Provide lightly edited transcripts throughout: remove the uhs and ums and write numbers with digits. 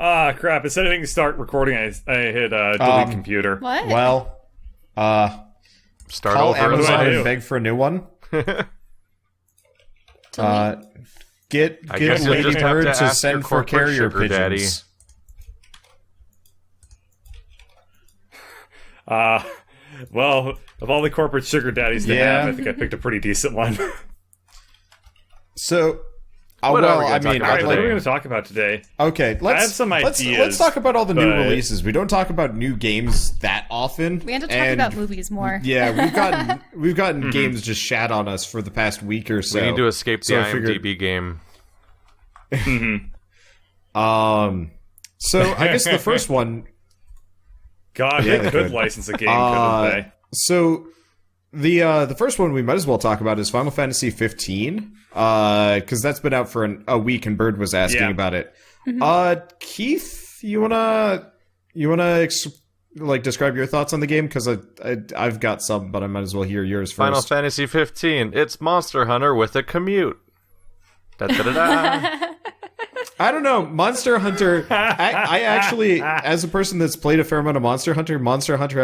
Ah, crap. Instead of hitting start recording, I hit delete computer. What? Well, Start call over. Amazon do? and beg for a new one. Get I guess you'll Lady just have Bird to to ask send your for corporate carrier sugar daddy. pigeons. Well, of all the corporate sugar daddies to have, I think I picked a pretty decent one. So, What are we well, gonna I talk mean, about Alright, what are we today? going to talk about today? okay, I have some let's ideas, talk about all the new but- releases. We don't talk about new games that often. We had to talk and about movies more. Yeah, we've gotten games just shat on us for the past week or so. We need to escape the So I IMDb figured- game. So I guess the first one. God, Yeah, they they could could. license a game, couldn't they? So the first one we might as well talk about is Final Fantasy 15, because that's been out for a week, and Bird was asking about it. Keith, you wanna describe your thoughts on the game, because I've got some, but I might as well hear yours first. Final Fantasy 15. It's Monster Hunter with a commute. Da-da-da-da. I don't know, Monster Hunter. I actually, as a person that's played a fair amount of Monster Hunter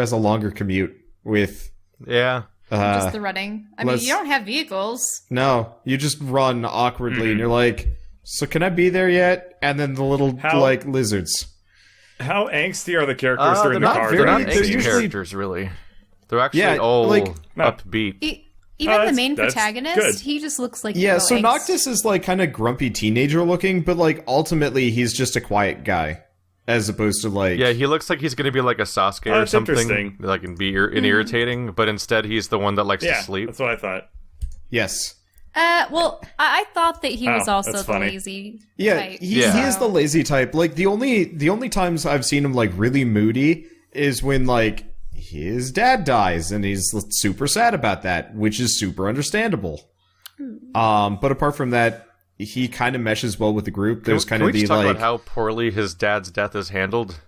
has a longer commute with. Yeah. Just the running. I mean, you don't have vehicles. No, you just run awkwardly, and you're like, so can I be there yet? And then the little, lizards. How angsty are the characters They're during the not car? They're not They're angsty usually- characters, really. They're actually Yeah, all like- upbeat. Even the main that's protagonist, good. he just looks like Yeah, no so angst. Noctis is, kind of grumpy teenager looking, but, ultimately he's just a quiet guy. As opposed to, Yeah, he looks like he's going to be like a Sasuke or that's something. interesting. Like, and be irritating, but instead he's the one that likes to sleep. That's what I thought. Yes. Well, I thought that he was also that's the funny. lazy Yeah, type. he is the lazy type. The only times I've seen him, really moody is when, his dad dies, and he's super sad about that, which is super understandable. But apart from that, he kind of meshes well with the group. There's Can kind we of the just talk about how poorly his dad's death is handled?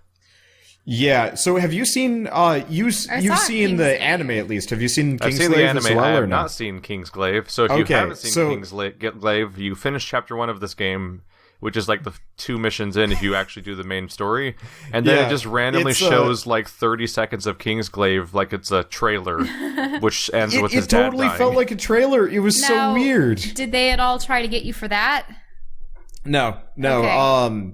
Yeah. So have you seen you've seen the Kingsglaive. anime at least? Have you seen I've seen the Kingsglaive anime. as well I or have no? not seen Kingsglaive. So if you Okay, haven't seen so- Kingsglaive, you finish chapter 1 of this game, which is the 2 missions in if you actually do the main story, and then Yeah, it just randomly it's, shows 30 seconds of Kingsglaive like it's a trailer, which ends with his It dad totally dying. felt like a trailer. It was so Now, weird. Did they at all try to get you for that? No. Okay.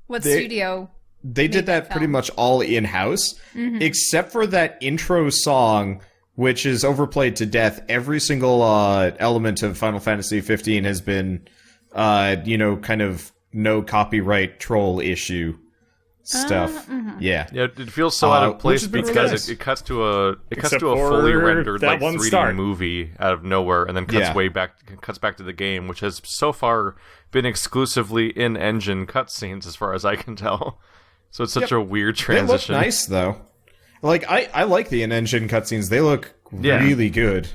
What They- studio? They did that pretty film. much all in-house, except for that intro song, which is overplayed to death. Every single element of Final Fantasy 15 has been, kind of no copyright troll issue stuff. Yeah. Yeah, it feels so out of which place has been really because nice. it cuts to a Except fully for rendered that one 3D start. movie out of nowhere, and then cuts back to the game, which has so far been exclusively in-engine cutscenes, as far as I can tell. So it's such a weird They look transition. nice, though. I like the in-engine cutscenes. They look really good.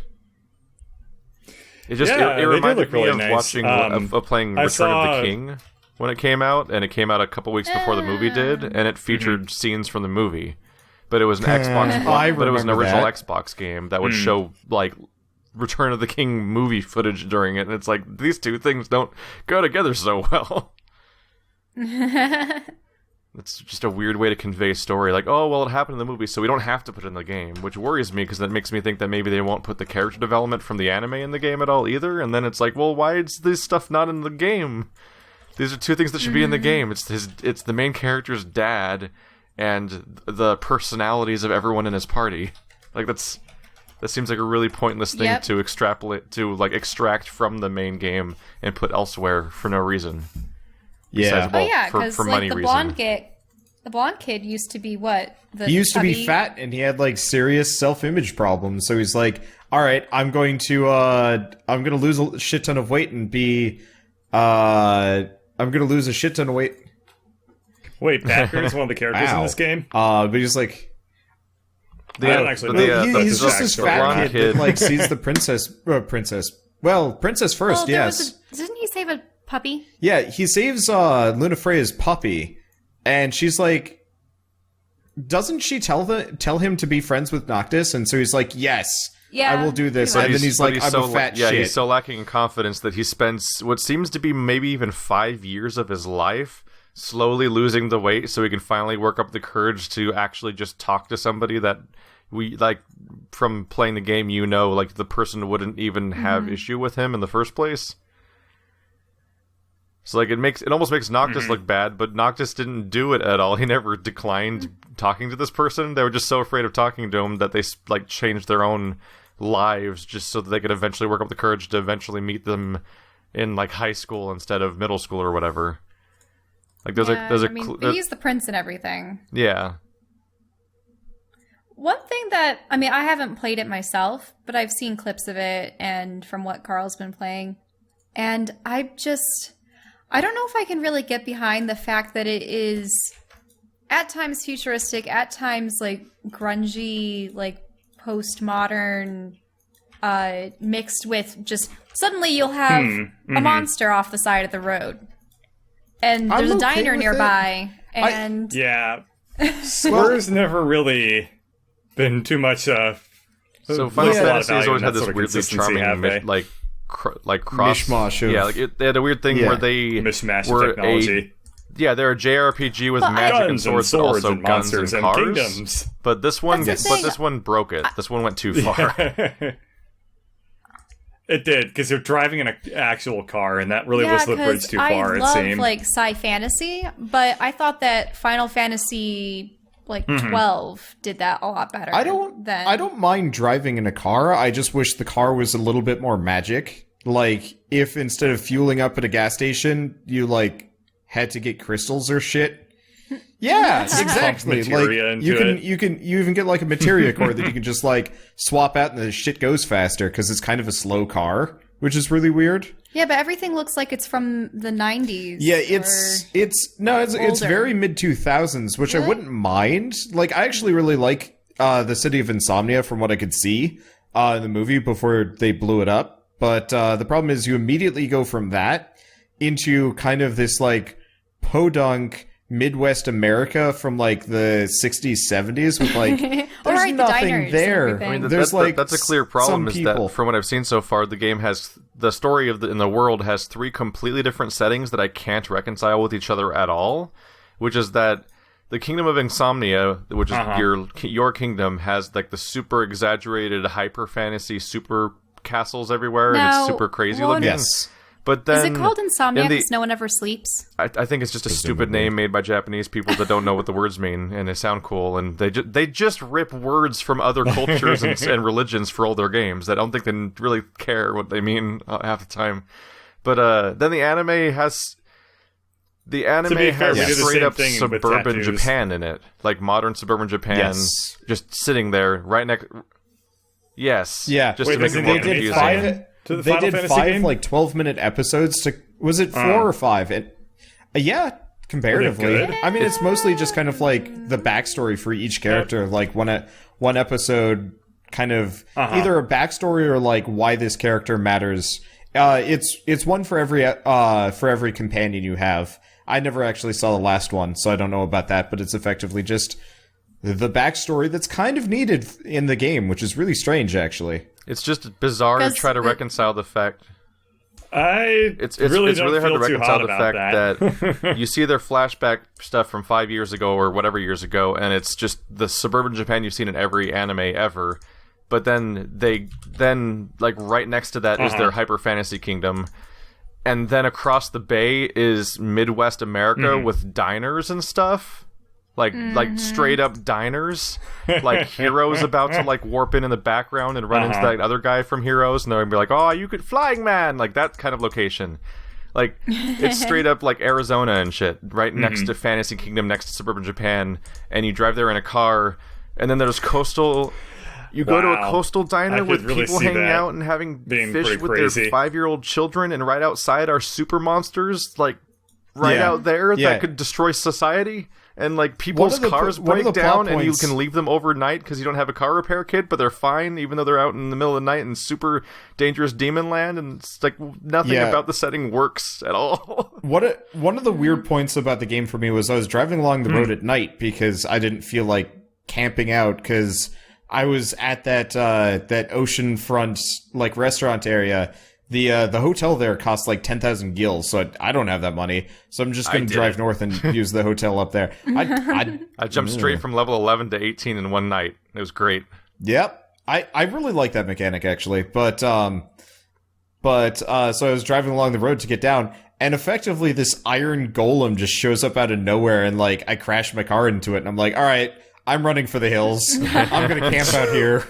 It just Yeah, it they do reminded look me really of nice. watching of playing I Return saw- of the King when it came out, and it came out a couple weeks before the movie did, and it featured scenes from the movie. But it was an Xbox. But it was an remember original that. Xbox game that would show Return of the King movie footage during it, and it's these two things don't go together so well. It's just a weird way to convey story. Oh, well, it happened in the movie, so we don't have to put it in the game, which worries me because that makes me think that maybe they won't put the character development from the anime in the game at all either. And then it's well, why is this stuff not in the game? These are two things that should be in the game. It's the main character's dad and the personalities of everyone in his party. That seems like a really pointless thing to extrapolate to extract from the main game and put elsewhere for no reason. Yeah. Besides, Because for money the reason. blonde kid used to be what? He used to be chubby- fat, and he had serious self-image problems. So he's like, "All right, I'm going to lose a shit ton of weight and be, I'm going to lose a shit ton of weight." Wait, Packer is one of the characters in Ow. this game? But he's like, I don't actually know. he's just this fat kid that sees the princess. Princess first, yes. Didn't he save a puppy? Yeah, he saves Luna Freya's puppy, and she's like, doesn't she tell him to be friends with Noctis? And so he's like, yes, Yeah. I will do this. But And then he's like, I'm a fat shit. he's so lacking in confidence that he spends what seems to be maybe even 5 years of his life slowly losing the weight so he can finally work up the courage to actually just talk to somebody that we like from playing the game, like the person wouldn't even have issue with him in the first place. So like it almost makes Noctis look bad, but Noctis didn't do it at all. He never declined talking to this person. They were just so afraid of talking to him that they like changed their own lives just so that they could eventually work up the courage to eventually meet them in like high school instead of middle school or whatever. Like he's the prince and everything. Yeah. One thing that I haven't played it myself, but I've seen clips of it and from what Carl's been playing, and I don't know if I can really get behind the fact that it is at times futuristic, at times like grungy, like postmodern, mixed with just suddenly you'll have a monster off the side of the road. And there's a diner nearby. And Swear's never really been too much so Final Fantasy has always had this weirdly charming cross mishmash of, they had a weird thing where they mishmash were technology. They're a JRPG with magic and swords, but also and guns monsters and and cars. kingdoms. But this one broke it. This one went too far. It did, because you're driving in an actual car, and that really was the bridge too far. I love like sci fantasy, but I thought that Final Fantasy 12 did that a lot better. I don't mind driving in a car. I just wish the car was a little bit more magic. Like if instead of fueling up at a gas station, you like had to get crystals or shit. Yeah, exactly. Like you even get like a materia core that you can just like swap out and the shit goes faster because it's kind of a slow car, which is really weird. Yeah, but everything looks like it's from the 90s. Yeah, it's very mid 2000s, which really? I wouldn't mind. Like I actually really like the City of Insomnia from what I could see in the movie before they blew it up. But the problem is you immediately go from that into kind of this like podunk Midwest America from like the 60s, 70s with like there's nothing there. I mean, there's that's a clear problem. Is people. that from what I've seen so far, the game has the story in the world has 3 completely different settings that I can't reconcile with each other at all. Which is that the Kingdom of Insomnia, which is your kingdom, has like the super exaggerated hyper fantasy super castles everywhere, and it's super crazy looking. Yes. But then, is it called Insomnia because no one ever sleeps? I think it's just a stupid name made by Japanese people that don't know what the words mean, and they sound cool, and they just rip words from other cultures and religions for all their games. I don't think they really care what they mean half the time. But then the anime has straight up suburban Japan in it, like modern suburban Japan, just sitting there right next. Yes, yeah, just to make it more confusing. They did 5 like 12-minute episodes to was it 4 or 5? Comparatively. I mean, it's mostly just kind of like the backstory for each character. Like one episode, kind of either a backstory or like why this character matters. It's one for every companion you have. I never actually saw the last one, so I don't know about that. But it's effectively just the backstory that's kind of needed in the game, which is really strange, actually. It's just bizarre to try to reconcile the fact. It's really hard to reconcile the fact that you see their flashback stuff from 5 years ago or whatever years ago, and it's just the suburban Japan you've seen in every anime ever. But then like right next to that is their hyper fantasy kingdom, and then across the bay is Midwest America with diners and stuff. Like straight up diners, like Heroes about to like warp in the background and run into that other guy from Heroes, and they're gonna be like, "Oh, you could flying man!" Like that kind of location. Like it's straight up like Arizona and shit, right next to Fantasy Kingdom, next to suburban Japan, and you drive there in a car, and then there's coastal. You go to a coastal diner with people hanging out and having fish with their 5-year-old children, and right outside are super monsters, like out there that could destroy society. And like people's cars break down, and you can leave them overnight because you don't have a car repair kit, but they're fine even though they're out in the middle of the night in super dangerous demon land, and it's like nothing about the setting works at all. One of the weird points about the game for me was I was driving along the road at night because I didn't feel like camping out because I was at that oceanfront like restaurant area the hotel there costs like 10,000 gils, so I don't have that money. So I'm just going to drive north and use the hotel up there. I jumped straight from level 11 to 18 in one night. It was great. Yep. I really like that mechanic, actually. So I was driving along the road to get down, and effectively this iron golem just shows up out of nowhere, and like I crashed my car into it, and I'm like, all right, I'm running for the hills. I'm going to camp out here.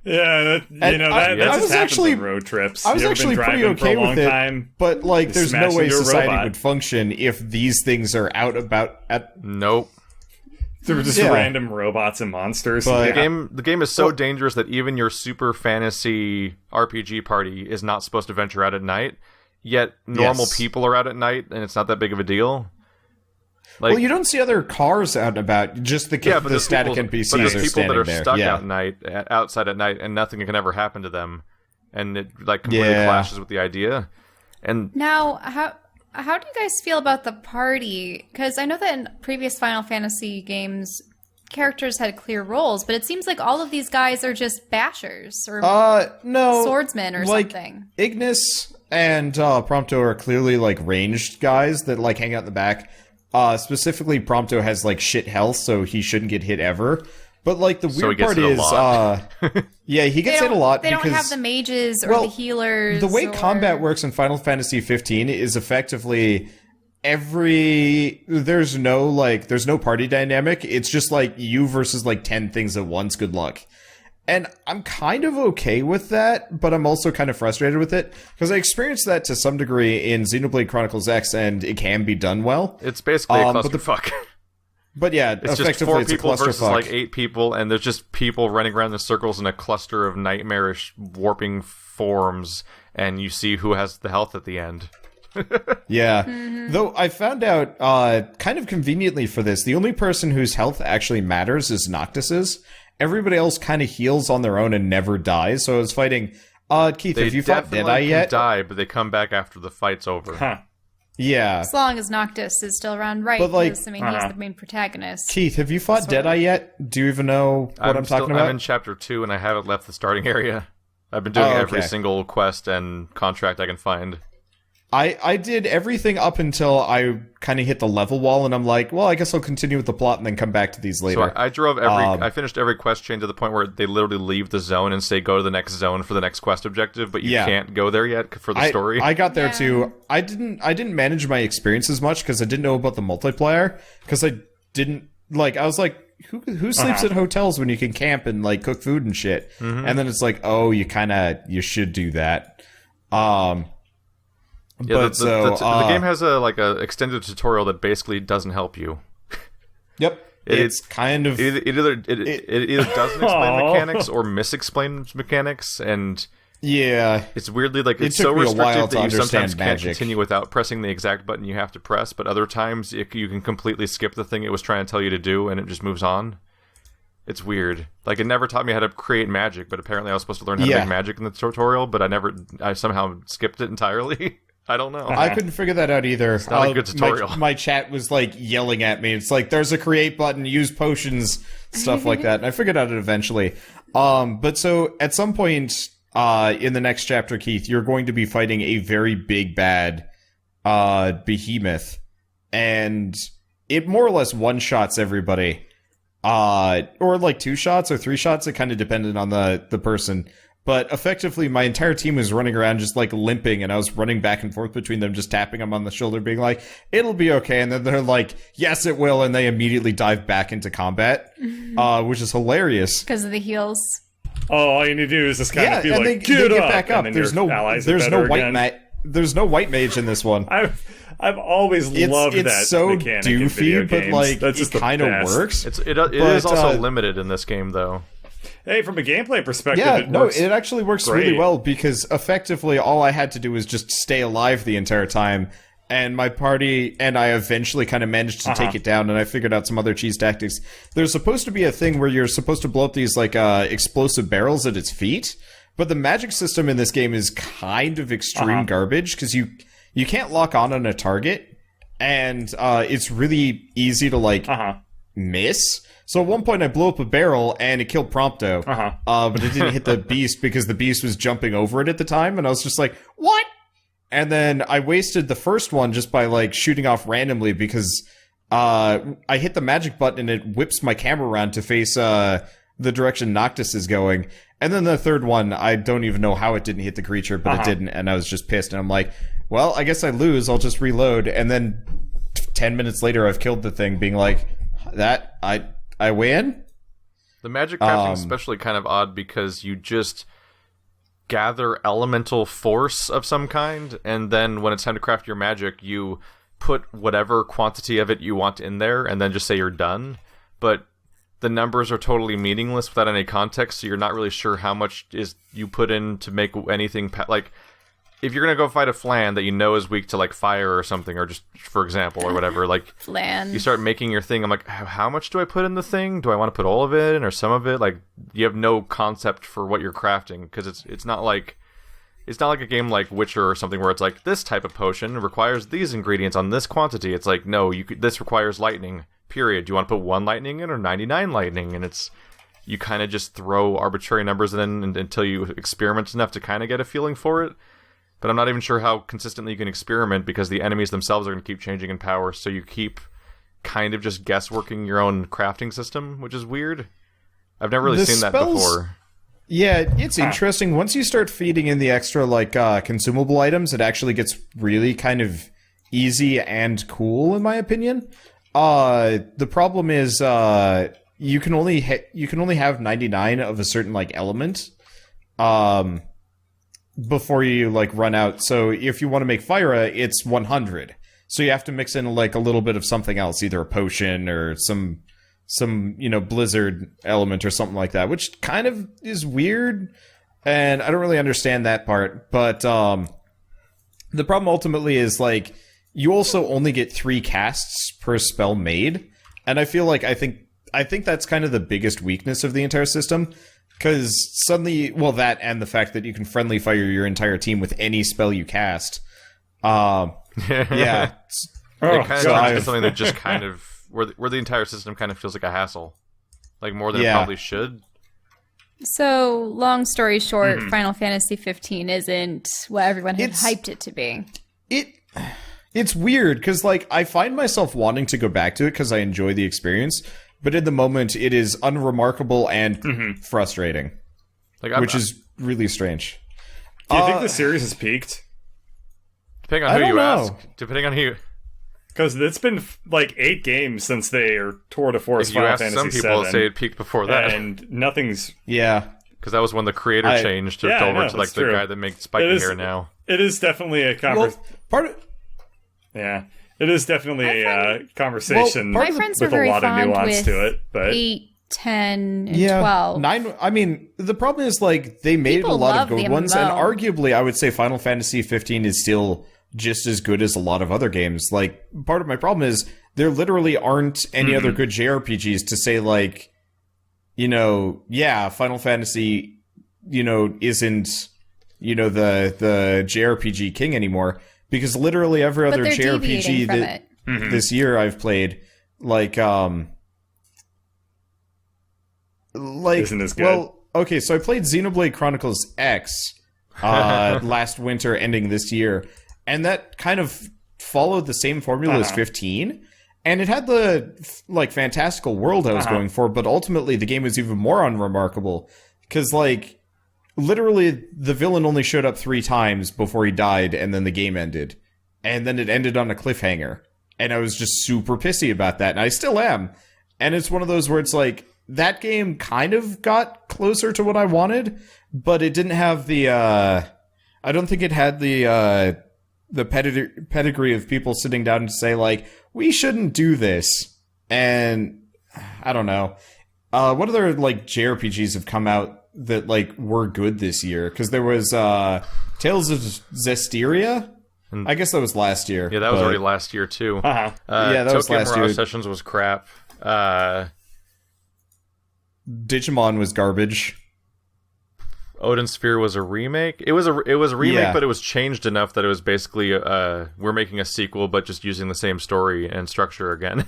Yeah, that just happens on road trips. I was actually pretty okay with it, but like, there's no way society would function if these things are out about at. Nope. There were just random robots and monsters. But the game is so dangerous that even your super fantasy RPG party is not supposed to venture out at night. Yet normal people are out at night, and it's not that big of a deal. Like, well, you don't see other cars out and about. Just the static NPCs are standing there. But there's people that are stuck out night, outside at night, and nothing can ever happen to them, and it like completely clashes with the idea. And now, how do you guys feel about the party? Because I know that in previous Final Fantasy games, characters had clear roles, but it seems like all of these guys are just bashers or swordsmen or something. Ignis and Prompto are clearly like ranged guys that like hang out in the back. Specifically, Prompto has like shit health, so he shouldn't get hit ever. But like the weird part is, he gets hit a lot. They don't have the mages or the healers. The way combat works in Final Fantasy 15 is effectively there's no party dynamic. It's just like you versus like 10 things at once. Good luck. And I'm kind of okay with that, but I'm also kind of frustrated with it because I experienced that to some degree in Xenoblade Chronicles X, and it can be done well. It's basically a clusterfuck. But yeah, it's just 4 people versus like 8 people, and there's just people running around in circles in a cluster of nightmarish warping forms, and you see who has the health at the end. Yeah. Mm-hmm. Though I found out, kind of conveniently for this, the only person whose health actually matters is Noctis's. Everybody else kind of heals on their own and never dies. So I was fighting... Keith, have you fought Deadeye yet? They die, but they come back after the fight's over. Huh. Yeah. As long as Noctis is still around, right? But like, he's the main protagonist. Keith, have you fought Deadeye yet? Do you even know what I'm talking about? I'm in chapter 2 and I haven't left the starting area. I've been doing every single quest and contract I can find. I did everything up until I kind of hit the level wall, and I'm like, well, I guess I'll continue with the plot and then come back to these later. So I drove I finished every quest chain to the point where they literally leave the zone and say go to the next zone for the next quest objective, but you can't go there yet for the story. I got there too. I didn't manage my experience as much because I didn't know about the multiplayer, because I didn't like. I was like, who sleeps at hotels when you can camp and like cook food and shit? Mm-hmm. And then it's like, oh, you should do that. Yeah, the game has a extended tutorial that basically doesn't help you. Yep, it's kind of it either doesn't explain mechanics or misexplains mechanics, and it's weirdly like it's so restrictive that you sometimes can't continue without pressing the exact button you have to press, but other times you can completely skip the thing it was trying to tell you to do, and it just moves on. It's weird. Like, it never taught me how to create magic, but apparently I was supposed to learn how to make magic in the tutorial, but I somehow skipped it entirely. I don't know. I couldn't figure that out either. It's not a good tutorial. My chat was like yelling at me. It's like, there's a create button, use potions, stuff like that. And I figured out it eventually. But so at some point in the next chapter, Keith, you're going to be fighting a very big bad behemoth, and it more or less one-shots everybody. Or like 2 shots or 3 shots. It kind of depended on the person. But effectively, my entire team was running around just like limping, and I was running back and forth between them, just tapping them on the shoulder, being like, it'll be okay. And then they're like, yes, it will. And they immediately dive back into combat, which is hilarious. Because of the heals. Oh, all you need to do is just kind of be like, they get back up. There's no white mage in this one. I've always loved that. It's so mechanic in doofy, video but like That's it kind of works. It is also limited in this game, though. Hey, from a gameplay perspective, it actually works really well, because effectively all I had to do was just stay alive the entire time, and my party and I eventually kind of managed to take it down, and I figured out some other cheese tactics. There's supposed to be a thing where you're supposed to blow up these like explosive barrels at its feet, but the magic system in this game is kind of extreme garbage, because you can't lock on a target, and it's really easy to like miss. So at one point I blew up a barrel and it killed Prompto. But it didn't hit the beast because the beast was jumping over it at the time, and I was just like, what? And then I wasted the first one just by like shooting off randomly because I hit the magic button and it whips my camera around to face the direction Noctis is going. And then the third one, I don't even know how it didn't hit the creature, but it didn't, and I was just pissed. And I'm like, well, I guess I lose. I'll just reload. And then 10 minutes later, I've killed the thing, being like, that I win. The magic crafting is especially kind of odd because you just gather elemental force of some kind, and then when it's time to craft your magic, you put whatever quantity of it you want in there, and then just say you're done. But the numbers are totally meaningless without any context, so you're not really sure how much is you put in to make anything like. If you're gonna go fight a flan that you know is weak to like fire or something, or just for example or whatever, like flan, you start making your thing. I'm like, how much do I put in the thing? Do I want to put all of it in or some of it? Like, you have no concept for what you're crafting because it's not like a game like Witcher or something where it's like this type of potion requires these ingredients on this quantity. It's like, no, this requires lightning. Period. Do you want to put 1 lightning in or 99 lightning? And you kind of just throw arbitrary numbers in until you experiment enough to kind of get a feeling for it. But I'm not even sure how consistently you can experiment because the enemies themselves are going to keep changing in power, so you keep kind of just guessworking your own crafting system, which is weird. I've never really seen that before. Yeah, it's interesting. Once you start feeding in the extra like consumable items, it actually gets really kind of easy and cool, in my opinion. The problem is you can only have 99 of a certain like element. Before you like run out. So if you want to make Fyra, it's 100. So you have to mix in like a little bit of something else, either a potion or some blizzard element or something like that, which kind of is weird, and I don't really understand that part. But the problem ultimately is like you also only get 3 casts per spell made, and I think that's kind of the biggest weakness of the entire system. Because suddenly, well, that and the fact that you can friendly fire your entire team with any spell you cast. Yeah. It kind of turns into something that just kind of, where the entire system kind of feels like a hassle. Like more than it probably should. So, long story short, Final Fantasy 15 isn't what everyone had hyped it to be. It's weird, because like, I find myself wanting to go back to it because I enjoy the experience. But in the moment, it is unremarkable and frustrating, which is really strange. Do you think the series has peaked? Depending on who you ask. Depending on who. Because it's been like 8 games since they are tour de force Final Fantasy VII. Some people say it peaked before that, and nothing's. Yeah, because that was when the creator changed over to like the guy that makes spiky hair now. It is definitely a conversation. Yeah. It is definitely a conversation with a lot of nuance to it. But 8, 10, and 12. 9. I mean, the problem is like they made a lot of good ones, and arguably, I would say Final Fantasy 15 is still just as good as a lot of other games. Like, part of my problem is there literally aren't any other good JRPGs to say like, Final Fantasy, isn't the JRPG king anymore. Because literally every other JRPG that this year I've played, isn't as good. Well, okay, so I played Xenoblade Chronicles X last winter, ending this year, and that kind of followed the same formula as 15, and it had the fantastical world I was going for, but ultimately the game was even more unremarkable because literally, the villain only showed up 3 times before he died, and then the game ended. And then it ended on a cliffhanger. And I was just super pissy about that, and I still am. And it's one of those where it's like, that game kind of got closer to what I wanted, but it didn't have the, I don't think it had the pedigree of people sitting down to say, like, we shouldn't do this. And, I don't know. What other, JRPGs have come out that were good this year? Because there was Tales of Zestiria. I guess that was last year. Yeah, that was already last year too. Yeah, that was last year. Sessions was crap. Digimon was garbage. Odin Sphere was a remake. It was a remake, but it was changed enough that it was basically we're making a sequel, but just using the same story and structure again.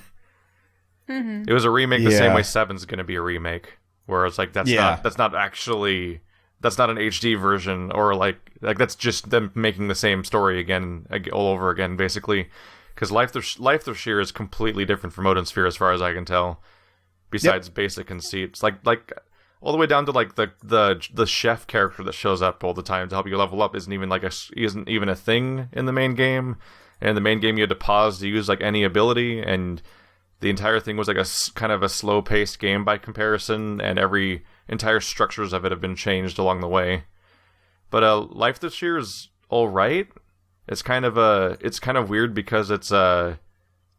Mm-hmm. It was a remake the same way 7's going to be a remake, where it's like that's not an HD version, or like that's just them making the same story again all over again, basically. Because Life the Sheer is completely different from Odin Sphere as far as I can tell. Besides basic conceits, like all the way down to like the chef character that shows up all the time to help you level up isn't even a thing in the main game. And in the main game, you had to pause to use like any ability, and the entire thing was like a kind of a slow-paced game by comparison, and entire structures of it have been changed along the way. But Life this Year is all right. It's kind of weird because it's a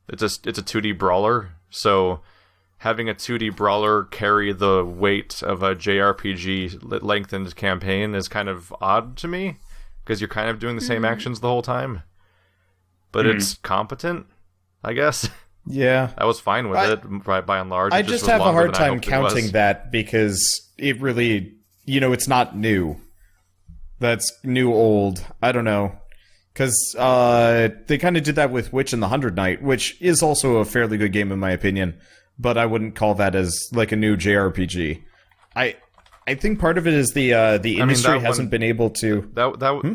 2D brawler, so having a 2D brawler carry the weight of a JRPG lengthened campaign is kind of odd to me, because you're kind of doing the same actions the whole time. But it's competent, I guess. Yeah. I was fine with it, by and large. I just have a hard time counting that, because it really, it's not new. That's new old. I don't know. Because they kind of did that with Witch and the 100 Knight, which is also a fairly good game in my opinion, but I wouldn't call that as like a new JRPG. I think part of it is the industry hasn't been able to.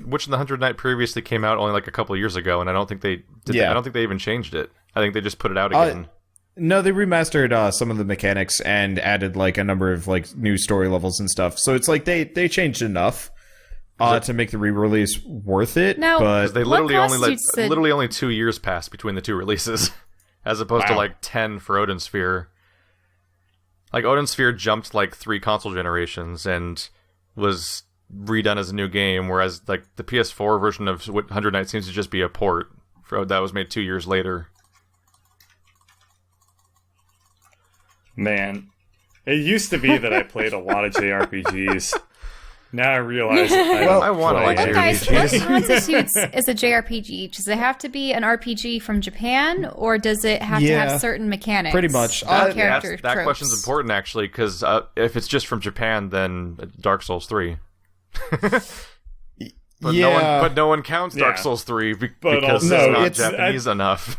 Witch and the 100 Knight previously came out only like a couple of years ago, and I don't think they did. I don't think they even changed it. I think they just put it out again. No, they remastered some of the mechanics and added like a number of like new story levels and stuff. So it's like they changed enough to make the re-release worth it. Now, but they literally only 2 years passed between the two releases, as opposed to like 10 for Odin Sphere. Like, Odin Sphere jumped, like, 3 console generations and was redone as a new game, whereas, like, the PS4 version of 100 Knight seems to just be a port that was made 2 years later. Man, it used to be that I played a lot of JRPGs. Now I realize I want to like JRPGs. Guys, what constitutes as a JRPG? Does it have to be an RPG from Japan, or does it have to have certain mechanics? Pretty much. That question's important, actually, because if it's just from Japan, then Dark Souls 3. But no one counts Dark Souls 3 because it's not Japanese enough.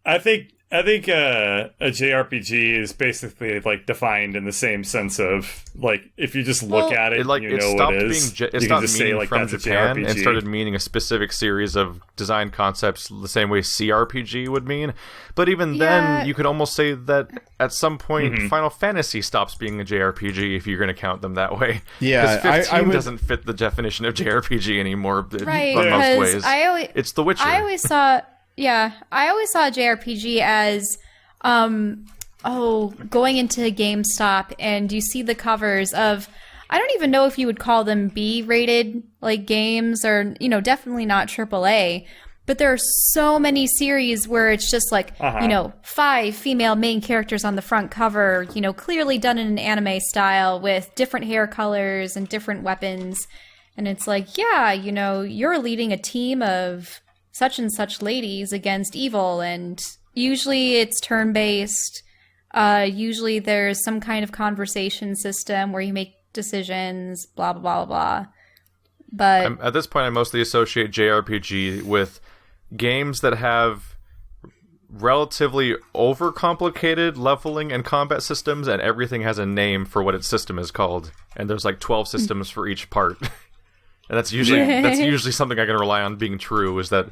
I think a JRPG is basically like defined in the same sense of like if you just look at it, what it is. It stopped meaning from Japan and started meaning a specific series of design concepts the same way CRPG would mean. But even then, you could almost say that at some point Final Fantasy stops being a JRPG if you're going to count them that way. Yeah, because 15 doesn't fit the definition of JRPG anymore. Right, in most ways. It's The Witcher. I always saw JRPG as, going into GameStop and you see the covers of, I don't even know if you would call them B-rated, like, games or, definitely not AAA, but there are so many series where it's just like, 5 female main characters on the front cover, clearly done in an anime style with different hair colors and different weapons. And it's like, you're leading a team of such and such ladies against evil, and usually it's turn-based. Usually there's some kind of conversation system where you make decisions, blah, blah, blah, blah. But at this point, I mostly associate JRPG with games that have relatively overcomplicated leveling and combat systems, and everything has a name for what its system is called. And there's like 12 systems for each part. And that's usually something I can rely on being true, is that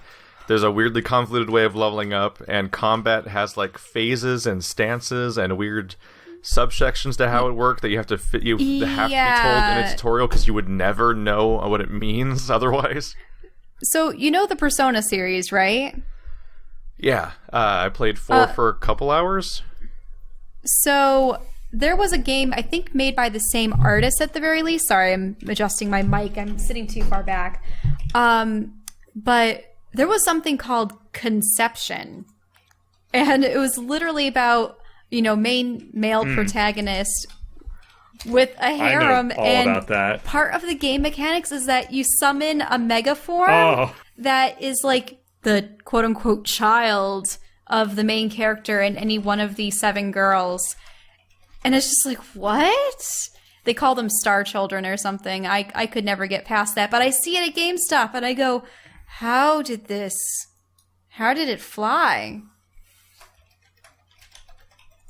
there's a weirdly convoluted way of leveling up, and combat has like phases and stances and weird subsections to how it works that you have to have to be told in a tutorial, because you would never know what it means otherwise. So the Persona series, right? Yeah, I played 4 for a couple hours. So there was a game, I think, made by the same artist at the very least. Sorry, I'm adjusting my mic. I'm sitting too far back. But there was something called Conception. And it was literally about, main male protagonist with a harem. And about that. Part of the game mechanics is that you summon a megaform that is like the quote-unquote child of the main character and any one of the 7 girls. And it's just like, what? They call them Star Children or something. I could never get past that. But I see it at GameStop and I go, how did it fly?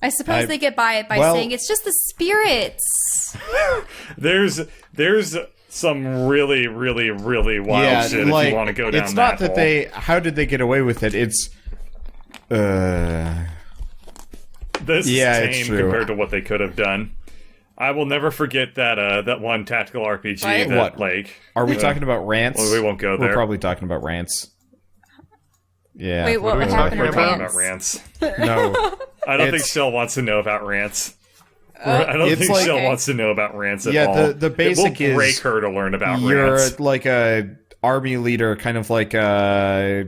I suppose they get by it by saying it's just the spirits. There's some really, really, really wild shit if you want to go down that hole. It's not that they... How did they get away with it? It's... This is tame compared to what they could have done. I will never forget that one tactical RPG Are we talking about rants? Well, we won't go there. We're probably talking about rants. Yeah. Wait, what happened with rants? No. I don't think Shell wants to know about rants. I don't think Shell wants to know about rants at all. Yeah, the basic it will break her to learn about rants. You're like a army leader, kind of like a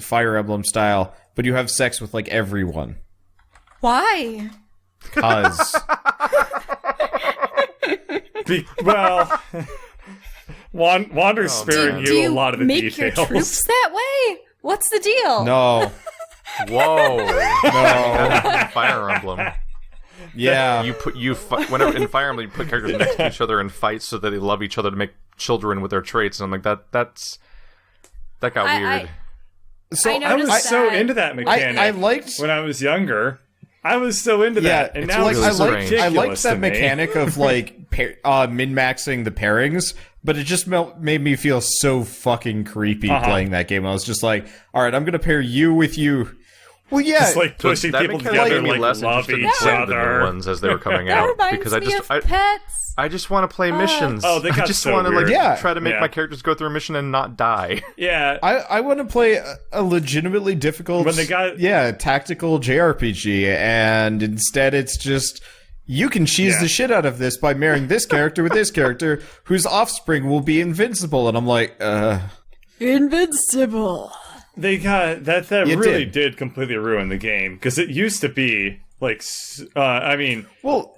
Fire Emblem style, but you have sex with like everyone. Why? Because... Wander's sparing you a lot of the details. Do you make your troops that way? What's the deal? No. Whoa. No. Fire Emblem. Yeah. Whenever in Fire Emblem you put characters next to each other and fight so that they love each other to make children with their traits, and I'm like, that got weird. I was so into that mechanic. I liked when I was younger. I was so into that, and now it's really I liked that mechanic of like min-maxing the pairings, but it just made me feel so fucking creepy playing that game. I was just like, all right, I'm gonna pair you with you. Well, yeah, just like pushing people together, like love each other. Ones as they were coming out, because I just want to play missions. Oh, they got I just so want to weird. try to make my characters go through a mission and not die. Yeah, I want to play a legitimately difficult, tactical JRPG, and instead it's just you can cheese the shit out of this by marrying this character with this character, whose offspring will be invincible, and I'm like, invincible. They got that really did completely ruin the game, because it used to be like, it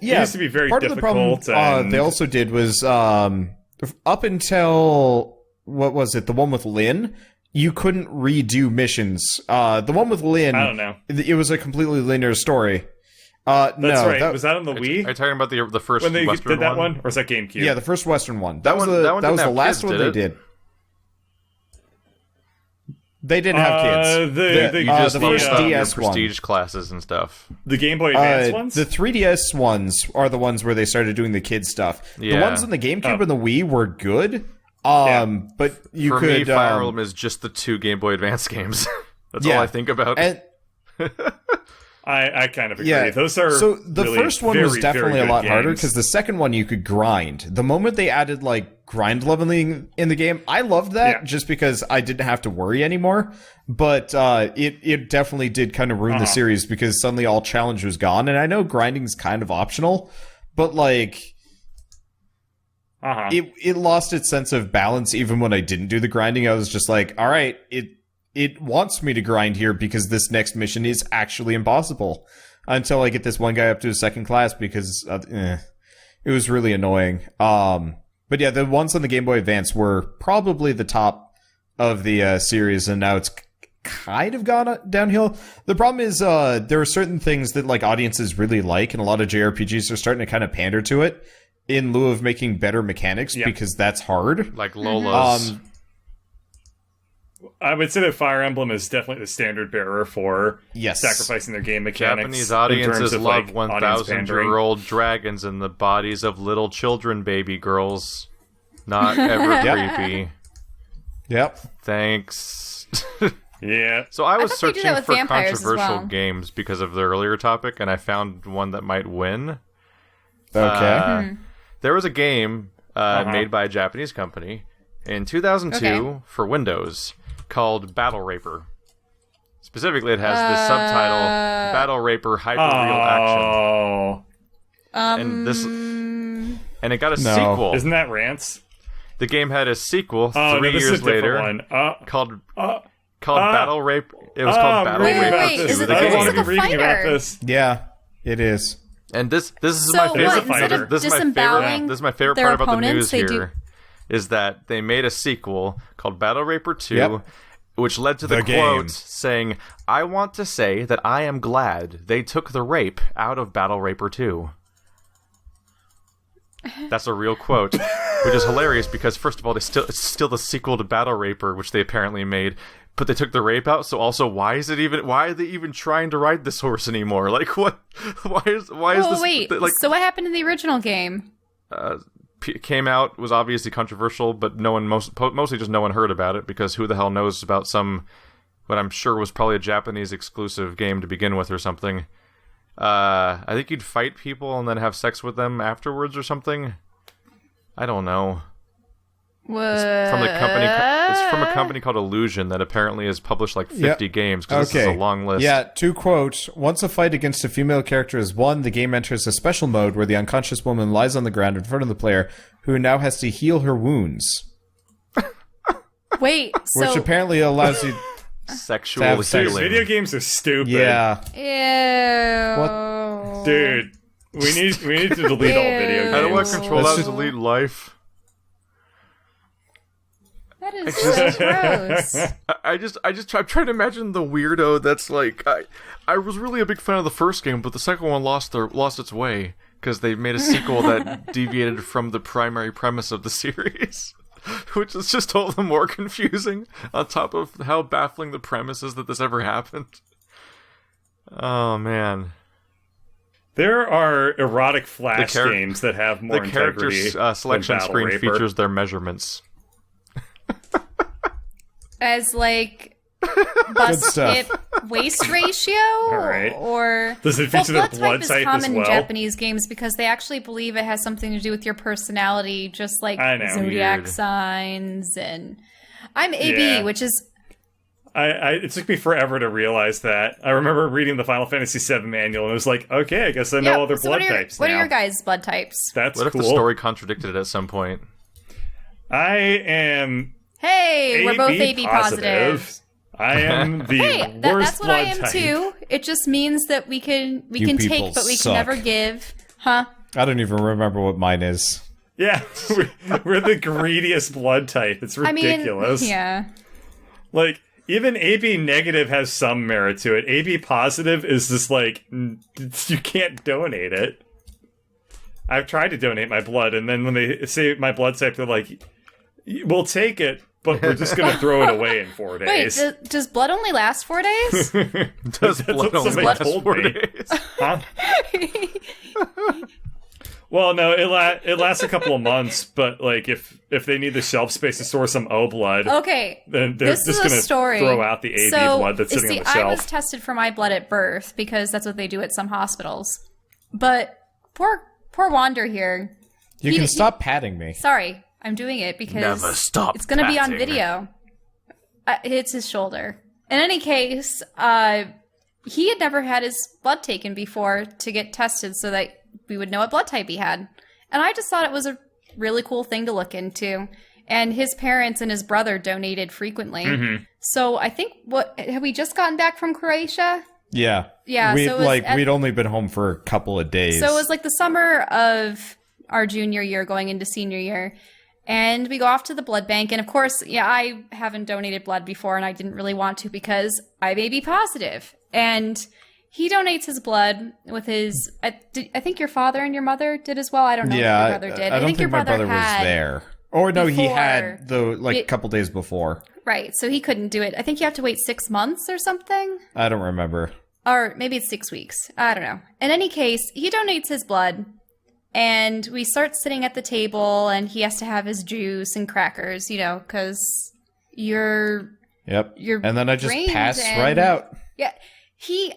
used to be very part difficult. Of the problem they also did was up until what was it, the one with Lynn, you couldn't redo missions. The one with Lynn, I don't know. It was a completely linear story. That's right. Was that on the Wii? Are you talking about the first when they Western did that one? Or was that GameCube? Yeah, the first Western one. That was the last one they did. They didn't have kids. The first DS prestige classes and stuff. The Game Boy Advance ones? The 3DS ones are the ones where they started doing the kids stuff. Yeah. The ones in the GameCube and the Wii were good. But you For me, Fire Emblem is just the 2 Game Boy Advance games. That's all I think about. And, I kind of agree. Yeah. Those are the really first one was definitely a lot harder, games. because the second one you could grind. The moment they added like grind leveling in the game, I loved that just because I didn't have to worry anymore. But it definitely did kind of ruin the series, because suddenly all challenge was gone. And I know grinding's kind of optional, but like it lost its sense of balance even when I didn't do the grinding. I was just like, all right, it wants me to grind here because this next mission is actually impossible, until I get this one guy up to a second class, because it was really annoying. But yeah, the ones on the Game Boy Advance were probably the top of the series, and now it's kind of gone downhill. The problem is there are certain things that like audiences really like, and a lot of JRPGs are starting to kind of pander to it in lieu of making better mechanics, because that's hard. Like Lola's. I would say that Fire Emblem is definitely the standard bearer for sacrificing their game mechanics. Japanese audiences love 1,000-year-old dragons in the bodies of little children, baby girls. Not ever creepy. Yep. Thanks. Yeah. So I was searching for controversial games because of the earlier topic, and I found one that might win. Okay. There was a game made by a Japanese company in 2002 for Windows called Battle Raper. Specifically, it has the subtitle Battle Raper Hyper-Real Action. And it got a sequel. Isn't that Rants? The game had a sequel 3 years later called Battle Raper. It was called Battle Raper. Wait, is it the reading about this. Yeah, it is. And this is my favorite. This is my favorite part about the news here. Is that they made a sequel called Battle Raper 2, which led to the quote saying, "I want to say that I am glad they took the rape out of Battle Raper 2." That's a real quote, which is hilarious because, first of all, it's still the sequel to Battle Raper, which they apparently made. but they took the rape out. So also, why are they even trying to ride this horse anymore? Like, what? Why is this? Wait. Like, so what happened in the original game? Came out, was obviously controversial, but mostly just no one heard about it, because who the hell knows about what I'm sure was probably a Japanese exclusive game to begin with or something. I think you'd fight people and then have sex with them afterwards or something. I don't know. What? It's from a company called Illusion that apparently has published like 50 games, because this is a long list. Yeah, to quote, once a fight against a female character is won, the game enters a special mode where the unconscious woman lies on the ground in front of the player, who now has to heal her wounds. Wait, which apparently allows you sexual healing. Video games are stupid. Yeah. Ew. What? Dude, we need to delete all video games. How do I control that delete life? That is so gross. I'm trying to imagine the weirdo that's like, I was really a big fan of the first game, but the second one lost its way because they made a sequel that deviated from the primary premise of the series, which is just all the more confusing on top of how baffling the premise is that this ever happened. Oh, man. There are erotic Flash games that have more integrity. The character selection screen features their measurements. As like bust hip waist ratio, right. Or does it feature the blood type type as common well? in Japanese games because they actually believe it has something to do with your personality, just like zodiac signs. And I'm AB, which is. It took me forever to realize that. I remember reading the Final Fantasy VII manual, and it was like, okay, I guess I know other blood types now. What are your guys' blood types? That's cool. What if the story contradicted it at some point? I am. Hey, we're both AB positive. I am the worst that's what blood I am type. Too. It just means that we can take, but we can never give. Huh? I don't even remember what mine is. Yeah, we're the greediest blood type. It's ridiculous. Yeah. Like, even AB negative has some merit to it. AB positive is just like, you can't donate it. I've tried to donate my blood, and then when they say my blood type, they're like, we'll take it, but we're just going to throw it away in 4 days. Wait, does blood only last 4 days? Does blood only last 4 days? Huh? Well, no, it lasts a couple of months, but like if they need the shelf space to store some O blood, okay, then they're just going to throw out the AB blood that's sitting on the shelf. I was tested for my blood at birth because that's what they do at some hospitals. But poor Wander here. You can stop patting me. Sorry, I'm doing it because it's going to be on video. It's his shoulder. In any case, he had never had his blood taken before to get tested so that we would know what blood type he had. And I just thought it was a really cool thing to look into. And his parents and his brother donated frequently. Mm-hmm. So I think, have we just gotten back from Croatia? Yeah. Yeah. We'd only been home for a couple of days. So it was like the summer of our junior year going into senior year. And we go off to the blood bank. And of course, I haven't donated blood before and I didn't really want to because I'm AB positive. And he donates his blood with his. I think your father and your mother did as well. I don't know if your brother did. I don't think my brother was there. Or no, he had a couple days before. Right, so he couldn't do it. I think you have to wait 6 months or something. I don't remember. Or maybe it's 6 weeks. I don't know. In any case, he donates his blood, and we start sitting at the table, and he has to have his juice and crackers, because you're. Yep. And then I just pass right out. Yeah.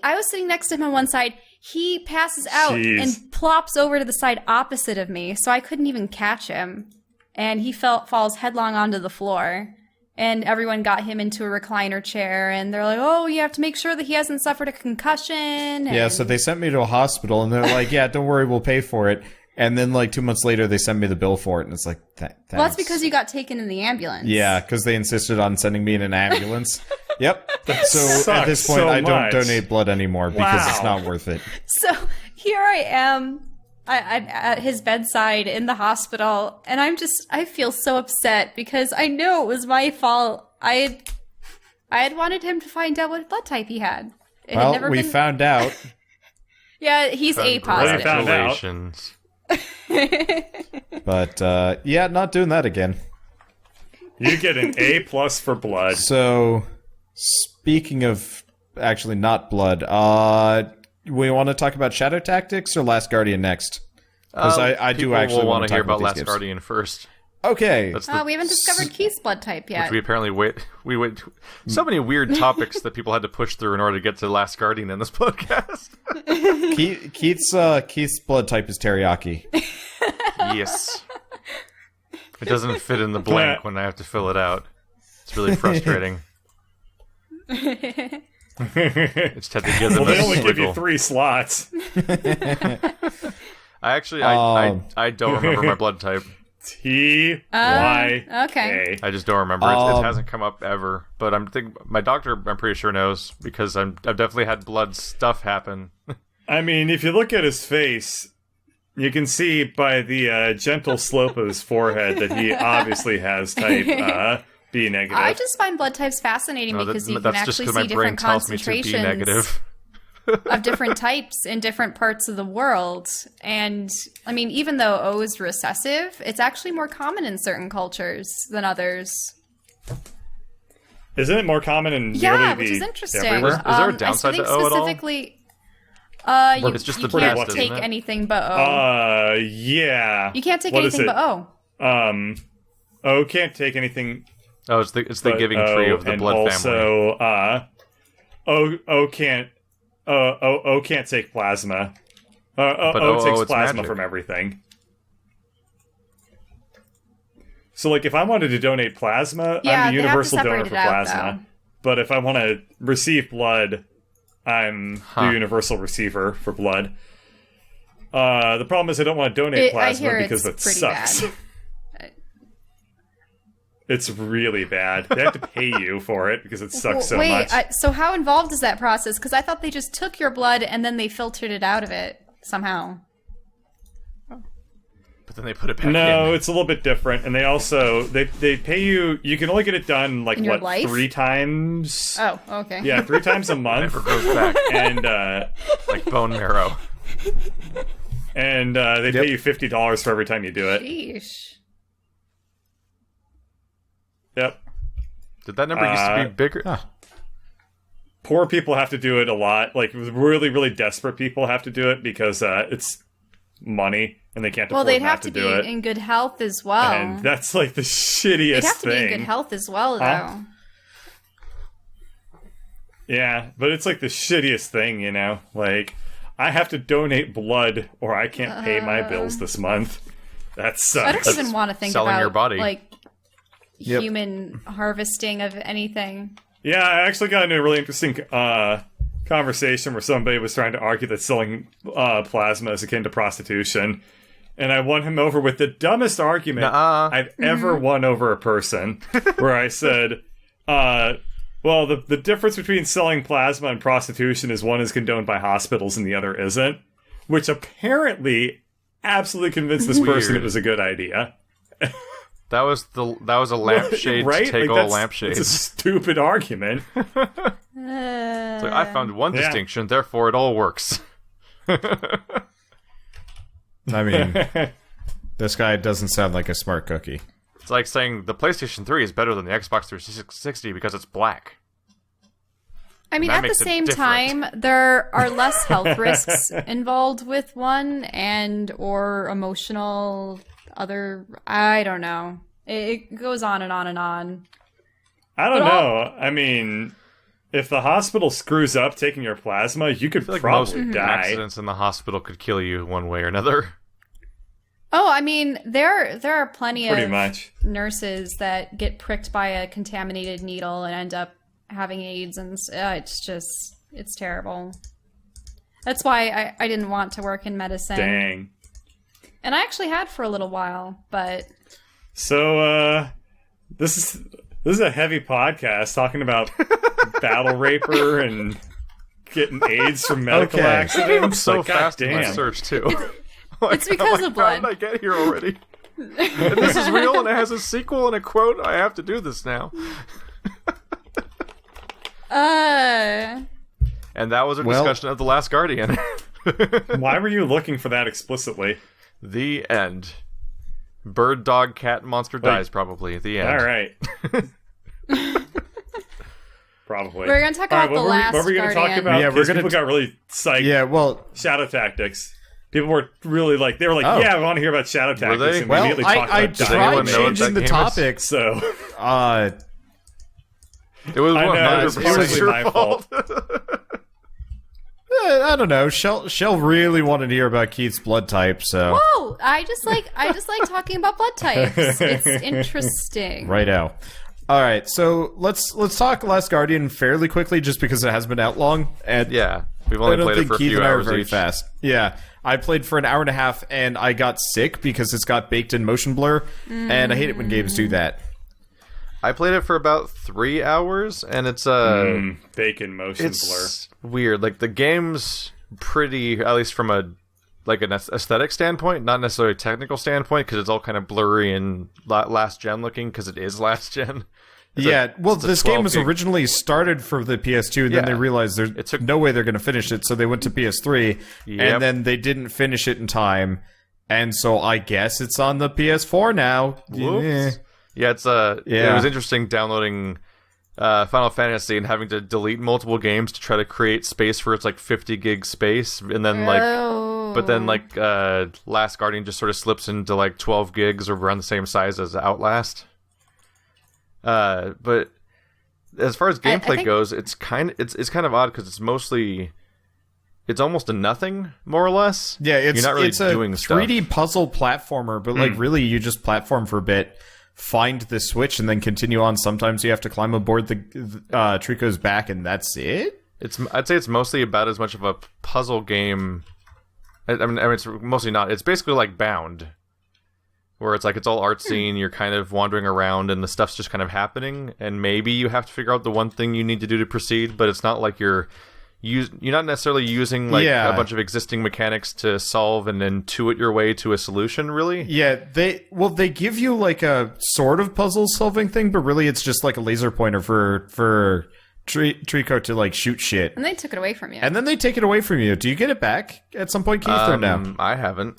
I was sitting next to him on one side. He passes out and plops over to the side opposite of me, so I couldn't even catch him. And he falls headlong onto the floor. And everyone got him into a recliner chair, and they're like, oh, you have to make sure that he hasn't suffered a concussion. Yeah, so they sent me to a hospital, and they're like, yeah, don't worry, we'll pay for it. And then 2 months later, they sent me the bill for it, and it's like, thanks. Well, that's because you got taken in the ambulance. Yeah, because they insisted on sending me in an ambulance. Yep. So at this point, I don't donate blood anymore because it's not worth it. So here I am I'm at his bedside in the hospital, and I feel so upset because I know it was my fault. I had wanted him to find out what blood type he had. We found out. Yeah, he's A positive. Congratulations. But, not doing that again. You get an A+ for blood. So, Speaking of actually not blood, we want to talk about Shadow Tactics or Last Guardian next? Because I do actually want to hear about Last Last Guardian first. Okay. We haven't discovered Keith's blood type yet. Which we apparently wait. So many weird topics that people had to push through in order to get to Last Guardian in this podcast. Keith's blood type is teriyaki. Yes. It doesn't fit in the blank when I have to fill it out. It's really frustrating. It's had to give them Well, they only give you wiggle. 3 slots. I don't remember my blood type. T-Y-K. Okay. I just don't remember. It hasn't come up ever. But my doctor, I'm pretty sure, knows because I've definitely had blood stuff happen. I mean, if you look at his face, you can see by the gentle slope of his forehead that he obviously has type B negative. I just find blood types fascinating because you can actually see different concentrations of different types in different parts of the world. And, I mean, even though O is recessive, it's actually more common in certain cultures than others. Isn't it more common in Yeah, nearly which is interesting. everywhere? Is there a downside to O at all? Specifically, It's just you the can't best, take isn't it? anything but O. Yeah. You can't take What is anything it? but O. O can't take anything. Oh, it's the but giving tree of the and blood family. Also, O can't. O can't take plasma. But O takes it's plasma magic. from everything. So, like, if I wanted to donate plasma, Yeah, I'm the they have to universal donor separate for it out, plasma. though. But if I want to receive blood, I'm the universal receiver for blood. The problem is I don't want to donate plasma I hear because that it's pretty sucks. bad. It's really bad. They have to pay you for it because it sucks so much. So how involved is that process? Because I thought they just took your blood and then they filtered it out of it somehow. But then they put it back in. No, it's a little bit different, and they also they pay you. You can only get it done like In your what life? 3 times? Oh, okay. Yeah, 3 times a month, Never goes back. and Like bone marrow. they pay you $50 for every time you do it. Sheesh. Yep. Did that number used to be bigger? Huh. Poor people have to do it a lot. Like really, really desperate people have to do it because it's money and they can't Well, afford they'd not have to to do be it. in good health as well. And that's like the shittiest They'd have to thing. be in good health as well, though. Huh? Yeah, but it's like the shittiest thing, you know? Like, I have to donate blood or I can't pay my bills this month. That sucks. I don't even want to think selling about your body. like Yep. human harvesting of anything. Yeah, I actually got into a really interesting conversation where somebody was trying to argue that selling plasma is akin to prostitution. And I won him over with the dumbest argument Nuh-uh. I've ever won over a person, where I said, well, the difference between selling plasma and prostitution is one is condoned by hospitals and the other isn't, which apparently absolutely convinced this person it was a good idea. That was a lampshade Right? to take Like, all lampshades. It's a stupid argument. It's like, I found one Yeah. distinction, therefore it all works. I mean, this guy doesn't sound like a smart cookie. It's like saying the PlayStation 3 is better than the Xbox 360 because it's black. I mean, That at the makes it same different. time, there are less health risks involved with one and or emotional other. I don't know. It goes on and on and on. I don't But know. I mean, if the hospital screws up taking your plasma, you could I feel like most probably die. accidents in the hospital could kill you one way or another. Oh, I mean, there are plenty Pretty of much. nurses that get pricked by a contaminated needle and end up having AIDS, and it's terrible. That's why I didn't want to work in medicine. Dang. And I actually had for a little while, but So, this is a heavy podcast talking about battle raper and getting AIDS from medical Okay. accidents. So Like, fast in my goddamn. search, too. it's because of How did blood. I get here already? And this is real and it has a sequel and a quote. I have to do this now. And that was a Well- discussion of The Last Guardian. Why were you looking for that explicitly? The end. Bird, dog, cat, monster dies, probably. The end. All right. Probably. We're gonna talk All right, about the last what were we going to talk Guardian. about? Yeah, we're gonna people got really psyched. Yeah, well, Shadow Tactics. People were really like, they were like, yeah, I want to hear about Shadow Tactics. they? And we well, immediately talked I about tried anyone know what changing that the game is? topic. So, It was I what? know, It it's was partially your my fault. I don't know. Shell really wanted to hear about Keith's blood type, so Whoa! I just like talking about blood types. It's interesting. right out. All right, so let's talk Last Guardian fairly quickly, just because it has been out long. And Yeah, we've I only don't played it think for a Keith few and I are hours very each. fast. Yeah, I played for an hour and a half, and I got sick because it's got baked-in motion blur, and I hate it when games do that. I played it for about 3 hours, and it's bacon motion blur. it's weird. Like the game's pretty, at least from an aesthetic standpoint, not necessarily a technical standpoint, because it's all kind of blurry and last gen looking, because it is last gen. This game was 12 gig. originally started for the PS2, and then Yeah. they realized there's no way they're going to finish it, so they went to PS3, Yep. and then they didn't finish it in time, and so I guess it's on the PS4 now. Whoops. Eh. Yeah, it was interesting downloading Final Fantasy and having to delete multiple games to try to create space for its like 50 gig space, and then but then Last Guardian just sort of slips into like 12 gigs or around the same size as Outlast. But as far as gameplay goes, it's kind of odd because it's almost a nothing, more or less. Yeah, you're not really it's a doing 3D stuff. puzzle platformer, but like really, you just platform for a bit, find the switch, and then continue on. Sometimes you have to climb aboard the Trico's back, and that's it. I'd say it's mostly about as much of a puzzle game. I mean, it's mostly not. It's basically like Bound, where it's like it's all artsy and you're kind of wandering around and the stuff's just kind of happening, and maybe you have to figure out the one thing you need to do to proceed, but it's not like you're not necessarily using like a bunch of existing mechanics to solve and then intuit your way to a solution, really. Yeah, they give you like a sort of puzzle solving thing, but really it's just like a laser pointer for Trico to like shoot shit. And they took it away from you. And then they take it away from you. Do you get it back at some point, Keith, or no? I haven't.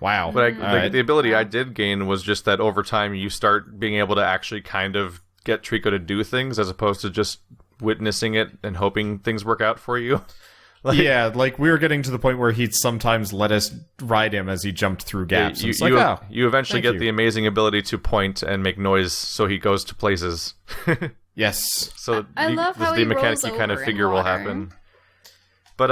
Wow. But the ability I did gain was just that over time you start being able to actually kind of get Trico to do things as opposed to just witnessing it and hoping things work out for you. Like we were getting to the point where he'd sometimes let us ride him as he jumped through gaps. You eventually get the amazing ability to point and make noise so he goes to places. Yes. So I love how the he mechanic rolls you kind of over in figure will water. happen. But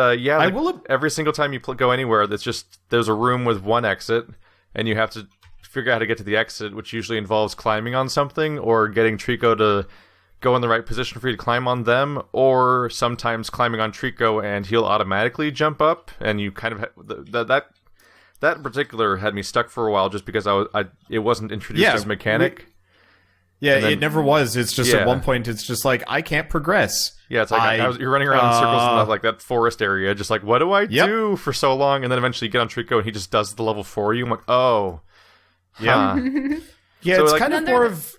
every single time you go anywhere, it's just there's a room with one exit, and you have to figure out how to get to the exit, which usually involves climbing on something or getting Trico to go in the right position for you to climb on them, or sometimes climbing on Trico and he'll automatically jump up, and you kind of that in particular had me stuck for a while just because it wasn't introduced as a mechanic. It never was. It's just at one point, it's just like, I can't progress. Yeah, it's like you're running around in circles in like that forest area, just like, what do I do for so long? And then eventually you get on Trico and he just does the level for you. I'm like, oh. Yeah. Yeah, So, it's like, kind of more of...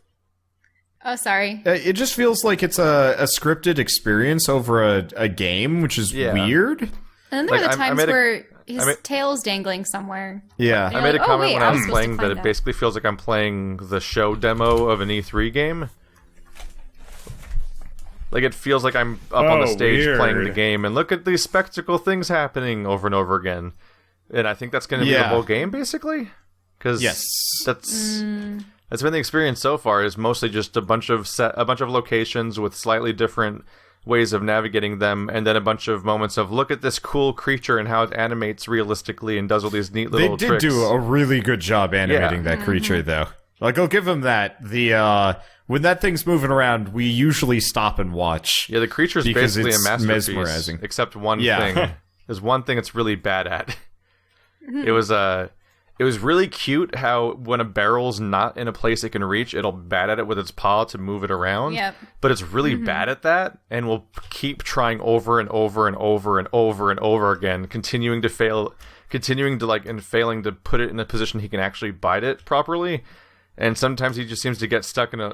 Oh, sorry. It just feels like it's a scripted experience over a game, which is weird. And then there Like, are the I times made a- where his tail's dangling somewhere. Yeah. You're I made a like, comment wait, when I I was was supposed to playing that climb it that. basically feels like I'm playing the show demo of an E3 game. Like, it feels like I'm up on the stage playing the game, and look at these spectacle things happening over and over again. And I think that's going to be the whole game, basically. Because that's been the experience so far, is mostly just a bunch of locations with slightly different ways of navigating them, and then a bunch of moments of look at this cool creature and how it animates realistically and does all these neat little They tricks. did do a really good job animating that creature, though. Like, I'll give them that. When that thing's moving around, we usually stop and watch. Yeah, the creature's because basically a it's masterpiece, mesmerizing. except one thing. There's one thing it's really bad at. It was really cute how when a barrel's not in a place it can reach, it'll bat at it with its paw to move it around. Yep. But it's really bad at that, and will keep trying over and over and over and over and over again, continuing to fail, and failing to put it in a position he can actually bite it properly. And sometimes he just seems to get stuck in a...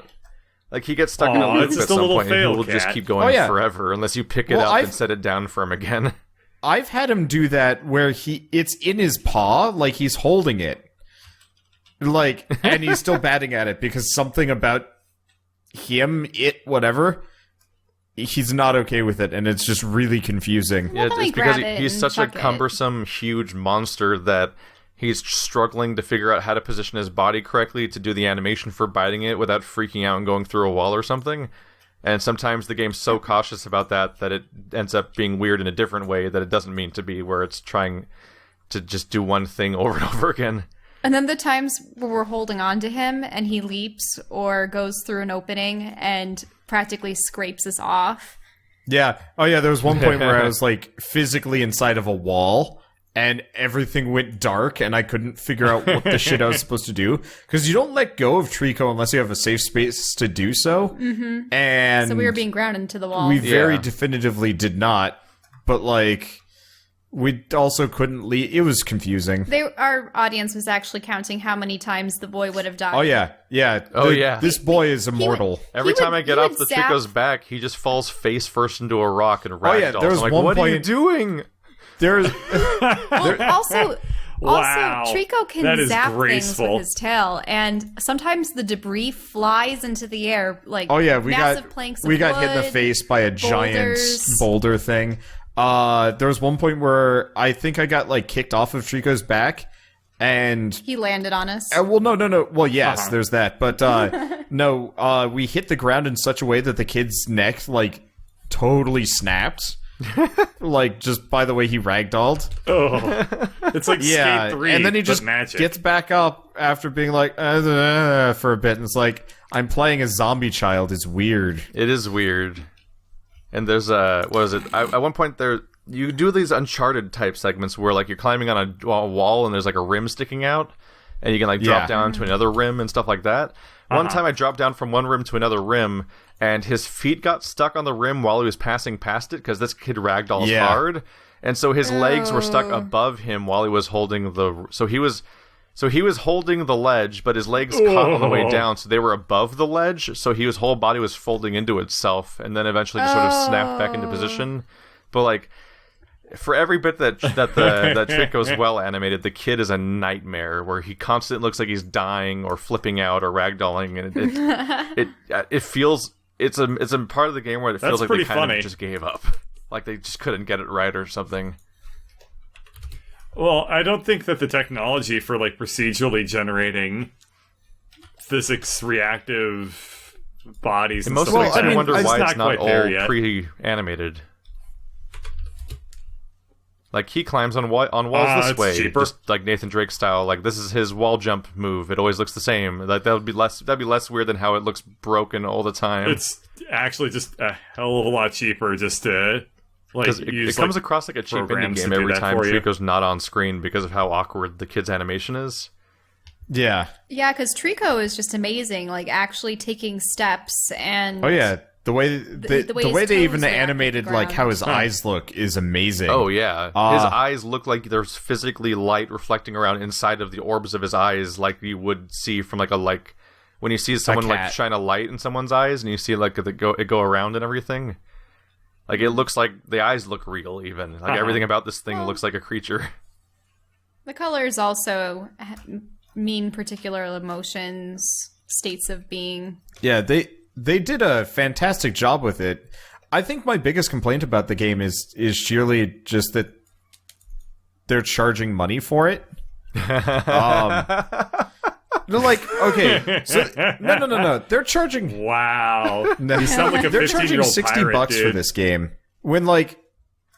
Like, he gets stuck in a loop it's at just a some little point, and he fail will just cat. keep going yeah. forever unless you pick it Well, up I've- and set it down for him again. I've had him do that where it's in his paw, like he's holding it. Like, and he's still batting at it because something about him, whatever, he's not okay with it, and it's just really confusing. Yeah, Well, let me it's because grab it he's and such a chuck it. cumbersome, huge monster that he's struggling to figure out how to position his body correctly to do the animation for biting it without freaking out and going through a wall or something. And sometimes the game's so cautious about that it ends up being weird in a different way that it doesn't mean to be, where it's trying to just do one thing over and over again. And then the times where we're holding on to him and he leaps or goes through an opening and practically scrapes us off. Yeah. Oh, yeah, there was one point where I was, like, physically inside of a wall, and everything went dark, and I couldn't figure out what the shit I was supposed to do. Because you don't let go of Trico unless you have a safe space to do so. Mm-hmm. And So we were being grounded into the wall. we very definitively did not. But, like, we also couldn't leave. It was confusing. Our audience was actually counting how many times the boy would have died. Oh, yeah. Yeah. Oh, yeah. This boy is immortal. Every time I get off the zap- Trico's back, he just falls face first into a rock and ragdolls. yeah, there was I'm like, one what are you point- doing? There's... Well, also, Wow. Trico can That is zap things graceful. with his tail, and sometimes the debris flies into the air, like Oh yeah, massive planks of we got hit in the wood, face by a giant boulders. boulder thing. There was one point where I think I got like kicked off of Trico's back, and He landed on us. well, no. Well, yes, Uh-huh. there's that, but no, we hit the ground in such a way that the kid's neck like totally snapped. Like just by the way he ragdolled. Oh, it's like Yeah, Skate 3, and then he but just magic. gets back up after being like for a bit, and it's like I'm playing a zombie child. It's weird. It is weird. And there's what is it? At one point you do these Uncharted type segments where like you're climbing on a wall and there's like a rim sticking out, and you can like drop Yeah. down to another rim and stuff like that. One time I dropped down from one rim to another rim, and his feet got stuck on the rim while he was passing past it because this kid ragdolls Yeah. hard, and so his legs were stuck above him while he was holding the. So he was holding the ledge, but his legs caught on the way down, so they were above the ledge. So his whole body was folding into itself, and then eventually just sort of snapped back into position. But like, for every bit that Trico's well animated, the kid is a nightmare where he constantly looks like he's dying or flipping out or ragdolling, and it feels it's a part of the game where it feels That's like they pretty kind funny. of just gave up, like they just couldn't get it right or something. Well, I don't think that the technology for like procedurally generating physics reactive bodies and Most stuff of like it, that, I wonder it's why it's not quite there all yet. pre-animated. Like he climbs on walls this it's way, cheaper. just like Nathan Drake style. Like this is his wall jump move. It always looks the same. Like that'd be less weird than how it looks broken all the time. It's actually just a hell of a lot cheaper just to like Because it use comes like, across like a cheap indie programs to game do every that time for you. Trico's not on screen because of how awkward the kid's animation is. Yeah. Yeah, because Trico is just amazing, like actually taking steps and Oh yeah. The way the way the his way they toes even are on the animated like ground. how his eyes look is amazing. Oh yeah, his eyes look like there's physically light reflecting around inside of the orbs of his eyes, like you would see from like when you see someone like cat. shine a light in someone's eyes, and you see like it go around and everything. Like it looks like the eyes look real, even like everything about this thing looks like a creature. the colors also mean particular emotions, states of being. Yeah, they did a fantastic job with it. I think my biggest complaint about the game is sheerly just that they're charging money for it. No, like, okay, so no. They're charging. Wow, you sound like a They're charging 15-year-old $60 pirate, for dude. this game when like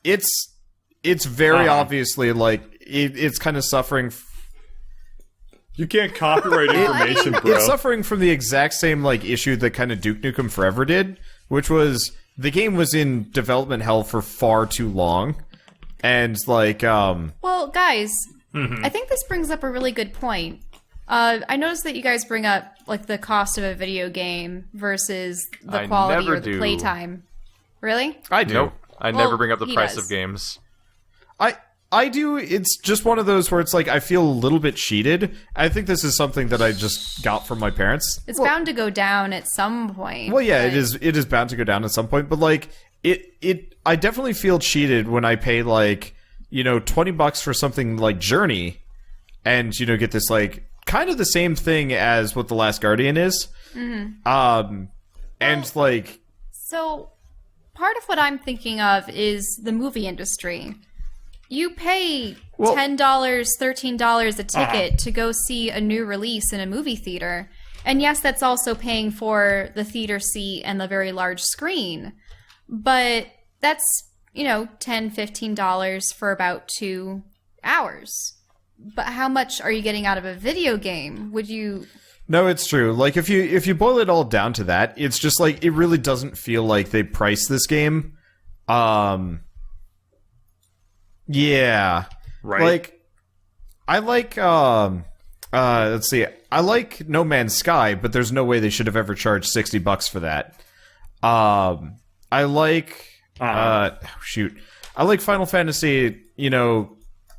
it's very obviously like it's kind of suffering. You can't copyright information, bro. It's suffering from the exact same like issue that kind of Duke Nukem Forever did, which was the game was in development hell for far too long, and like Well, guys, I think this brings up a really good point. I noticed that you guys bring up like the cost of a video game versus the I quality never or the do. playtime. Really? I do. Nope, I Well, never bring up the he price does. of games. I do. It's just one of those where it's like I feel a little bit cheated. I think this is something that I just got from my parents. It's bound to go down at some point. Well, yeah, but- it is bound to go down at some point, but like I definitely feel cheated when I pay like, $20 for something like Journey and get this like kind of the same thing as what The Last Guardian is. And like So, part of what I'm thinking of is the movie industry. You pay $10, $13 a ticket to go see a new release in a movie theater. And yes, that's also paying for the theater seat and the very large screen. But that's, $10, $15 for about 2 hours. But how much are you getting out of a video game? Would you... No, it's true. Like, if you boil it all down to that, it's just like, it really doesn't feel like they priced this game. Yeah. Right. Like, I like, let's see, I like No Man's Sky, but there's no way they should have ever charged $60 for that. I like, I like Final Fantasy,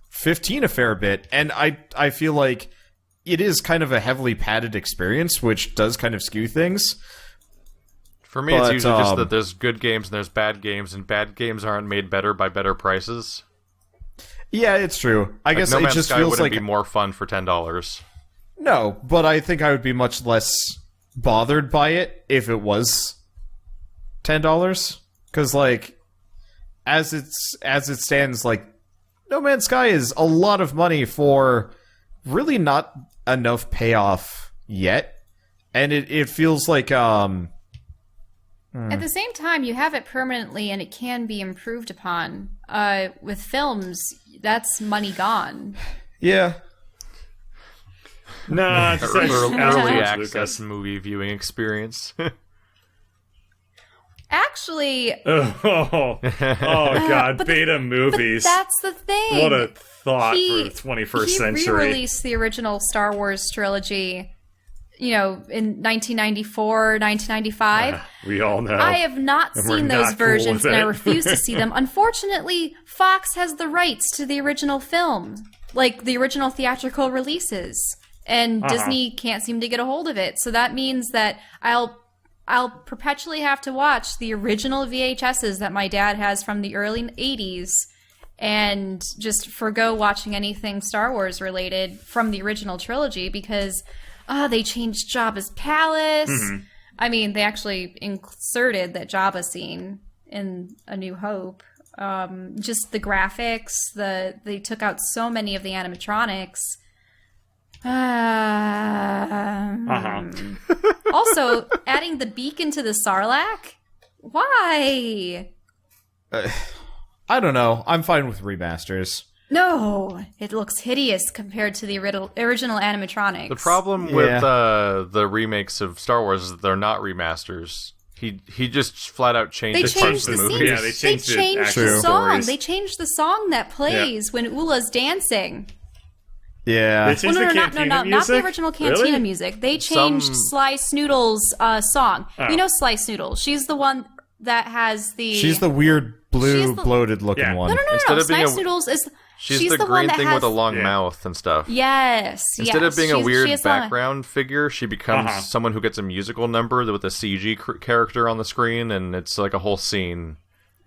15 a fair bit, and I feel like it is kind of a heavily padded experience, which does kind of skew things. For me, it's usually just that there's good games and there's bad games, and bad games aren't made better by better prices. Yeah, it's true. I guess No it Man's just Sky feels wouldn't like be more fun for $10. No, but I think I would be much less bothered by it if it was $10. Because, like, as it stands, like, No Man's Sky is a lot of money for really not enough payoff yet, and it feels like At the same time, you have it permanently and it can be improved upon. With films, that's money gone. Yeah. No, it's just early access movie viewing experience. Actually... Oh God, beta movies. But that's the thing. What a thought for the 21st century. He re-released the original Star Wars trilogy, in 1994, 1995. We all know. I have not seen those versions, and I refuse to see them. Unfortunately, Fox has the rights to the original film, like the original theatrical releases, and Disney can't seem to get a hold of it. So that means that I'll perpetually have to watch the original VHSs that my dad has from the early 80s and just forgo watching anything Star Wars related from the original trilogy because they changed Jabba's palace. Mm-hmm. I mean, they actually inserted that Jabba scene in A New Hope. Just the graphics, they took out so many of the animatronics. Also, adding the beacon to the Sarlacc? Why? I don't know. I'm fine with remasters. No, it looks hideous compared to the original animatronics. The problem with the remakes of Star Wars is that they're not remasters. He just flat out changed the movie. Yeah, they changed the song. stories. They changed the song that plays when Ula's dancing. Yeah. They changed not the original Cantina music. They changed Sly Snoodle's song. You know Sly Snoodle. She's the one that has the... She's the weird blue bloated looking one. No. Sly Snoodles is... She's the green thing with a long mouth and stuff. Yes. Instead of being a weird background figure, she becomes someone who gets a musical number with a CG character on the screen, and it's like a whole scene.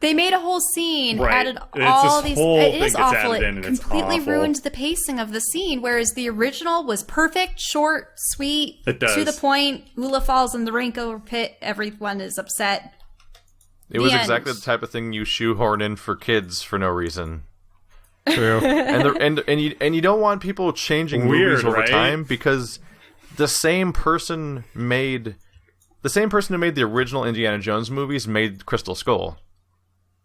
They made a whole scene, added It's all this these... whole It thing is gets awful. added in, It and it's completely awful. ruined the pacing of the scene, whereas the original was perfect, short, sweet, It does. to the point. Ula falls in the Rinko pit. Everyone is upset. It was exactly the type of thing you shoehorn in for kids for no reason. True. and you don't want people changing movies over time because the same person who made the original Indiana Jones movies made Crystal Skull.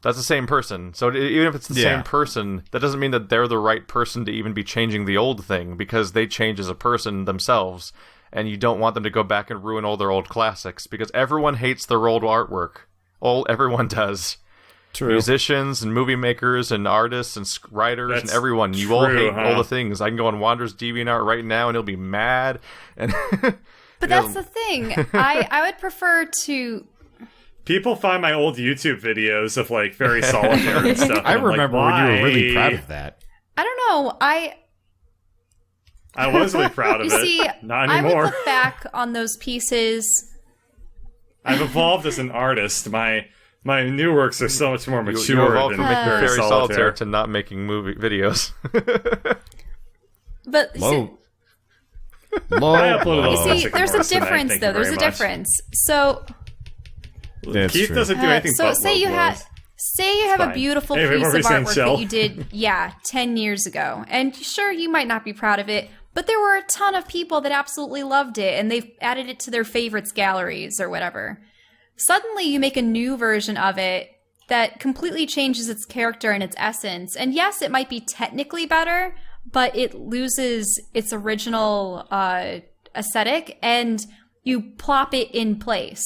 That's the same person. So even if it's the same person, that doesn't mean that they're the right person to even be changing the old thing because they change as a person themselves, and you don't want them to go back and ruin all their old classics because everyone hates their old artwork. Everyone does. True. Musicians and movie makers and artists and writers and everyone. You all hate all the things. I can go on Wander's DeviantArt right now and he'll be mad. And But that's the thing. I would prefer to... People find my old YouTube videos of like very solitaire and stuff. I remember when you were really proud of that. I don't know. I was really proud of it. You see, Not I anymore. would look back on those pieces... I've evolved as an artist. My new works are so much more mature you evolved than from making very solitaire to not making movie videos. But Low. I uploaded you a see, there's a difference, though. There's a difference. So, That's Keith true. doesn't do anything So but say you love have fine. a beautiful Anyway, piece what were of we saying, artwork Shell? that you did, 10 years ago. And sure, you might not be proud of it, but there were a ton of people that absolutely loved it, and they've added it to their favorites galleries or whatever. Suddenly, you make a new version of it that completely changes its character and its essence. And yes, it might be technically better, but it loses its original aesthetic, and you plop it in place.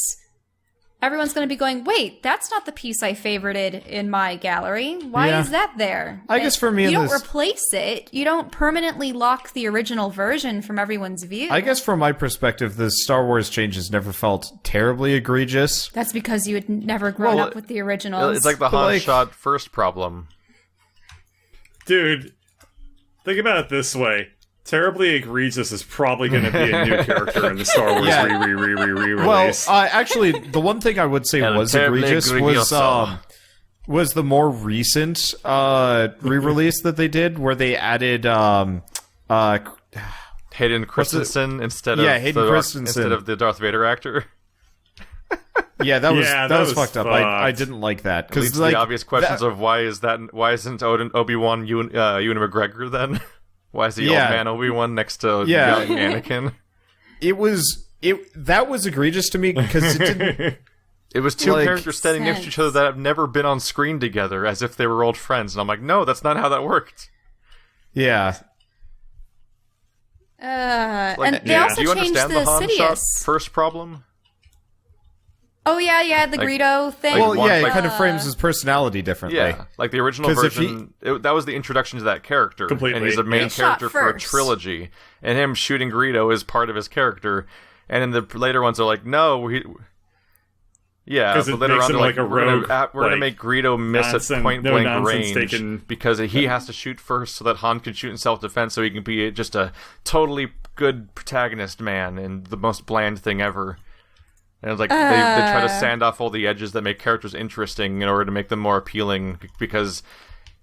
Everyone's going to be going, wait, that's not the piece I favorited in my gallery. Why is that there? I guess for me, you don't replace it. You don't permanently lock the original version from everyone's view. I guess from my perspective, the Star Wars changes never felt terribly egregious. That's because you had never grown up with the originals. It's like the Han shot first problem. Dude, think about it this way. Terribly Egregious is probably going to be a new character in the Star Wars re-release. Well, actually, the one thing I would say was egregious was the more recent re-release that they did, where they added Hayden Christensen instead of the Darth Vader actor. Yeah, that was fucked up. fucked. I didn't like that Because the obvious questions of why isn't Obi-Wan Ewan McGregor then? Why is the old man Obi-Wan next to young Anakin? That was egregious to me because it didn't. It was two characters standing next to each other that have never been on screen together, as if they were old friends, and I'm like, no, that's not how that worked. Yeah. And they also do you changed understand the Han Sidious. shot first problem? Oh yeah, the Greedo thing. Well, it kind of frames his personality differently. Yeah, like the original 'Cause version, that was the introduction to that character. Completely, And he's a main yes. character Shot for a first. trilogy. And him shooting Greedo is part of his character. And in the later ones are like, no, Because but it later makes on him they're like a we're rogue, gonna like, make Greedo miss nonsense- at point no blank nonsense range taken- because he has to shoot first so that Han can shoot in self-defense so he can be just a totally good protagonist man and the most bland thing ever. And it's like they try to sand off all the edges that make characters interesting in order to make them more appealing because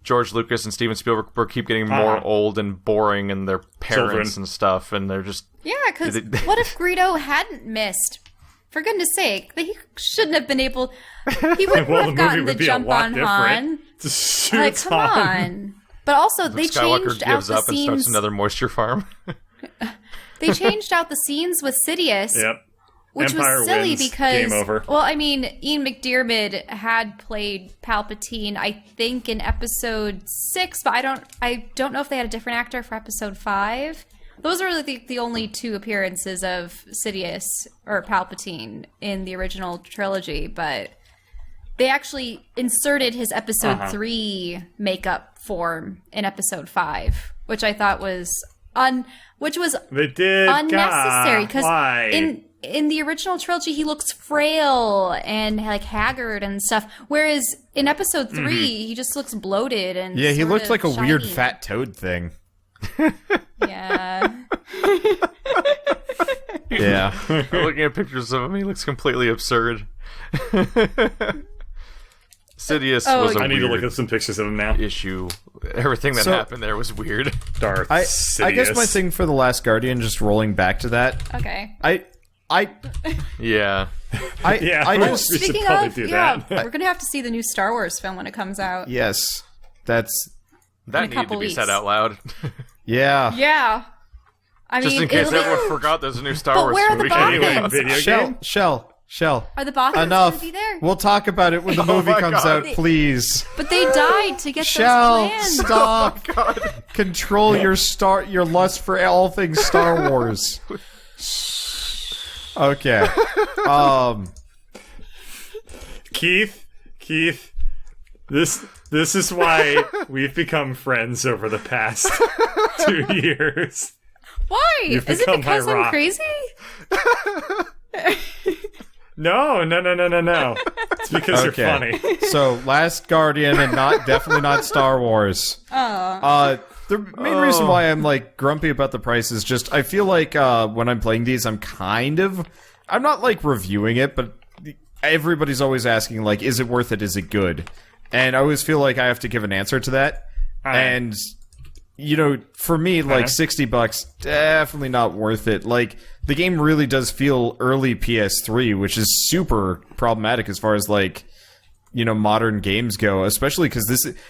George Lucas and Steven Spielberg keep getting more old and boring and their parents Children. and stuff, and they're just... Yeah, because what if Greedo hadn't missed? For goodness sake, he shouldn't have been able... He wouldn't Well, have the movie gotten the would be a jump lot on different. Han. Just Like, shoots come Han. on. But also, they Skywalker changed out gives the up and starts scenes... another moisture farm. They changed out the scenes with Sidious. Yep. Which Empire was silly wins. because, Game over. well, I mean, Ian McDiarmid had played Palpatine, I think, in Episode 6, but I don't know if they had a different actor for Episode 5. Those are really the only two appearances of Sidious or Palpatine in the original trilogy, but they actually inserted his Episode 3 makeup form in Episode 5, which I thought was They did. unnecessary because why? in the original trilogy he looks frail and like haggard and stuff, whereas in Episode 3 he just looks bloated and Yeah, he sort looked of like a weird shiny. fat toad thing. Yeah. Yeah. I'm looking at pictures of him, he looks completely absurd. Sidious was a I need to look weird at some pictures of him now. issue. Everything that happened there was weird. Darth I Sidious. guess my thing for The Last Guardian, just rolling back to that, Okay. Yeah. I we just... should Speaking probably of, do yeah, that. we're gonna have to see the new Star Wars film when it comes out. Yes. That's... That needed to couple be weeks. said out loud. Yeah. Yeah. I Just mean, in case it'll be- everyone forgot there's a new Star But Wars where are the movie. Anyway, Bothans? video game? Shell. Are the Bothans Enough. gonna be there? We'll talk about it when the movie my comes God. out, please. But they died to get Shell, those plans. stop. Control your lust for all things Star Wars. Okay. Keith, this is why we've become friends over the past 2 years. Why? You've Is it become because my I'm rock. crazy? No. It's because Okay. you're funny. So, Last Guardian and definitely not Star Wars. The main reason why I'm like grumpy about the price is just I feel like when I'm playing these, I'm not like reviewing it, but everybody's always asking like, is it worth it? Is it good? And I always feel like I have to give an answer to that. And for me, like $60, definitely not worth it. Like, the game really does feel early PS3, which is super problematic as far as like, modern games go, especially because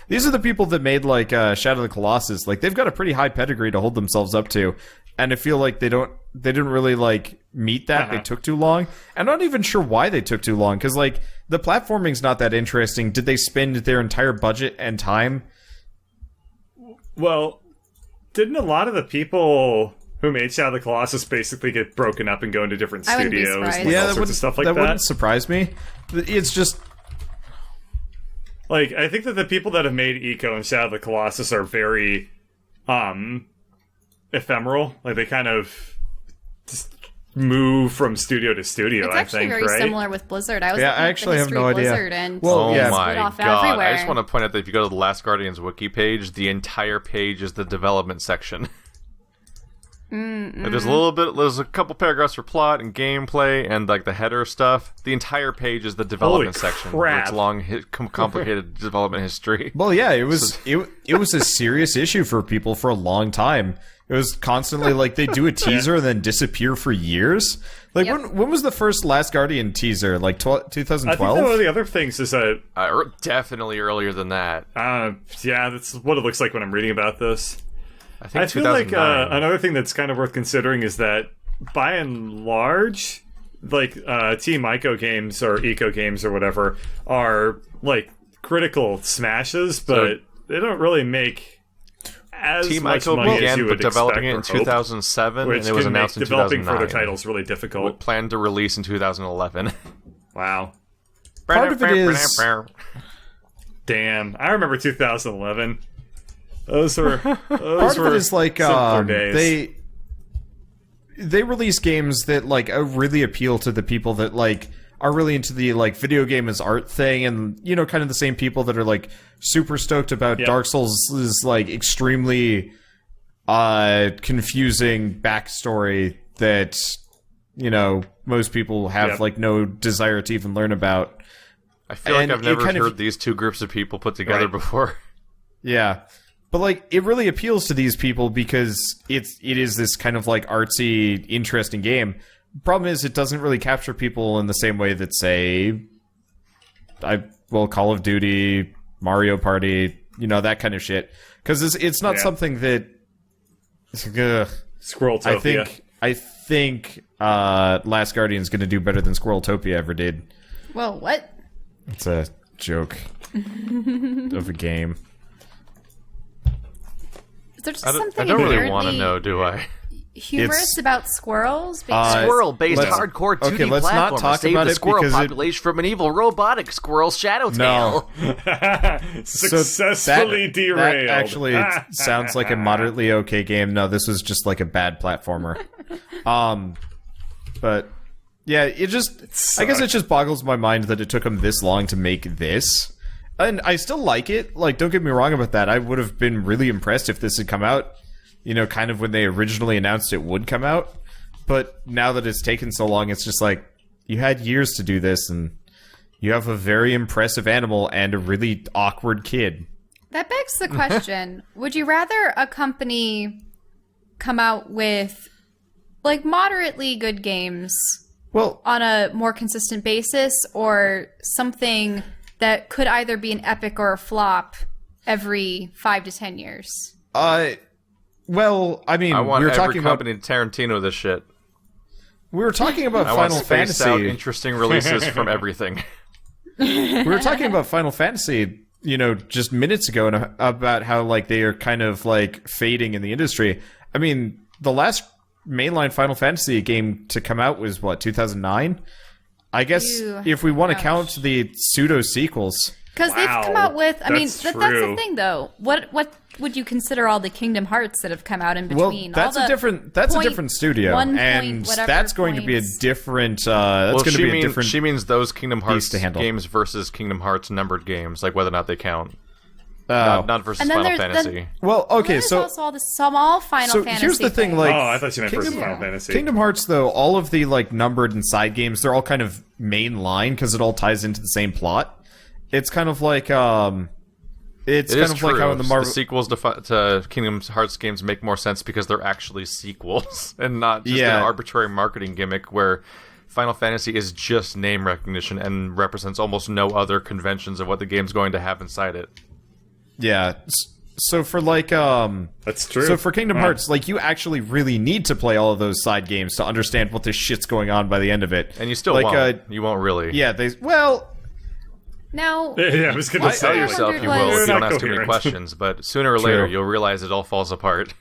these are the people that made like Shadow of the Colossus. Like, they've got a pretty high pedigree to hold themselves up to, and I feel like they didn't really like meet that. They took too long. I'm not even sure why they took too long, because like the platforming's not that interesting. Did they spend their entire budget and time? Well, didn't a lot of the people who made Shadow of the Colossus basically get broken up and go into different I wouldn't be studios surprised. and Yeah, all that sorts of stuff like that? That wouldn't surprise me. It's just... Like, I think that the people that have made Eco and Shadow of the Colossus are very, ephemeral. Like, they kind of just move from studio to studio, It's actually very similar with Blizzard. I actually have no idea. Blizzard, and Well, Oh yeah. my split off god! everywhere. I just want to point out that if you go to the Last Guardian's wiki page, the entire page is the development section. Like, there's a couple paragraphs for plot and gameplay and like the header stuff. The entire page is the development Holy section. crap. It's long, complicated development history. Well, yeah, it was it was a serious issue for people for a long time. It was constantly like they do a teaser and then disappear for years. Like, when was the first Last Guardian teaser? Like 2012? I think that one of the other things is that... Definitely earlier than that. yeah, that's what it looks like when I'm reading about this. I think I feel like 2009. another thing that's kind of worth considering is that, by and large, like Team Ico games or Eco games or whatever are like critical smashes, but they don't really make as Team much Ico money as began you would developing expect it or in hope, 2007, which and it was can make announced in developing 2009. further titles really difficult. Planned to release in 2011. Wow, Part of it is... damn! I remember 2011. Those were Part of it is like simpler days. they release games that like really appeal to the people that like are really into the like video game as art thing, and kind of the same people that are like super stoked about Dark Souls' like extremely confusing backstory that most people have like no desire to even learn about. I feel like And I've it never kind of- heard these two groups of people put together Right. before. Yeah. But like it really appeals to these people because it is this kind of like artsy, interesting game. Problem is it doesn't really capture people in the same way that say Call of Duty, Mario Party, that kind of shit. Because it's not something that Squirreltopia. I think Last Guardian's going to do better than Squirreltopia ever did. Well, what? It's a joke of a game. Is there just I something don't really inherently want to know, do I? humorous about squirrels? Squirrel-based let's- hardcore 2D okay, let's not platformer talk saved about the it squirrel because it- population from an evil robotic squirrel shadow tail. Successfully derailed. That actually sounds like a moderately okay game. No, this was just like a bad platformer. But yeah, I guess it just boggles my mind that it took them this long to make this. And I still like it. Like, don't get me wrong about that. I would have been really impressed if this had come out, kind of when they originally announced it would come out. But now that it's taken so long, it's just like, you had years to do this, and you have a very impressive animal and a really awkward kid. That begs the question, would you rather a company come out with, like, moderately good games Well, on a more consistent basis, or something that could either be an epic or a flop every 5 to 10 years? well, I mean, I want we were every talking about company to Tarantino this shit. we were talking about I want Final spaced out Fantasy. interesting releases from everything. We were talking about Final Fantasy, just minutes ago, and about how like they are kind of like fading in the industry. I mean, the last mainline Final Fantasy game to come out was what, 2009? I guess Ew, if we want to ouch. count the pseudo sequels. Because they've Wow, come out with, that's that's the true. thing, though. What would you consider all the Kingdom Hearts that have come out in Well, between? that's All a the different studio, 1 point and whatever that's going to be a points. different. That's going to be a different. She means those Kingdom Hearts to handle. games versus Kingdom Hearts numbered games, like whether or not they count. Oh. Not versus And then Final there's- Fantasy. Well, okay, There's so also all the small Final so Fantasy here's the thing, things. like, Oh, I thought you meant versus Kingdom- Final Fantasy. Kingdom Hearts, though, all of the like numbered and side games, they're all kind of main line because it all ties into the same plot. It's kind of like It's It kind is of true. like how in the Marvel... The sequels to Kingdom Hearts games make more sense because they're actually sequels and not just an arbitrary marketing gimmick where Final Fantasy is just name recognition and represents almost no other conventions of what the game's going to have inside it. Yeah. So for like That's true. So for Kingdom Hearts, like you actually really need to play all of those side games to understand what this shit's going on by the end of it. And you still like, won't. You won't really. Yeah, well, Now, Yeah, I was gonna Tell say yourself you will was- if you don't Not ask too many coherent. questions, but sooner or later True. you'll realize it all falls apart.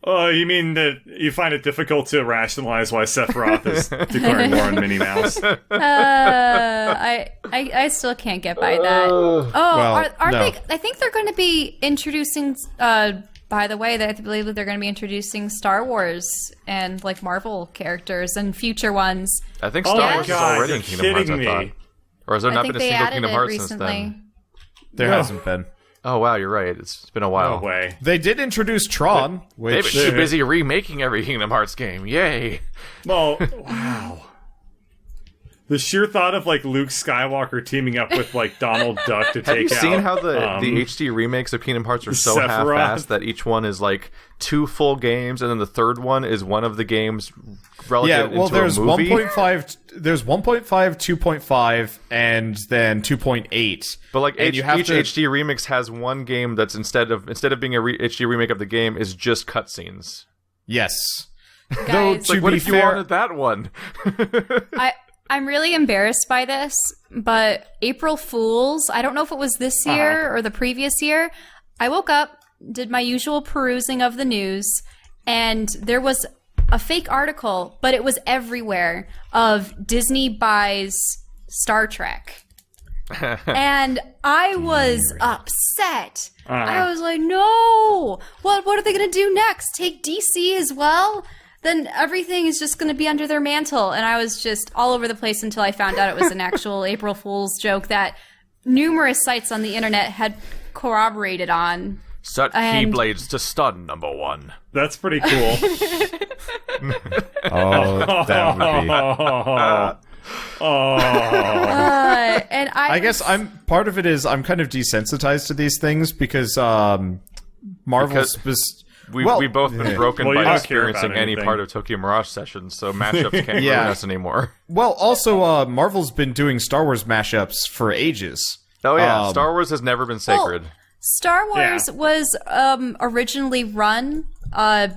You mean that you find it difficult to rationalize why Sephiroth is declaring war on Minnie Mouse? I still can't get by that. Aren't no. they? I think they're going to be introducing. By the way, I believe that they're going to be introducing Star Wars and like Marvel characters and future ones. I think Oh Star my Wars is God, already in you're Kingdom Hearts, kidding I thought. me. Or has there I not think been a they single added Kingdom it Hearts since recently. then? there No. hasn't been. Oh wow, you're right. It's been a while. No way. They did introduce Tron, They've which been too busy remaking every Kingdom Hearts game. Yay! Well, wow. The sheer thought of like Luke Skywalker teaming up with like Donald Duck to Have take you seen out, how the HD remakes of Kingdom Hearts are so Sephiroth. half-assed that each one is like 2 full games, and then the third one is one of the games relegated well, into there's a movie? 1.5, there's 1.5, 2.5, and then 2.8. But like And each you have to- HD remix has one game that's instead of being a HD remake of the game is just cutscenes. Yes. Guys, It's like, To what be if you fair- wanted that one? I'm really embarrassed by this, but April Fools, I don't know if it was this year or the previous year. I woke up, did my usual perusing of the news, and there was a fake article, but it was everywhere, of Disney buys Star Trek. And I was upset. I was like, no! What are they going to do next? Take DC as well? Then everything is just going to be under their mantle. And I was just all over the place until I found out it was an actual April Fool's joke that numerous sites on the internet had corroborated on. Set And- Keyblades to stun #1. That's pretty cool. Oh, that would be... And I guess part of it is I'm kind of desensitized to these things because Marvel's... We both been broken Well, you by don't care experiencing about any anything. part of Tokyo Mirage sessions, so mashups can't Yeah. ruin us anymore. Well, also, Marvel's been doing Star Wars mashups for ages. Oh yeah, Um, Star Wars has never been sacred. Star Wars was originally run prior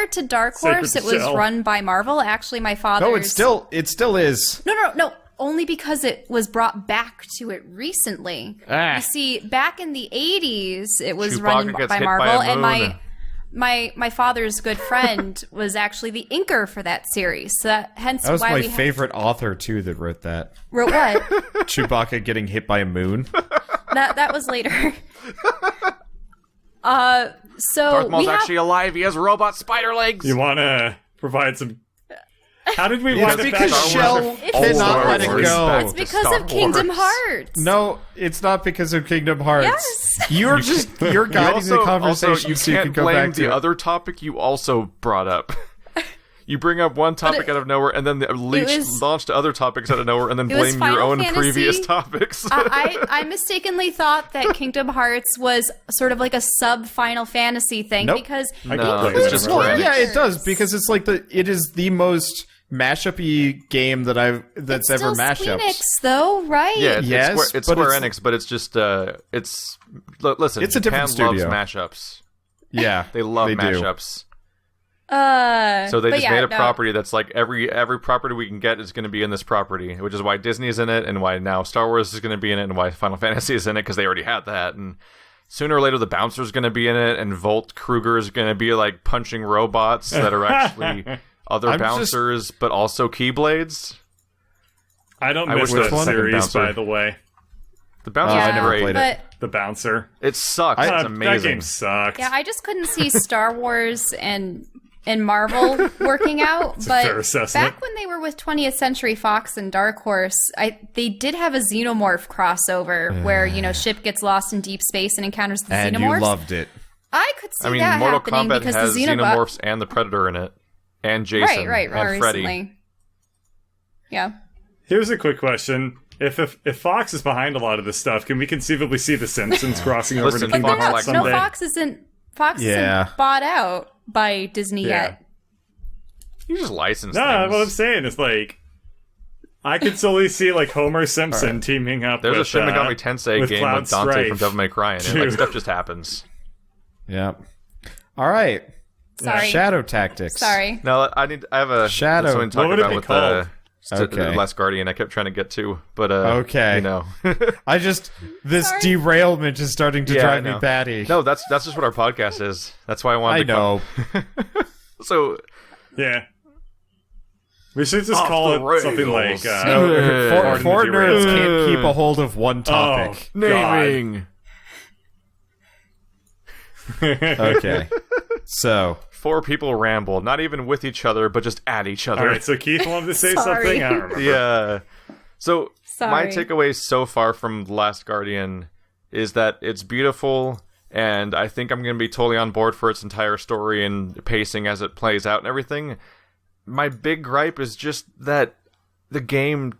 to Dark Horse. Sacred It was Shell. run by Marvel. Actually, my father. No, it still is. No. Only because it was brought back to it recently. Ah. You see, back in the 80s, it was Chewbacca run gets by hit by Marvel, a and moon. my father's good friend was actually the inker for that series. So hence That was why my we favorite author, too, that wrote that. wrote what? Chewbacca getting hit by a moon. that was later. So Darth Maul's we have actually alive. He has robot spider legs. You want to provide some... How did we It's wind up because back on Shell It's cannot let it Wars. go. it's because Star of Kingdom Wars. Hearts. No, it's not because of Kingdom Hearts. Yes. You're guiding the conversation you so you can't can go blame back to the it. other topic you also brought up. You bring up one topic out of nowhere, and then launch to other topics out of nowhere, and then It was blame your Final own Fantasy. previous topics. I mistakenly thought that Kingdom Hearts was sort of like a sub Final Fantasy thing Nope. because I No, could play it's it just around. Square Enix. Yeah, it does because it's like it is the most mashup-y game that's ever still mashups. Squeenix, though, right? Yeah, Yes, it's but Square it's- Enix, but it's just listen. It's a different Japan loves studio. mashups. Yeah, They love do. mashups. but So they just yeah, made a no. property that's like every property we can get is going to be in this property, which is why Disney's in it, and why now Star Wars is going to be in it, and why Final Fantasy is in it because they already had that. And sooner or later, the Bouncer's going to be in it, and Volt Kruger is going to be like punching robots that are actually other I'm bouncers, but also Keyblades. I don't I miss wish there that was a second series, Bouncer. by the way. The Bouncer's I never great. played it. But The Bouncer. It sucks. I- It's That amazing. game sucked. yeah, I just couldn't see Star Wars and Marvel working out. a But fair assessment. back when they were with 20th Century Fox and Dark Horse, they did have a Xenomorph crossover where ship gets lost in deep space and encounters the And Xenomorphs. you loved it. I could see I mean, that Mortal happening Kombat because has the Xenomorphs and the Predator in it, and Jason, right, and more Freddy. recently. Yeah. Here's a quick question. if Fox is behind a lot of this stuff, can we conceivably see the Simpsons crossing over Listen, to Kingdom Fox Hearts like- someday? No, Fox isn't bought out by Disney yet. You just license No, things. what I'm saying is like, I could solely see like Homer Simpson teaming up. There's with, a Shin Megami Tensei with game Cloud with Dante Strife. from Devil May Cry, and like, Dude. stuff just happens. Yep. All right. Sorry. Shadow Tactics. Sorry. No, I have a Shadow. something to talk What would it about be with called? Okay. Last Guardian. I kept trying to get to, but Okay. you know. This Sorry. derailment is starting to Yeah, drive I me know. batty. No, that's just what our podcast is. That's why I wanted I to know. So Yeah. We should just Off call the it rails. something like No, Pardon four the nerds derailment. can't keep a hold of one topic. Oh, God. naming Okay. So, 4 people ramble, not even with each other, but just at each other. All right, so Keith wanted to say Sorry. something. I don't remember. Yeah. So my Sorry. takeaway so far from The Last Guardian is that it's beautiful, and I think I'm going to be totally on board for its entire story and pacing as it plays out and everything. My big gripe is just that the game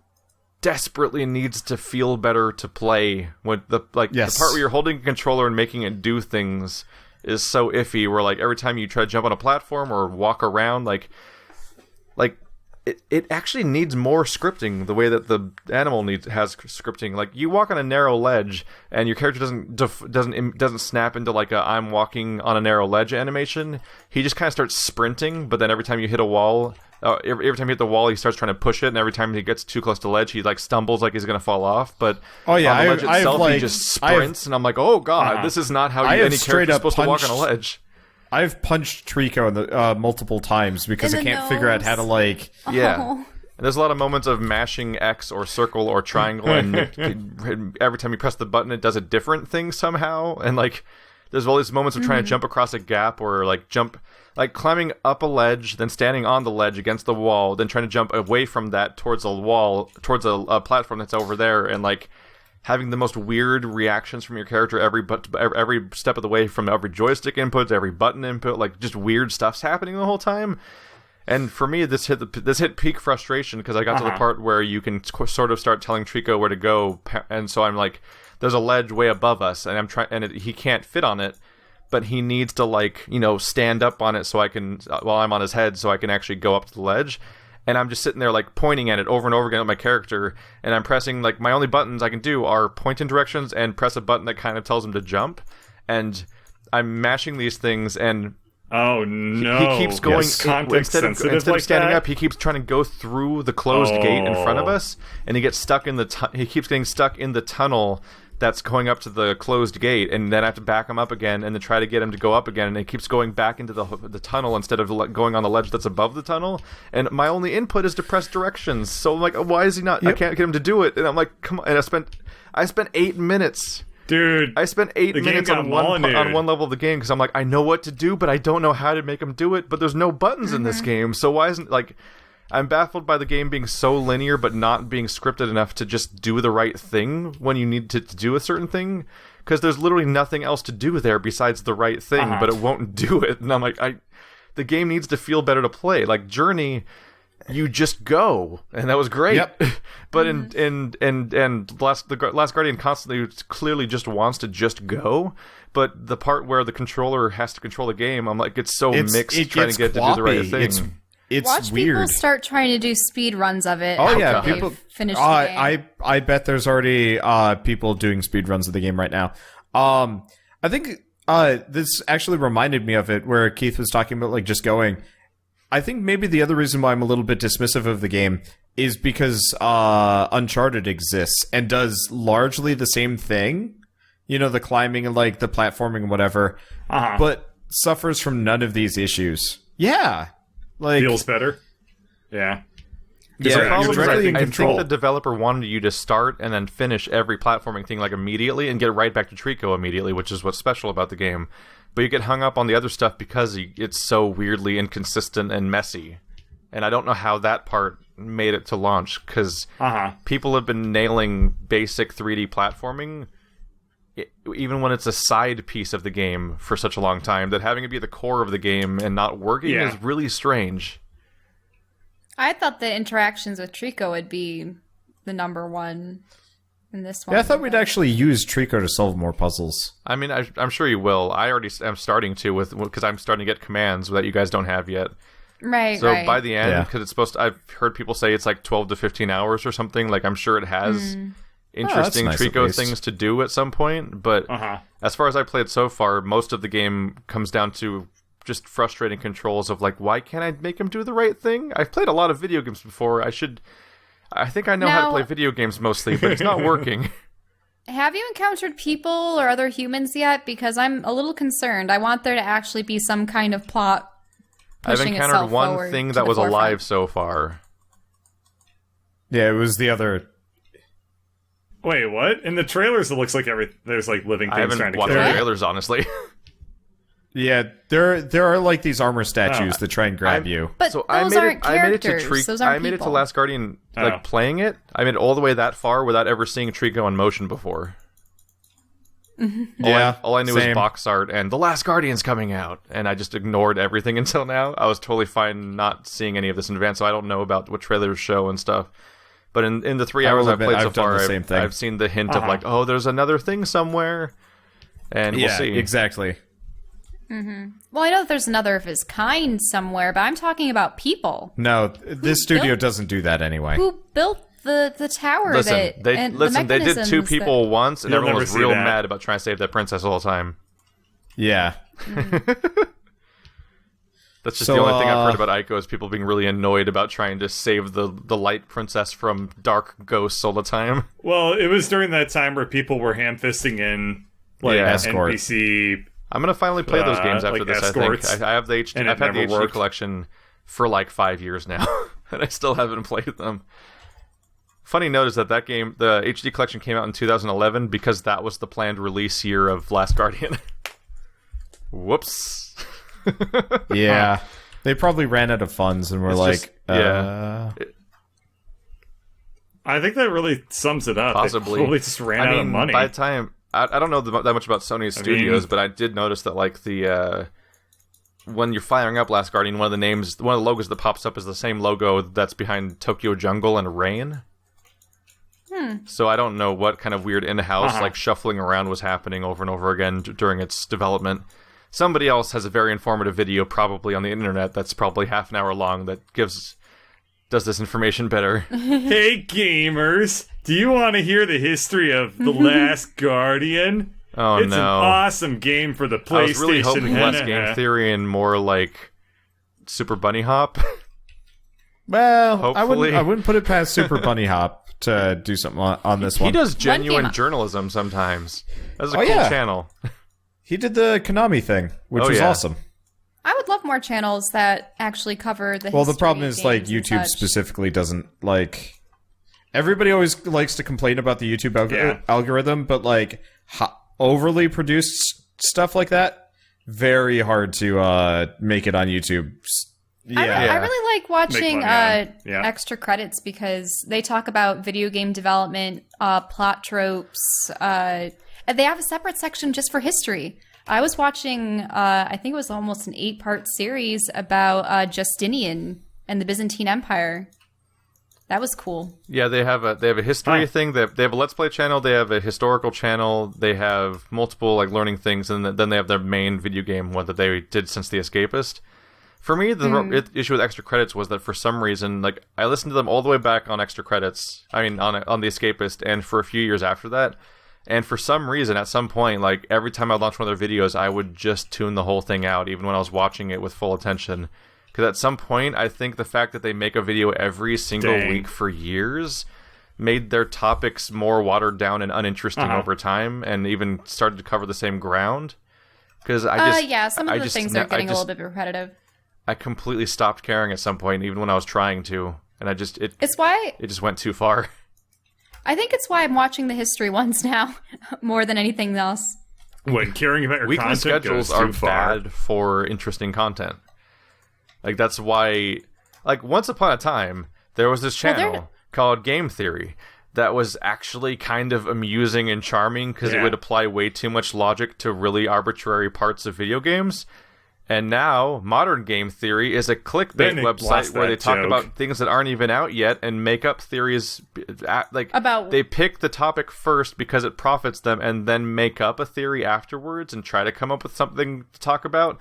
desperately needs to feel better to play. When the Yes. the part where you're holding a controller and making it do things is so iffy. Where like every time you try to jump on a platform or walk around, like it actually needs more scripting. The way that the animal has scripting. Like you walk on a narrow ledge and your character doesn't snap into like a I'm walking on a narrow ledge animation. He just kind of starts sprinting, but then every time you hit a wall, every time you hit the wall, he starts trying to push it, and every time he gets too close to the ledge, he like stumbles like he's gonna fall off. But Oh, yeah, on the ledge I've, itself, like, he just sprints, and I'm like, oh god, this is not how I have any straight character's up supposed to walk on a punched- ledge. I've punched Trico in the multiple times because In I the can't figure out how to nose. like. Yeah. Oh. And there's a lot of moments of mashing X or circle or triangle, and every time you press the button, it does a different thing somehow. And like, there's all these moments of trying to jump across a gap, or like climbing up a ledge, then standing on the ledge against the wall, then trying to jump away from that towards a wall, towards a platform that's over there, and like having the most weird reactions from your character every step of the way, from every joystick input to every button input, like just weird stuff's happening the whole time. And for me, this hit peak frustration because I got to the part where you can sort of start telling Trico where to go, and so I'm like, there's a ledge way above us, and I'm trying, and he can't fit on it, but he needs to like stand up on it so I can, while I'm on his head, so I can actually go up to the ledge. And I'm just sitting there like pointing at it over and over again with my character, and I'm pressing like my only buttons I can do are point in directions and press a button that kind of tells him to jump, and I'm mashing these things and. Oh no! He keeps going context instead of like standing that? up. He keeps trying to go through the closed gate in front of us, and he gets stuck in he keeps getting stuck in the tunnel that's going up to the closed gate, and then I have to back him up again, and then try to get him to go up again, and he keeps going back into the tunnel instead of going on the ledge that's above the tunnel. And my only input is to press directions. So I'm like, why is he not? I can't get him to do it. And I'm like, come on! And I spent 8 minutes. Dude, I spent 8 minutes on one level of the game because I'm like, I know what to do, but I don't know how to make him do it. But there's no buttons in this game, so why isn't like? I'm baffled by the game being so linear, but not being scripted enough to just do the right thing when you need to do a certain thing. Because there's literally nothing else to do there besides the right thing, but it won't do it. And I'm like, the game needs to feel better to play. Like Journey. You just go, and that was great. Yep. But the Last Guardian constantly clearly just wants to just go. But the part where the controller has to control the game, I'm like, it's so mixed trying to get to do the right thing. It's Watch weird. people start trying to do speed runs of it. Oh after yeah, they've people finished the game. I bet there's already people doing speed runs of the game right now. I think this actually reminded me of it, where Keith was talking about like just going. I think maybe the other reason why I'm a little bit dismissive of the game is because Uncharted exists and does largely the same thing, the climbing and like the platforming and whatever, but suffers from none of these issues. Yeah, like feels better. Yeah. Yeah, the problem is directly in I control. think the developer wanted you to start and then finish every platforming thing like immediately and get right back to Trico immediately, which is what's special about the game. But you get hung up on the other stuff because it's so weirdly inconsistent and messy. And I don't know how that part made it to launch, because people have been nailing basic 3D platforming, even when it's a side piece of the game, for such a long time, that having it be the core of the game and not working is really strange. I thought the interactions with Trico would be the number one in this one. Yeah, I thought we'd actually use Trico to solve more puzzles. I mean, I'm sure you will. I already am starting to because I'm starting to get commands that you guys don't have yet. Right, so right. by the end, because it's supposed to, I've heard people say it's like 12 to 15 hours or something. Like, I'm sure it has interesting nice, Trico things to do at some point. But as far as I played so far, most of the game comes down to just frustrating controls of like, why can't I make him do the right thing? I've played a lot of video games before. I think I know how to play video games mostly, but it's not working. Have you encountered people or other humans yet? Because I'm a little concerned. I want there to actually be some kind of plot. I've encountered one thing that was alive so far. Yeah, it was the other. Wait, what? In the trailers, it looks like there's like living things trying to kill I haven't watched the you. trailers, honestly. Yeah, there are like these armor statues that try and grab you. But So those aren't characters. Those aren't I made it to people. Last Guardian, like playing it. I made it all the way that far without ever seeing Trico in motion before. Yeah, all I knew same. was box art and The Last Guardian's coming out, and I just ignored everything until now. I was totally fine not seeing any of this in advance, so I don't know about what trailers show and stuff. But in the 3 hours I've played so far, I've seen the hint of like, oh, there's another thing somewhere, and we'll see. Exactly. Well, I know that there's another of his kind somewhere, but I'm talking about people. No, this studio doesn't do that anyway. Who built the tower? Listen, they did two people once, and You'll everyone never was see real that. mad about trying to save that princess the whole time. Yeah. That's just the only thing I've heard about Ico is people being really annoyed about trying to save the light princess from dark ghosts all the time. Well, it was during that time where people were ham-fisting in like escort. NPC. I'm gonna finally play those games after like this. escorts, I think I have the HD. and it I've had the never HD worked. collection for like 5 years now, and I still haven't played them. Funny note is that game, the HD collection, came out in 2011 because that was the planned release year of Last Guardian. Whoops. Yeah. They probably ran out of funds and were It's like, just- I think that really sums it up. Possibly. They probably just ran out of money. By the time, I don't know that much about Sony's studios, but I did notice that like the when you're firing up Last Guardian, one of the logos that pops up is the same logo that's behind Tokyo Jungle and Rain. So I don't know what kind of weird in-house like shuffling around was happening over and over again during its development. Somebody else has a very informative video probably on the internet that's probably half an hour long that does this information better. Hey gamers, do you want to hear the history of The Last Guardian? Oh It's no. an awesome game for the PlayStation. I was really hoping less game theory and more like Super Bunny Hop. well, Hopefully. I wouldn't put it past Super Bunny Hop to do something on this one. He does genuine game- journalism sometimes. That's a Oh, cool yeah. channel. He did the Konami thing, which Oh, was yeah. awesome. I would love more channels that actually cover the. Well, the history problem of is like games and YouTube such. specifically doesn't like. Everybody always likes to complain about the YouTube algorithm, but like overly produced stuff like that, very hard to make it on YouTube. I really like watching money on. Yeah. extra credits because they talk about video game development, plot tropes. And they have a separate section just for history. I was watching, I think it was almost an 8-part series about Justinian and the Byzantine Empire. That was cool. Yeah, they have a history thing. They have a Let's Play channel. They have a historical channel. They have multiple like learning things, and then they have their main video game one that they did since The Escapist. For me, the issue with extra credits was that for some reason, like I listened to them all the way back on extra credits. I mean, on The Escapist, and for a few years after that. And for some reason, at some point, like every time I launched one of their videos, I would just tune the whole thing out, even when I was watching it with full attention. Because at some point, I think the fact that they make a video every single week for years made their topics more watered down and uninteresting over time, and even started to cover the same ground. Because some of the things are getting a little bit repetitive. I completely stopped caring at some point, even when I was trying to, and it just went too far. I think it's why I'm watching the history ones now more than anything else. When caring about your Weekly content schedules goes are too far. bad for interesting content. Like that's why, like once upon a time, there was this channel called Game Theory that was actually kind of amusing and charming because it would apply way too much logic to really arbitrary parts of video games. And now, Modern Game Theory is a clickbait website where they talk about things that aren't even out yet and make up theories. They pick the topic first because it profits them, and then make up a theory afterwards and try to come up with something to talk about.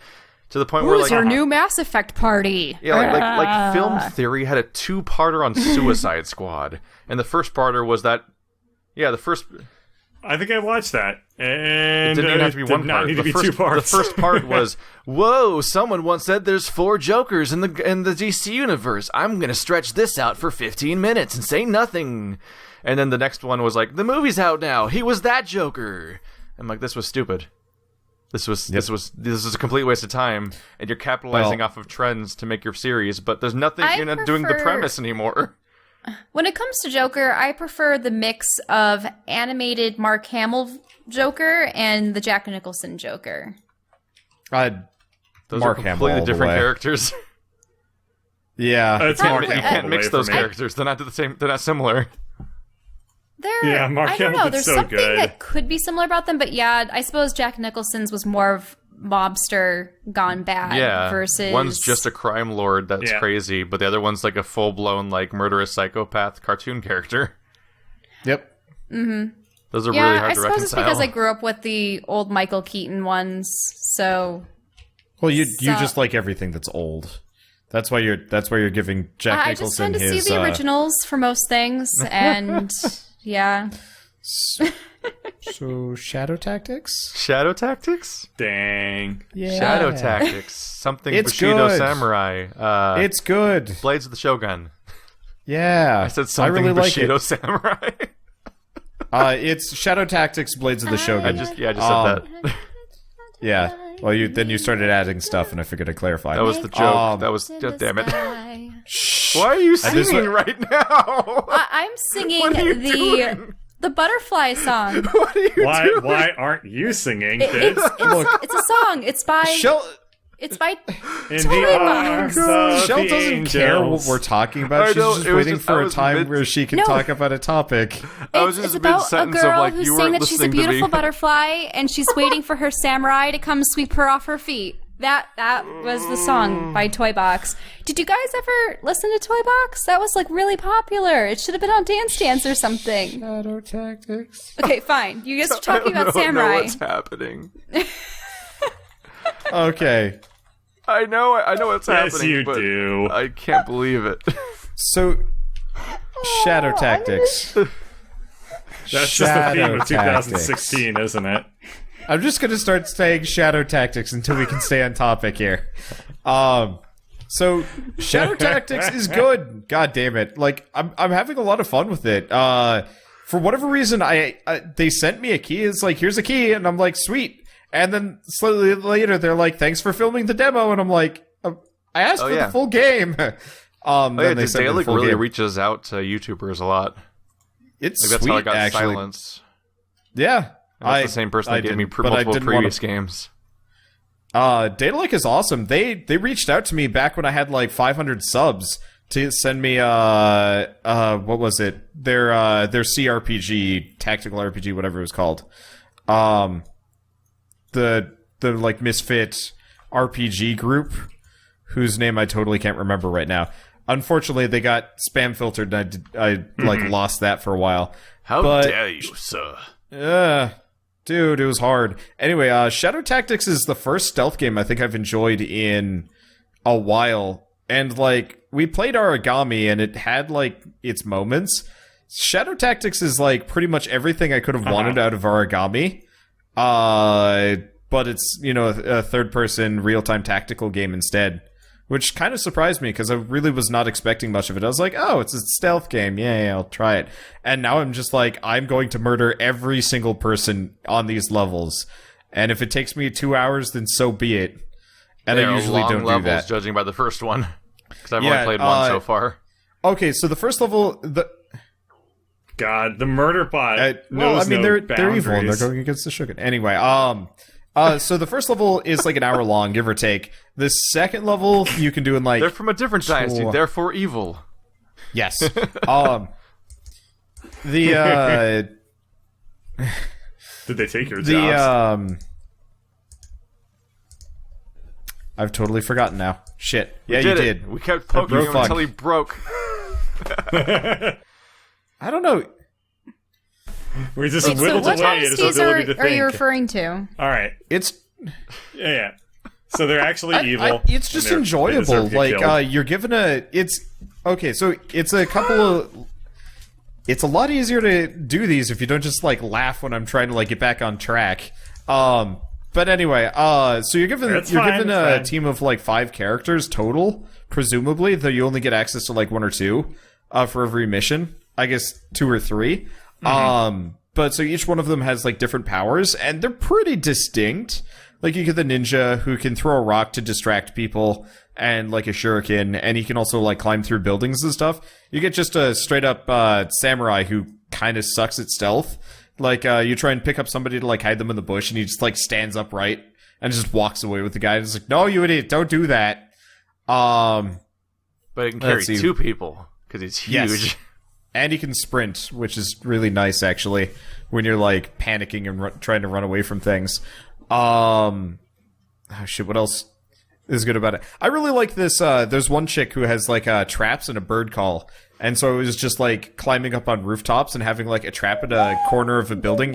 To the point where, where's your new Mass Effect party? Yeah, like Film Theory had a 2-parter on Suicide Squad, and the first parter was that. Yeah, the first. I think I watched that, and it didn't even have to be one part. Need to be 2 parts. The first part was, "Whoa! Someone once said there's 4 Jokers in the DC universe. I'm gonna stretch this out for 15 minutes and say nothing." And then the next one was like, "The movie's out now. He was that Joker." I'm like, this was stupid. This is a complete waste of time, and you're capitalizing off of trends to make your series. But there's nothing. You're not doing the premise anymore. When it comes to Joker, I prefer the mix of animated Mark Hamill Joker and the Jack Nicholson Joker. Those Mark are completely Hamill different characters. Yeah, you can't mix those characters. They're not the same. They're not similar. Mark I don't know. Hamill There's so something good. that could be similar about them, but yeah, I suppose Jack Nicholson's was more of mobster gone bad. Yeah, versus one's just a crime lord that's crazy, but the other one's like a full-blown like murderous psychopath cartoon character. Yep. Mm-hmm. Those are really hard to reconcile. I suppose it's because I grew up with the old Michael Keaton ones, so. Well, you just like everything that's old. That's why you're giving Jack Nicholson his. I just tend to see the originals for most things, and yeah. So, Shadow Tactics? Shadow Tactics? Dang. Yeah. Shadow Tactics. Something it's Bushido good. Samurai. It's good. Blades of the Shogun. Yeah. I said something Bushido Samurai. It's Shadow Tactics, Blades of the Shogun. I just said that. Yeah. Well, you started adding stuff, and I figured I'd clarify. That was the joke. That was... damn it. Why are you singing right now? I'm singing the butterfly song. What are you doing? Why aren't you singing? It's a song. It's by Shell doesn't care what we're talking about. She's just waiting for a time where she can talk about a topic. It's about a girl who's saying that she's a beautiful butterfly, and she's waiting for her samurai to come sweep her off her feet. That was the song by Toy Box. Did you guys ever listen to Toy Box? That was like really popular. It should have been on Dance Dance or something. Shadow Tactics. Okay, fine. You guys are talking about samurai. I don't know what's happening. Okay. I know what's happening. Yes, you do. I can't believe it. So, Shadow Tactics. That's just the theme of 2016, isn't it? I'm just gonna start saying Shadow Tactics until we can stay on topic here. So Shadow Tactics is good. God damn it! Like I'm having a lot of fun with it. For whatever reason, they sent me a key. It's like, here's a key, and I'm like, sweet. And then slightly later, they're like, thanks for filming the demo, and I'm like, I asked for the full game. Daedalic really reaches out to YouTubers a lot. It's like, that's sweet, how I got actually. Silence. Yeah. That's the same person that gave me multiple previous games. Daedalic is awesome. They reached out to me back when I had like 500 subs to send me what was it? Their CRPG, tactical RPG, whatever it was called. The like misfit RPG group whose name I totally can't remember right now. Unfortunately, they got spam filtered, and I lost that for a while. How dare you, sir? Dude, it was hard. Anyway, Shadow Tactics is the first stealth game I think I've enjoyed in a while. And, like, we played Origami, and it had, like, its moments. Shadow Tactics is, like, pretty much everything I could have wanted out of Origami. But it's, a third-person, real-time tactical game instead. Which kind of surprised me, because I really was not expecting much of it. I was like, oh, it's a stealth game. Yeah, I'll try it. And now I'm just like, I'm going to murder every single person on these levels. And if it takes me 2 hours, then so be it. And I usually don't do that. Judging by the first one. Because I've only played one so far. Okay, so the first level... God, the murder bot knows they're boundaries. evil, and they're going against the Shogun. Anyway, so the first level is like an hour long, give or take. The second level you can do in like... They're from a different dynasty, therefore evil. Yes. Did they take your jobs? I've totally forgotten now. Shit. Yeah, you you did. did. We kept poking him until he broke. I don't know. We just Wait, so whittled what away at his ability to think. are you referring to? All right. It's Yeah. So they're actually evil. it's just enjoyable. Like you're given it's okay. So it's a couple of. It's a lot easier to do these if you don't just like laugh when I'm trying to like get back on track. But anyway, so you're given a team of like 5 characters total, presumably, though you only get access to like 1 or 2 for every mission. I guess 2 or 3. But so each one of them has like different powers, and they're pretty distinct. Like you get the ninja who can throw a rock to distract people, and like a shuriken, and he can also like climb through buildings and stuff. You get just a straight up samurai who kind of sucks at stealth. Like you try and pick up somebody to like hide them in the bush, and he just like stands upright and just walks away with the guy. And it's like, no, you idiot, don't do that. But he can carry 2 people because he's huge. Yes. And he can sprint, which is really nice, actually, when you're, like, panicking and trying to run away from things. Oh, shit, what else is good about it? I really like this, there's one chick who has, like, traps and a bird call. And so it was just, like, climbing up on rooftops and having, like, a trap at a corner of a building.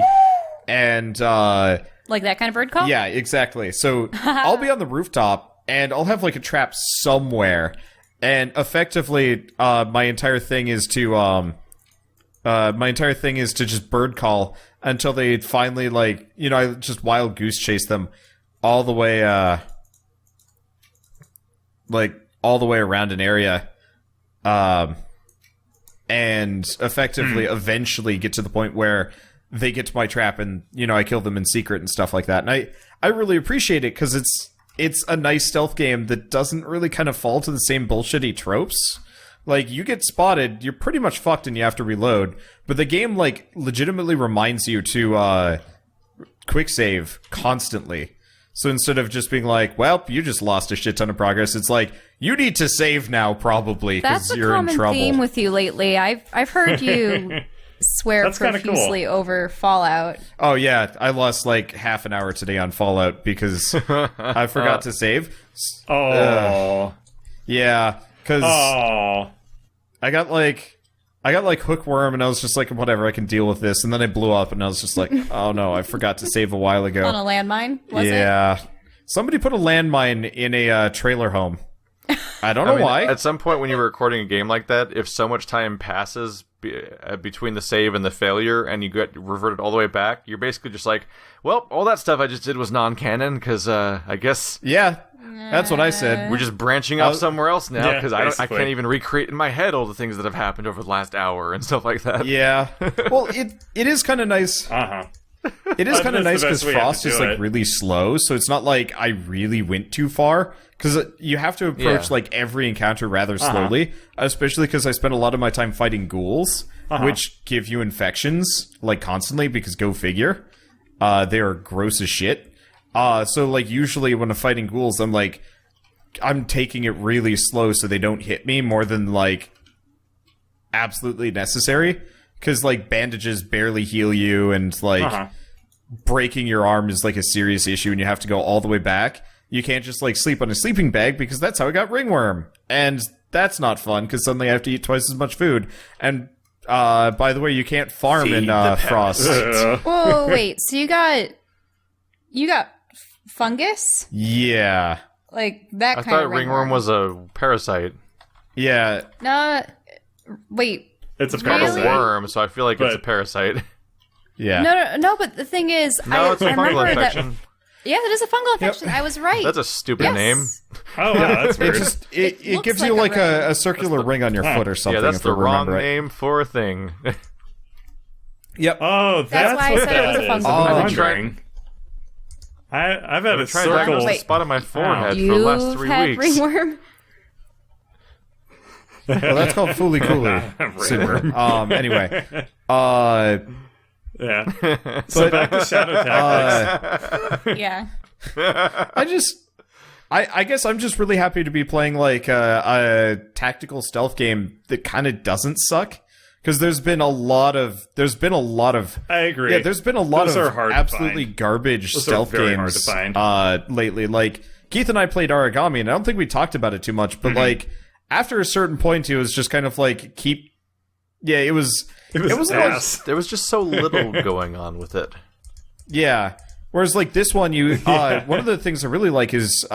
And, Like that kind of bird call? yeah, exactly. So I'll be on the rooftop, and I'll have, like, a trap somewhere. And effectively, my entire thing is to just bird call until they finally, like, you know, I just wild goose chase them all the way, all the way around an area, and effectively eventually get to the point where they get to my trap and, you know, I kill them in secret and stuff like that. And I really appreciate it because it's a nice stealth game that doesn't really kind of fall to the same bullshitty tropes. Like, you get spotted, you're pretty much fucked and you have to reload. But the game, like, legitimately reminds you to quick save constantly. So instead of just being like, well, you just lost a shit ton of progress, it's like, you need to save now, probably, because you're in trouble. That's a common theme with you lately. I've heard you swear That's kinda profusely over Fallout. Oh, yeah, I lost, like, half an hour today on Fallout because I forgot to save. Yeah, because I got hookworm, and I was just like, whatever, I can deal with this. And then I blew up, and I was just like, oh no, I forgot to save a while ago. On a landmine, was it? Yeah. Somebody put a landmine in a trailer home. I don't know why. At some point when you were recording a game like that, if so much time passes between the save and the failure, and you get reverted all the way back, you're basically just like, well, all that stuff I just did was non-canon, because I guess... Yeah, that's what I said. We're just branching off somewhere else now, because I can't even recreate in my head all the things that have happened over the last hour and stuff like that. Yeah. Well, it is kind of nice. It is kind of nice because Frost is like really slow, so it's not like I really went too far. Because you have to approach like every encounter rather slowly, especially because I spend a lot of my time fighting ghouls, which give you infections like constantly. Because go figure, they are gross as shit. So like usually when I'm fighting ghouls, I'm taking it really slow so they don't hit me more than like absolutely necessary. Because like bandages barely heal you, and like breaking your arm is like a serious issue, and you have to go all the way back. You can't just, like, sleep on a sleeping bag because that's how I got ringworm. And that's not fun because suddenly I have to eat twice as much food. And, by the way, you can't farm in Frost. Whoa, wait. So you got fungus? Yeah. Like, that I kind of thought ringworm was a parasite. Yeah. Wait. It's a It's called parasite. a worm, so I feel like it's a parasite. Yeah. No, but the thing is... No, it's a fungal remember infection. Yeah, that is a fungal infection. I was right. That's a stupid name. Oh, wow, that's weird. It gives like you a like ring. a circular ring on your foot or something. Yeah, that's if the I wrong remember it. name for a thing. Yep. Oh, that's why I what said it was a that is. fungal I'm infection. wondering. I've had a trying to diagnose circle. the spot on my forehead for the You've last 3 had weeks. ringworm? Well, that's called Fooly Cooly. Super. Anyway. Yeah. So back to Shadow Tactics. Yeah. I guess I'm just really happy to be playing like a tactical stealth game that kind of doesn't suck, because there's been a lot of I agree. there's been a lot Those of are hard to absolutely find. garbage Those are stealth very games hard to find. lately. Like Keith and I played Origami, and I don't think we talked about it too much, but like after a certain point, it was just kind of like it was ass. There was just so little going on with it. Yeah. Whereas, like, this one, one of the things I really like is,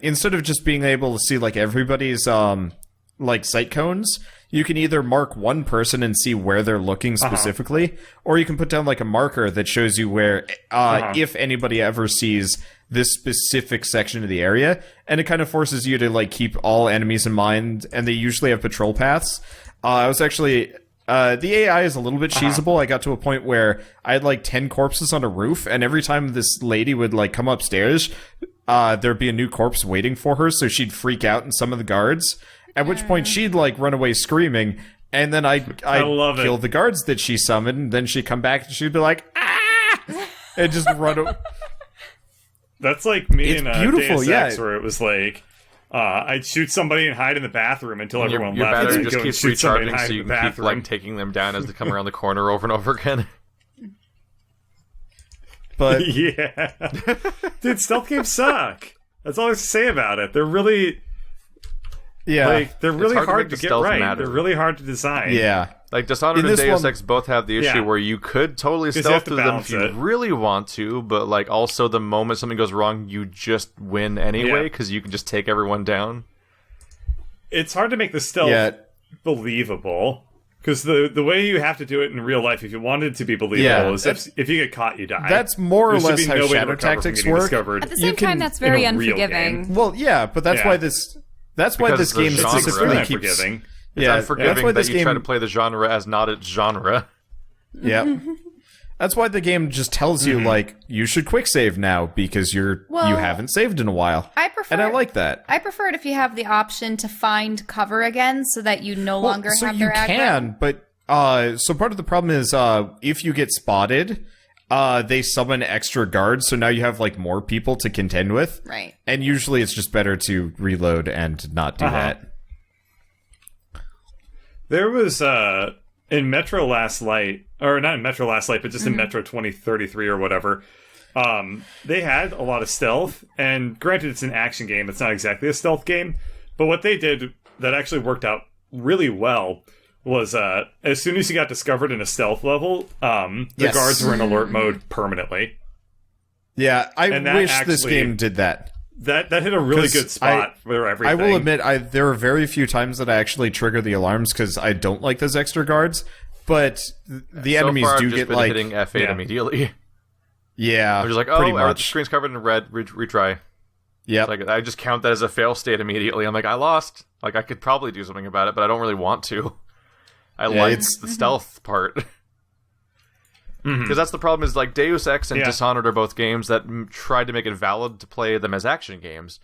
instead of just being able to see, like, everybody's, like, sight cones, you can either mark one person and see where they're looking specifically, or you can put down, like, a marker that shows you where, if anybody ever sees this specific section of the area, and it kind of forces you to, like, keep all enemies in mind, and they usually have patrol paths. I was actually... the AI is a little bit cheesable. I got to a point where I had like 10 corpses on a roof, and every time this lady would like come upstairs, there'd be a new corpse waiting for her, so she'd freak out and some of the guards. At which point she'd like run away screaming, and then I'd kill the guards that she summoned, and then she'd come back and she'd be like, ah! And just run away. That's like me in beautiful, Deus Ex, where it was like, I'd shoot somebody and hide in the bathroom until everyone your left. battery just keeps recharging, so you can keep like taking them down as they come around the corner over and over again. But yeah, dude, stealth games suck. That's all I have to say about it. They're really, they're really hard to get right. Matter. They're really hard to design. Yeah. Like, Dishonored and Deus Ex both have the issue where you could totally stealth through them if you really want to, but, like, also the moment something goes wrong, you just win anyway, because you can just take everyone down. It's hard to make the stealth believable, because the way you have to do it in real life, if you wanted it to be believable, is if you get caught, you die. That's more or less how shadow tactics work. At the same time, that's very unforgiving. Well, yeah, but that's why this game specifically keeps... Unforgiving. It's unforgiving that you try to play the genre as not its genre. Yeah. That's why the game just tells you, like, you should quick save now because you haven't saved in a while. And I like that. I prefer it if you have the option to find cover again so that you no longer have their aggro. So you can, but so part of the problem is if you get spotted, they summon extra guards, so now you have, like, more people to contend with. Right. And usually it's just better to reload and not do that. There was, in Metro Last Light, or not in Metro Last Light, but just in Metro 2033 or whatever, they had a lot of stealth, and granted it's an action game, it's not exactly a stealth game, but what they did that actually worked out really well was, as soon as you got discovered in a stealth level, the guards were in alert mode permanently. Yeah, I wish this game did that. That hit a really good spot for everything. I will admit, there are very few times that I actually trigger the alarms because I don't like those extra guards. But the enemies do get like hitting F8 immediately. Yeah, they're just like, the screen's covered in red. Retry. Yeah, like I just count that as a fail state immediately. I'm like, I lost. Like I could probably do something about it, but I don't really want to. I like the stealth part. Because that's the problem is, like, Deus Ex and Dishonored are both games that tried to make it valid to play them as action games.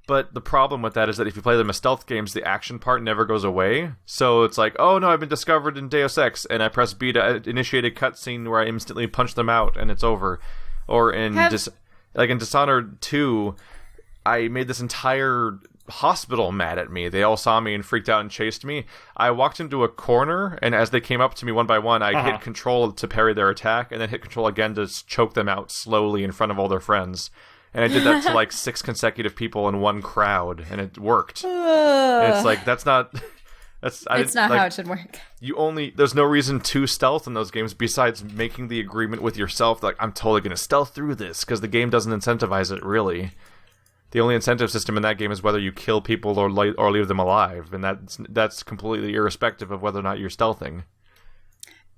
But the problem with that is that if you play them as stealth games, the action part never goes away. So it's like, oh no, I've been discovered in Deus Ex, and I press B to initiate a cutscene where I instantly punch them out, and it's over. Or in in Dishonored 2, I made this entire hospital mad at me. They all saw me and freaked out and chased me. I walked into a corner, and as they came up to me one by one, I hit control to parry their attack, and then hit control again to choke them out slowly in front of all their friends. And I did that to like 6 consecutive people in one crowd, and it worked. And it's like, that's not how it should work. There's no reason to stealth in those games besides making the agreement with yourself, like, I'm totally going to stealth through this, because the game doesn't incentivize it, really. The only incentive system in that game is whether you kill people or leave them alive, and that's completely irrespective of whether or not you're stealthing.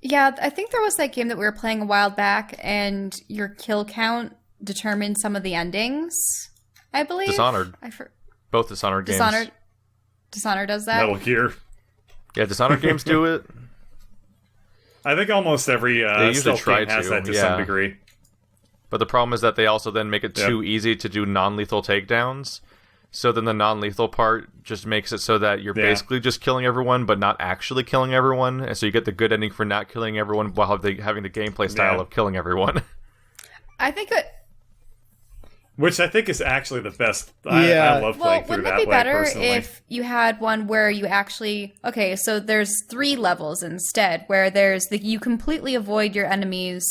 Yeah, I think there was that game that we were playing a while back, and your kill count determined some of the endings, I believe. Dishonored. Both Dishonored games. Dishonored does that? Metal Gear. Yeah, Dishonored games do it. I think almost every stealth game has that to some degree. But the problem is that they also then make it too easy to do non-lethal takedowns. So then the non-lethal part just makes it so that you're basically just killing everyone, but not actually killing everyone. And so you get the good ending for not killing everyone while having the gameplay style of killing everyone. I think which I think is actually the best. I love playing through that way. Wouldn't it be better if you had one where you actually... Okay, so there's 3 levels instead, where there's you completely avoid your enemies.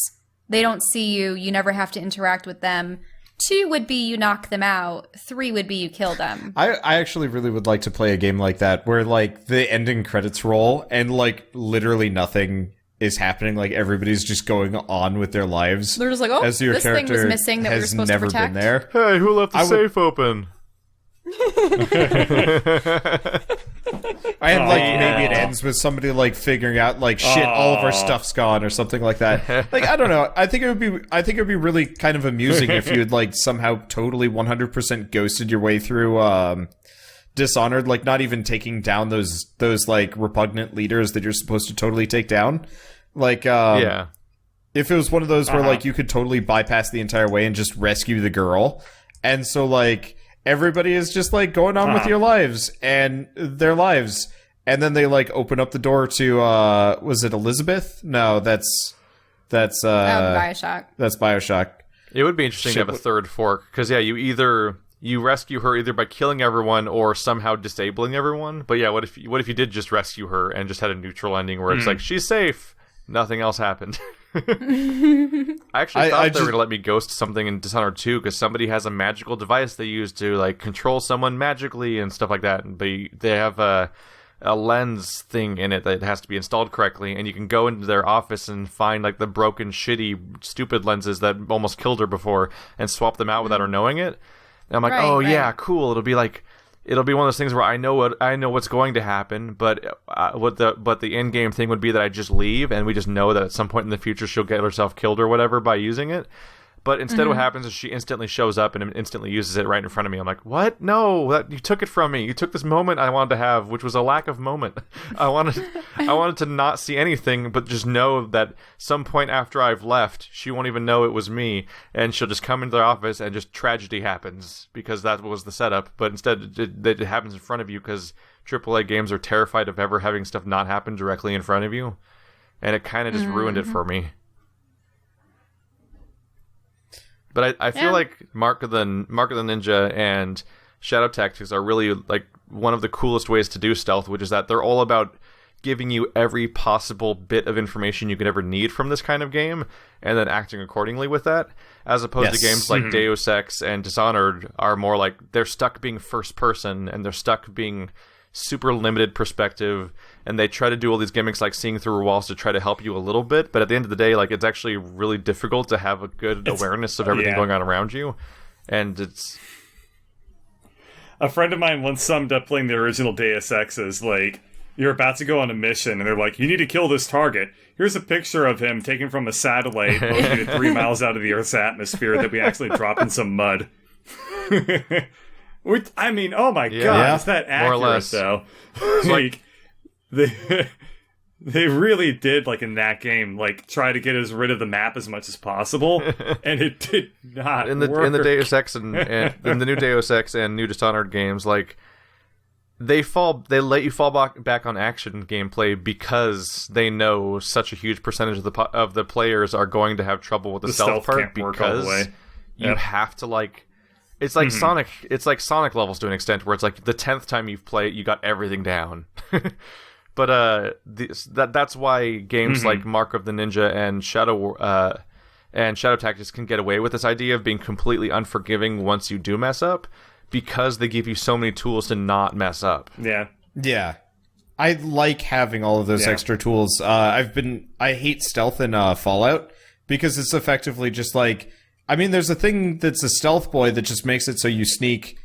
They don't see you. You never have to interact with them. 2 would be you knock them out. 3 would be you kill them. I actually really would like to play a game like that where like the ending credits roll and like literally nothing is happening. Like everybody's just going on with their lives. They're just like, oh, as your this thing was character missing that we were has supposed to never protect. been there. Hey, who left the safe open? And like maybe it ends with somebody like figuring out like shit, all of our stuff's gone or something like that. Like I don't know. I think it would be really kind of amusing if you had like somehow totally 100% ghosted your way through Dishonored, like not even taking down those like repugnant leaders that you're supposed to totally take down. Like Yeah. if it was one of those where like you could totally bypass the entire way and just rescue the girl, and so like everybody is just like going on with your lives and their lives, and then they like open up the door to was it Elizabeth? No, that's BioShock. That's BioShock. It would be interesting to have a third fork, because you rescue her either by killing everyone or somehow disabling everyone. But yeah, what if you did just rescue her and just had a neutral ending where it's like she's safe, nothing else happened. I actually thought they were gonna let me ghost something in Dishonored 2 because somebody has a magical device they use to like control someone magically and stuff like that. And they have a lens thing in it that has to be installed correctly, and you can go into their office and find like the broken, shitty, stupid lenses that almost killed her before and swap them out without her knowing it. And I'm like, right. Yeah, cool. It'll be one of those things where I know what's going to happen, but the end game thing would be that I just leave and we just know that at some point in the future she'll get herself killed or whatever by using it. But instead what happens is she instantly shows up and instantly uses it right in front of me. I'm like, what? No, you took it from me. You took this moment I wanted to have, which was a lack of moment. I wanted to not see anything, but just know that some point after I've left, she won't even know it was me, and she'll just come into the office and just tragedy happens because that was the setup. But instead, it happens in front of you because AAA games are terrified of ever having stuff not happen directly in front of you, and it kind of just ruined it for me. But I feel like Mark of the Ninja and Shadow Tactics are really like one of the coolest ways to do stealth, which is that they're all about giving you every possible bit of information you could ever need from this kind of game, and then acting accordingly with that, as opposed to games like Deus Ex and Dishonored are more like they're stuck being first person, and they're stuck being super limited perspective, and they try to do all these gimmicks like seeing through walls to try to help you a little bit, but at the end of the day, like it's actually really difficult to have a good awareness of everything going on around you. And it's a friend of mine once summed up playing the original Deus Ex as like, you're about to go on a mission and they're like, you need to kill this target. Here's a picture of him taken from a satellite located 3 miles out of the Earth's atmosphere that we actually drop in some mud. I mean, oh my god, is that accurate, more or less. Though? Like, they really did, like, in that game, like, try to get us rid of the map as much as possible, and it did not work. In the Deus Ex and in the new Deus Ex and new Dishonored games, like, they let you fall back on action gameplay because they know such a huge percentage of the players are going to have trouble with the stealth part, because you have to, like... It's like Sonic. It's like Sonic levels to an extent, where it's like the 10th time you've played, you got everything down. But that's why games like Mark of the Ninja and Shadow Tactics can get away with this idea of being completely unforgiving once you do mess up, because they give you so many tools to not mess up. Yeah. I like having all of those extra tools. I hate stealth in Fallout because it's effectively just like. I mean, there's a thing that's a stealth boy that just makes it so you sneak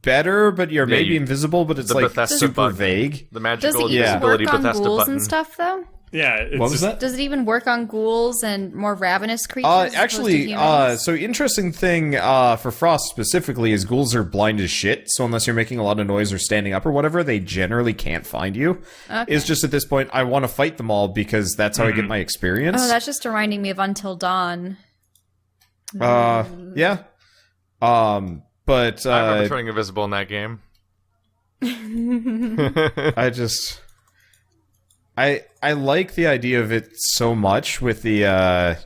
better, but you're maybe invisible, but it's like Bethesda super button. vague. The magical Does it even work on Bethesda ghouls button. and stuff, though? Yeah. What was that? Does it even work on ghouls and more ravenous creatures? Actually, so interesting thing for Frost specifically is ghouls are blind as shit, so unless you're making a lot of noise or standing up or whatever, they generally can't find you. Okay. It's just at this point, I want to fight them all because that's how I get my experience. Oh, that's just reminding me of Until Dawn. Yeah. But I remember turning invisible in that game. I like the idea of it so much with the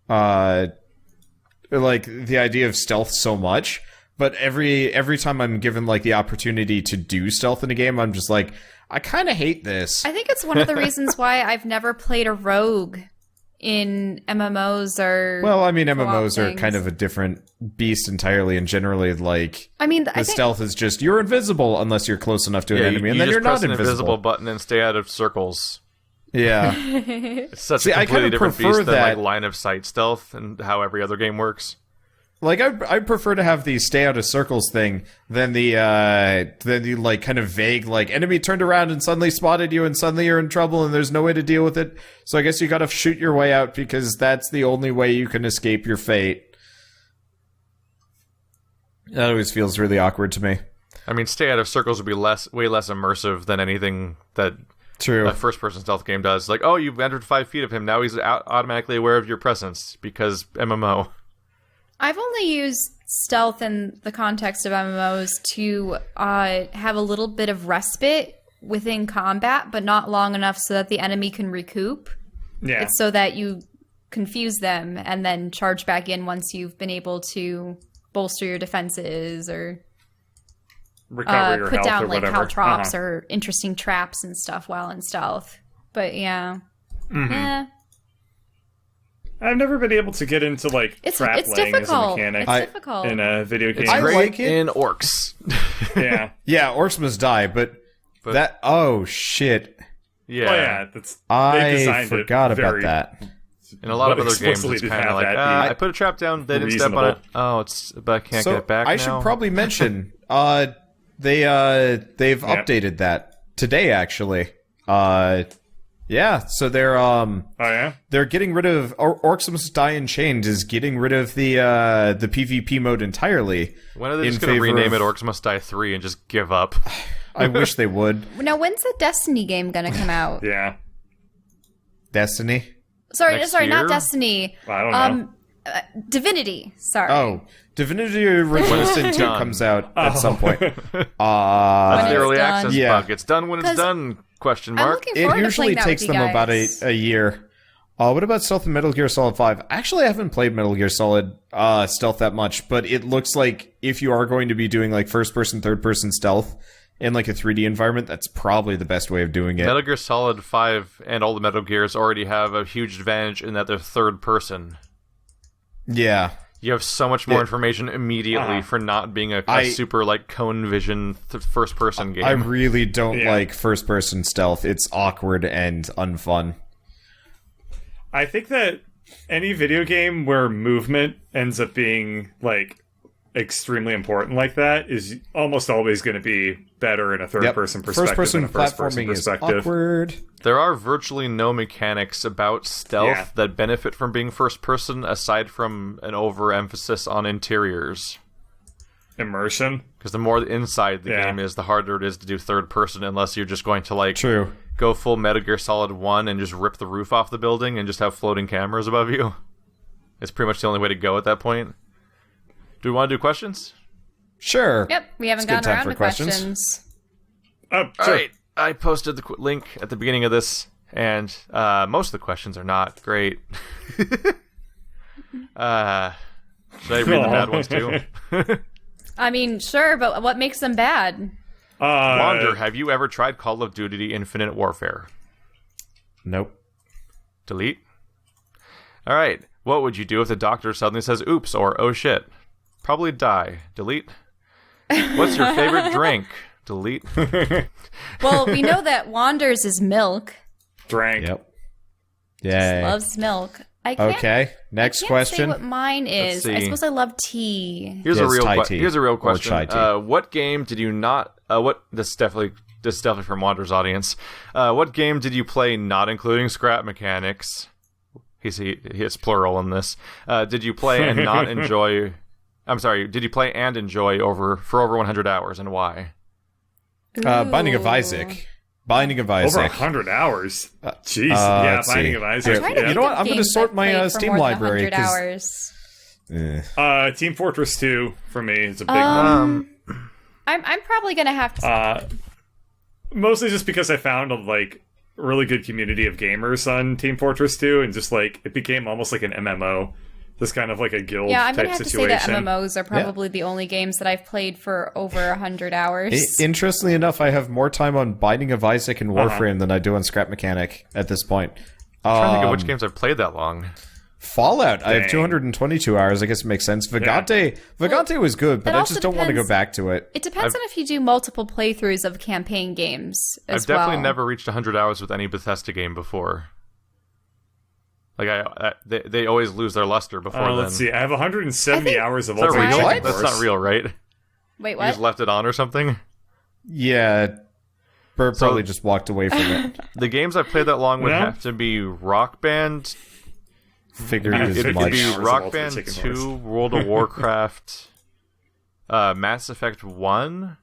like the idea of stealth so much, but every time I'm given like the opportunity to do stealth in a game, I'm just like, I kind of hate this. I think it's one of the reasons why I've never played a rogue in MMOs or Well, I mean, co-op MMOs are things. kind of a different beast entirely, and generally, like, I mean, the I think stealth is just you're invisible unless you're close enough to an enemy, and you then just you're press not an invisible invisible. button and stay out of circles. Yeah. It's such See, a I completely kinda different prefer beast than like that. line of sight stealth and how every other game works. Like, I prefer to have the stay out of circles thing than the like kind of vague, like, enemy turned around and suddenly spotted you and suddenly you're in trouble and there's no way to deal with it. So I guess you gotta shoot your way out because that's the only way you can escape your fate. That always feels really awkward to me. I mean, stay out of circles would be way less immersive than anything that True. a first-person stealth game does. Like, oh, you've entered 5 feet of him, now he's automatically aware of your presence because MMO. I've only used stealth in the context of MMOs to have a little bit of respite within combat, but not long enough so that the enemy can recoup. Yeah. It's so that you confuse them and then charge back in once you've been able to bolster your defenses or Recover your put health down or like whatever. caltrops or interesting traps and stuff while in stealth. But yeah. Eh. I've never been able to get into like It's trap laying difficult. as a mechanic It's difficult. in a video game. It's I great like it. in Orcs. Yeah. Yeah, orcs must die, but that... Oh, shit. Yeah. Oh yeah, that's they I designed it forgot about very- that. In a lot of But other games, explicitly it's to kind of have like, that be I put a trap down, they didn't step on it. Oh, but I can't get it back I now. should probably mention, they've updated that today, actually. Yeah, so they're Oh yeah. they're getting rid of Orcs Must Die Unchained is getting rid of the PvP mode entirely. When are they in just going to favor rename of- it Orcs Must Die 3 and just give up? I wish they would. Now, when's the Destiny game gonna come out? Yeah. Destiny? Sorry, Next not year? Destiny. I don't know. Divinity. Sorry. Oh, Divinity Original Sin 2 done? comes out at some point. When That's it's the early done. access Yeah. bug. It's done when it's 'Cause done, question I'm mark. looking It forward to usually playing that takes with you them about guys. a year. What about Stealth in Metal Gear Solid 5? Actually, I haven't played Metal Gear Solid Stealth that much, but it looks like if you are going to be doing like first-person, third-person stealth in like a 3D environment, that's probably the best way of doing it. Metal Gear Solid 5 and all the Metal Gears already have a huge advantage in that they're third person. Yeah. You have so much more information immediately for not being a super like cone vision first person game. I really don't Yeah. like first-person stealth. It's awkward and unfun. I think that any video game where movement ends up being like extremely important like that is almost always going to be better in a third person perspective First-person than a first person platforming is perspective. awkward. There are virtually no mechanics about stealth Yeah. that benefit from being first person aside from an overemphasis on interiors. Immersion. Because the more inside the Yeah. game is, the harder it is to do third person unless you're just going to like True. go full Metal Gear Solid 1 and just rip the roof off the building and just have floating cameras above you. It's pretty much the only way to go at that point. Do we want to do questions? Sure. Yep, we haven't It's a good gotten time around for to questions. questions. Oh, All sure. right, I posted the link at the beginning of this, and most of the questions are not great. Should I read the bad ones too? I mean, sure, but what makes them bad? Wander, have you ever tried Call of Duty Infinite Warfare? Nope. Delete. All right, what would you do if the doctor suddenly says oops or oh shit? Probably die. Delete. What's your favorite drink? Delete. Well, we know that Wander's is milk. Drank. Yep. Yay. Loves milk. I can't, Okay. Next can't question. say what mine is. Let's I see. suppose I love tea. Here's Yes, a real Thai tea. here's a real Or question. chai tea. What game did you not? This is definitely from Wander's audience. What game did you play not including scrap mechanics? He has plural in this. Did you play and not enjoy? I'm sorry. Did you play and enjoy for over 100 hours, and why? Binding of Ooh. Isaac. Binding of Over Isaac. 100 hours. Jeez. Yeah, let's Binding see. of I'm Isaac. trying to You think know what? of I'm gonna games sort I've my, played for Steam more than library, 100 'cause- hours. Team Fortress 2 for me is a big one. I'm probably gonna have to. Mostly just because I found a like really good community of gamers on Team Fortress 2, and just like it became almost like an MMO, just kind of like a guild Yeah, I'm type gonna have situation. to say that MMOs are probably the only games that I've played for over 100 hours. Interestingly enough, I have more time on Binding of Isaac and Warframe than I do on Scrap Mechanic at this point. I'm trying to think of which games I've played that long. Fallout, I have Dang. 222 hours. I guess it makes sense. Vagante was good, but it I also just don't want to go depends- back to it. It depends on if you do multiple playthroughs of campaign games as I've definitely well. never reached 100 hours with any Bethesda game before. Like they always lose their luster before then. Let's see. I have 170 hours of Is that Ultimate real? Chicken What? That's Wars. not real, right? Wait, You what? just left it on or something? Yeah, Bert probably just walked away from it. The games I've played that long would No. have to be Rock Band. Figured I it have was It 50 could much. be hours of Rock Ultimate Band Chicken 2, Wars. World of Warcraft, Mass Effect 1,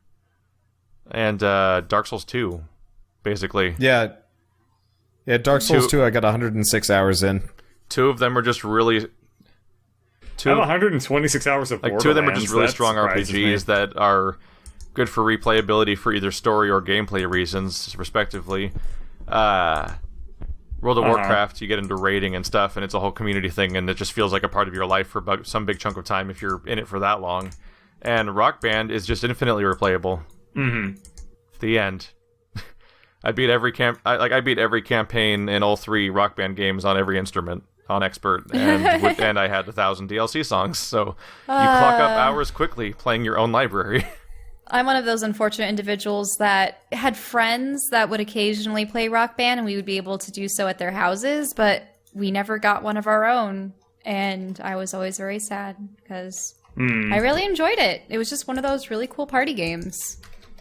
and Dark Souls 2, basically. Yeah, Dark Souls 2, I got 106 hours in. Two of them are just really... I have 126 hours of Like, two of them are just Borderlands. really That strong surprises me. RPGs that are good for replayability for either story or gameplay reasons, respectively. World of Warcraft, you get into raiding and stuff, and it's a whole community thing, and it just feels like a part of your life for some big chunk of time if you're in it for that long. And Rock Band is just infinitely replayable. Mm-hmm. The end. I beat every I beat every campaign in all 3 Rock Band games on every instrument on expert, and and I had 1,000 DLC songs, so you clock up hours quickly playing your own library. I'm one of those unfortunate individuals that had friends that would occasionally play Rock Band, and we would be able to do so at their houses, but we never got one of our own, and I was always very sad because I really enjoyed it. It was just one of those really cool party games.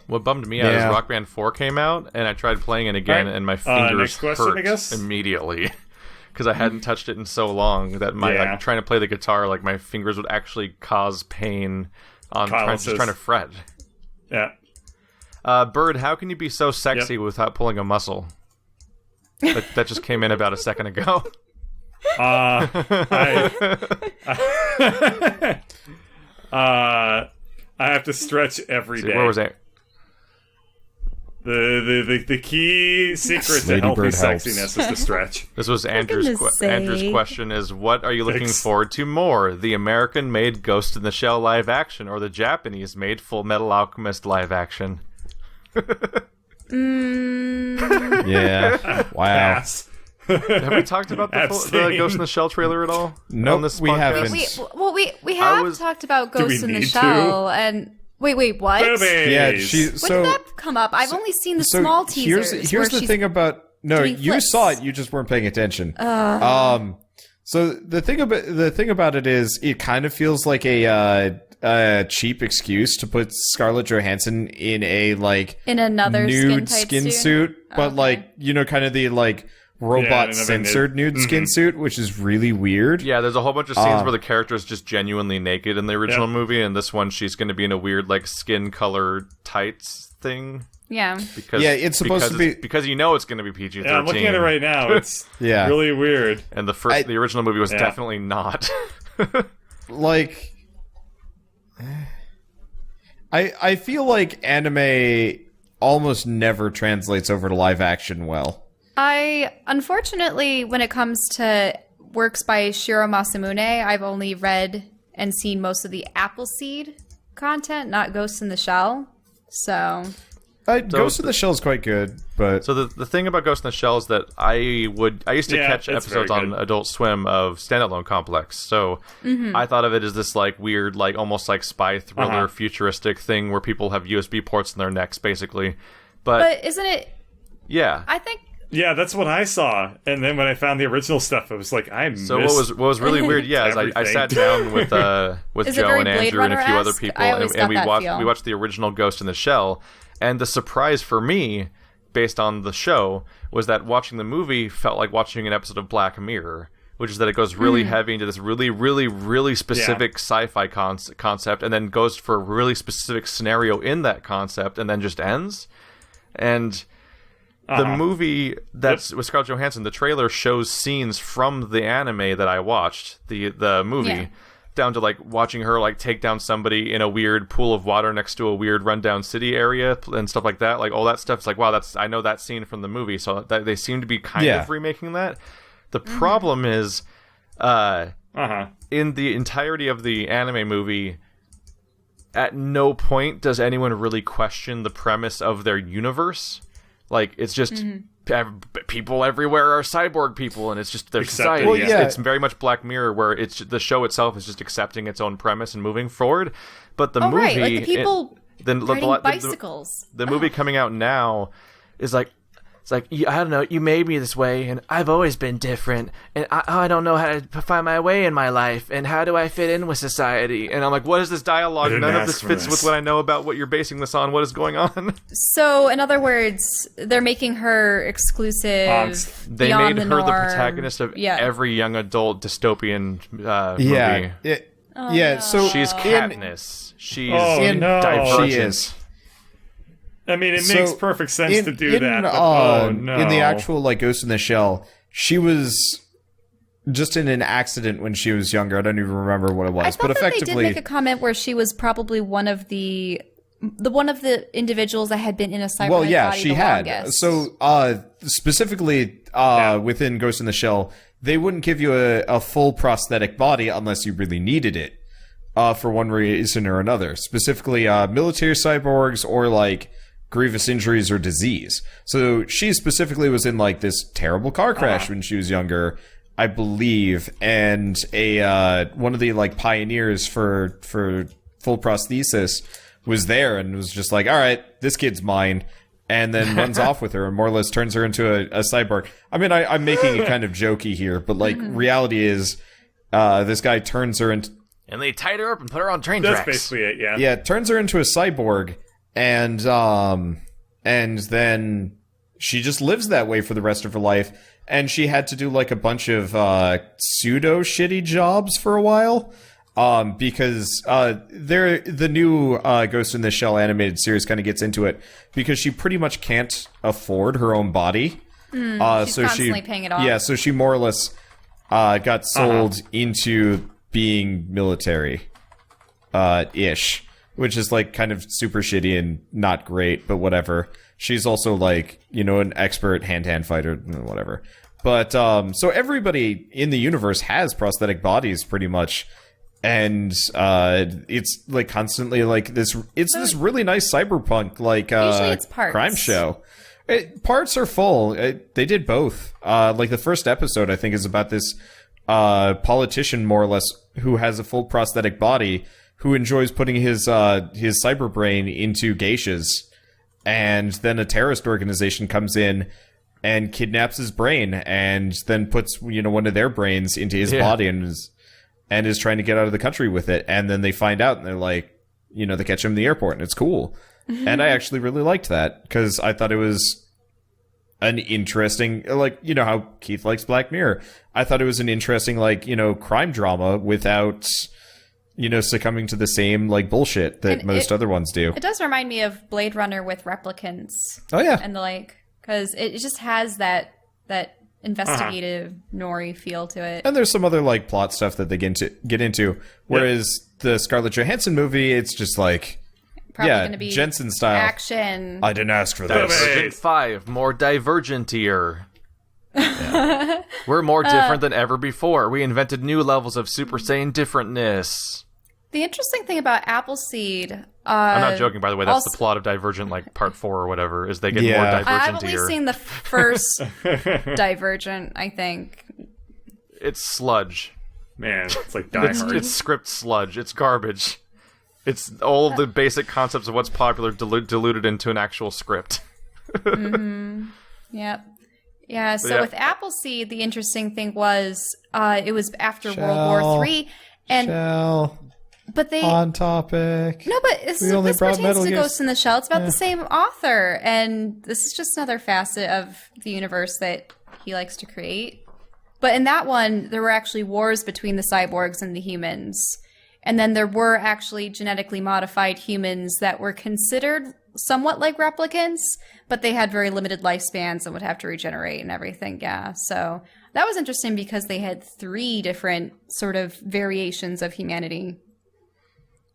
What bummed me out is Yeah. Rock Band 4 came out, and I tried playing it again, Right. and my fingers Next question, hurt I guess? immediately. Because I hadn't touched it in so long that my Yeah. like, trying to play the guitar, like my fingers would actually cause pain on Kyle just says- trying to fret. Yeah. Bird, how can you be so sexy without pulling a muscle? That just came in about a second ago. I have to stretch every day. Where was I? The key secret to Lady healthy Bird helps. sexiness is to stretch. This was Andrew's goodness sake. Andrew's question is, what are you looking Thanks. forward to more? The American-made Ghost in the Shell live action or the Japanese-made Full Metal Alchemist live action? Yeah. Wow. Pass. Have we talked about the Abstain. Ghost in the Shell trailer at all? Nope, on this we podcast? haven't. We have was- talked about Do we Ghost in the need Shell, and wait, what? Boobies. Yeah, When did that come up? I've only seen the small teasers. Here's where the she's thing about doing you flips. saw it, you just weren't paying attention. So the thing about it is, it kind of feels like a cheap excuse to put Scarlett Johansson in a like in another nude skin-tight suit, but Okay. like kind of the like robot another censored nude skin suit, which is really weird. Yeah, there's a whole bunch of scenes where the character is just genuinely naked in the original Yeah. movie, and this one she's going to be in a weird like skin color tights thing. Yeah. Because Yeah, it's supposed to be- because you know it's going to be PG-13. Yeah, I'm looking at it right now. It's Yeah. really weird. And the original movie was Yeah. definitely not. Like I feel like anime almost never translates over to live action well. Unfortunately, when it comes to works by Shiro Masamune, I've only read and seen most of the Appleseed content, not Ghost in the Shell. So, Ghost in the Shell is quite good, but So the thing about Ghost in the Shell is that I used to Yeah, catch it's episodes very on good. Adult Swim of Standalone Complex. So I thought of it as this like weird, like almost like spy thriller futuristic thing where people have USB ports in their necks, basically. but isn't it? Yeah. I think Yeah, that's what I saw. And then when I found the original stuff, I was like, So what was really weird? Yeah, is I everything. sat down with Is it Joe very and Blade Andrew and a few other Runner-esque? people, I always and we got that watched feel. we watched the original Ghost in the Shell, and the surprise for me, based on the show, was that watching the movie felt like watching an episode of Black Mirror, which is that it goes really heavy into this really, really, really specific sci-fi concept, and then goes for a really specific scenario in that concept, and then just ends. And the movie that's with Scarlett Johansson, the trailer shows scenes from the anime that I watched, the movie, Yeah. down to like watching her like take down somebody in a weird pool of water next to a weird rundown city area and stuff like that. Like all that stuff's like, wow, I know that scene from the movie. So that they seem to be kind of remaking that. The problem is, in the entirety of the anime movie, at no point does anyone really question the premise of their universe. Like, it's just people everywhere are cyborg people, and it's just their Accepted, society. Well, yeah. It's very much Black Mirror, where it's the show itself is just accepting its own premise and moving forward. But the movie, right, like the people riding bicycles. The movie coming out now is like, it's like, I don't know, you made me this way, and I've always been different, and I don't know how to find my way in my life, and how do I fit in with society? And I'm like, what is this dialogue? None of this fits with what I know about what you're basing this on. What is going on? So, in other words, they're making her exclusive. They beyond made the her the norm. protagonist of every young adult dystopian Yeah. movie. No. So She's Katniss. She's no. Divergent. She is. I mean, it So, makes perfect sense to do that. But, no. In the actual like Ghost in the Shell, she was just in an accident when she was younger. I don't even remember what it was, I thought but that effectively, they did make a comment where she was probably one of the individuals that had been in a cybernetic well, yeah, body she the had. longest. So specifically within Ghost in the Shell, they wouldn't give you a full prosthetic body unless you really needed it for one reason or another. Specifically, military cyborgs or like grievous injuries or disease. So she specifically was in like this terrible car crash when she was younger, I believe, and one of the like pioneers for full prosthesis was there and was just like, all right, this kid's mine, and then runs off with her and more or less turns her into a cyborg. I mean, I'm making it kind of jokey here, but like reality is this guy turns her into... And they tied her up and put her on train That's tracks. basically it, yeah. Yeah, turns her into a cyborg, and then she just lives that way for the rest of her life. And she had to do like a bunch of pseudo shitty jobs for a while, because the new Ghost in the Shell animated series kind of gets into it because she pretty much can't afford her own body. She's so constantly paying it off. Yeah, so she more or less got sold into being military ish. Which is like kind of super shitty and not great, but whatever. She's also like, you know, an expert hand-to-hand fighter, whatever. But so everybody in the universe has prosthetic bodies pretty much, and it's like constantly like this. It's this really nice cyberpunk like Usually it's parts. crime show. Parts are full. They did both. Like the first episode, I think, is about this politician more or less who has a full prosthetic body, who enjoys putting his cyber brain into geishas, and then a terrorist organization comes in and kidnaps his brain, and then puts one of their brains into his body and is trying to get out of the country with it. And then they find out, and they're like, they catch him in the airport, and it's cool. And I actually really liked that because I thought it was an interesting, like, how Keith likes Black Mirror. I thought it was an interesting, like, crime drama without succumbing to the same like bullshit that most other ones do. It does remind me of Blade Runner with replicants. Oh yeah, and the like, because it just has that investigative nori feel to it. And there's some other like plot stuff that they get into. Whereas the Scarlett Johansson movie, it's just like Probably going to be Jensen style action. I didn't ask for this. Divergent 5, more divergentier. Yeah. We're more different than ever before. We invented new levels of Super Saiyan differentness. The interesting thing about Appleseed... I'm not joking, by the way. That's the plot of Divergent, like, part 4 or whatever, is they get more divergentier. I've only seen the first Divergent, I think. It's sludge. Man, it's like Die Hard. It's script sludge. It's garbage. It's all the basic concepts of what's popular diluted into an actual script. Yep. Yeah, so with Appleseed, the interesting thing was it was after World War III. And but they on topic. No, but this pertains to Ghost in the Shell. It's about the same author, and this is just another facet of the universe that he likes to create. But in that one, there were actually wars between the cyborgs and the humans. And then there were actually genetically modified humans that were considered somewhat like replicants, but they had very limited lifespans and would have to regenerate and everything. Yeah, so that was interesting because they had 3 different sort of variations of humanity.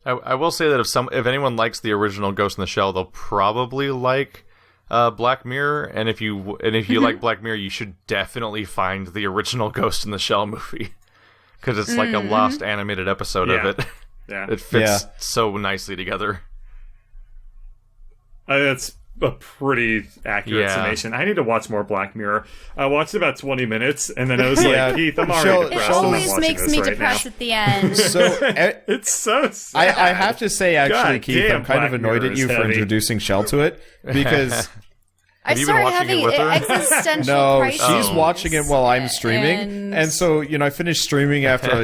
I will say that if anyone likes the original Ghost in the Shell, they'll probably like Black Mirror. And if you like Black Mirror, you should definitely find the original Ghost in the Shell movie because it's like a lost animated episode of it. Yeah, it fits so nicely together. That's a pretty accurate summation. I need to watch more Black Mirror. I watched about 20 minutes, and then I was like, Keith, I'm already depressed. It always makes me depressed at the end. So it's so sad. I have to say, actually, God Keith, damn, I'm kind Black of annoyed Mirror at you is for heavy. introducing Shell to it, because... I started having existential crises. She's watching it while I'm streaming, and so I finished streaming after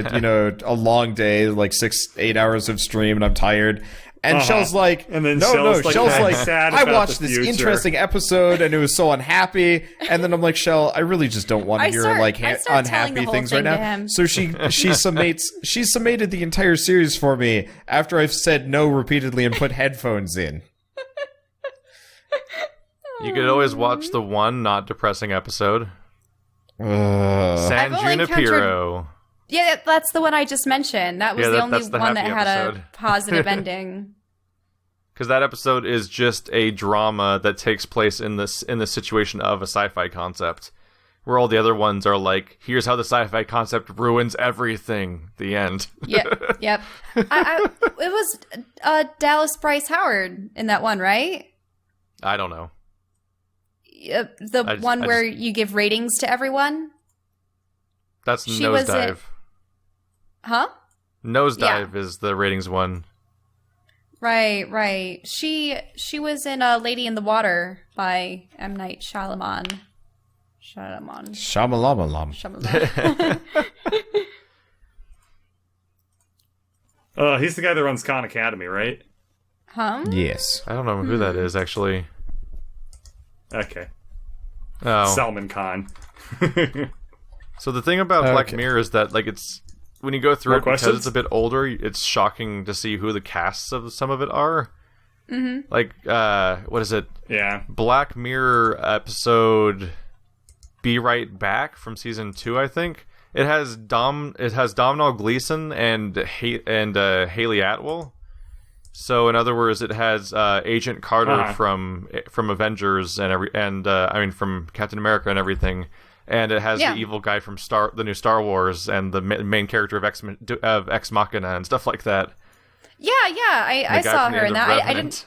a long day, like 6-8 hours of stream, and I'm tired. And Shell's like, and then Shell's like, sad I about watched the this future. interesting episode, and it was so unhappy. And then I'm like, Shell, I really just don't want to hear unhappy things right now. So she summated the entire series for me after I've said no repeatedly and put headphones in. You could always watch the one not depressing episode. San Junipero. Yeah, that's the one I just mentioned. That was the only one that had a positive ending. Because that episode is just a drama that takes place in the situation of a sci-fi concept, where all the other ones are like, here's how the sci-fi concept ruins everything. The end. Yep. It was Dallas Bryce Howard in that one, right? I don't know. The one where you give ratings to everyone? That's Nosedive. Huh? Nosedive is the ratings one. Right. She was in Lady in the Water by M. Night Shyamalan. Shyamalan. He's the guy that runs Khan Academy, right? Huh? Yes. I don't know who that is, actually. Okay. Oh. Salman Khan. So the thing about Black Mirror is that, like, it's when you go through it, because it's a bit older, it's shocking to see who the casts of some of it are. Mm-hmm. Like, what is it? Yeah. Black Mirror episode Be Right Back from season 2, I think. It has Domhnall Gleeson and Haley Atwell. So, in other words, it has Agent Carter from Avengers and from Captain America and everything, and it has the evil guy from the new Star Wars and the main character of Ex Machina and stuff like that. Yeah, I saw her in that.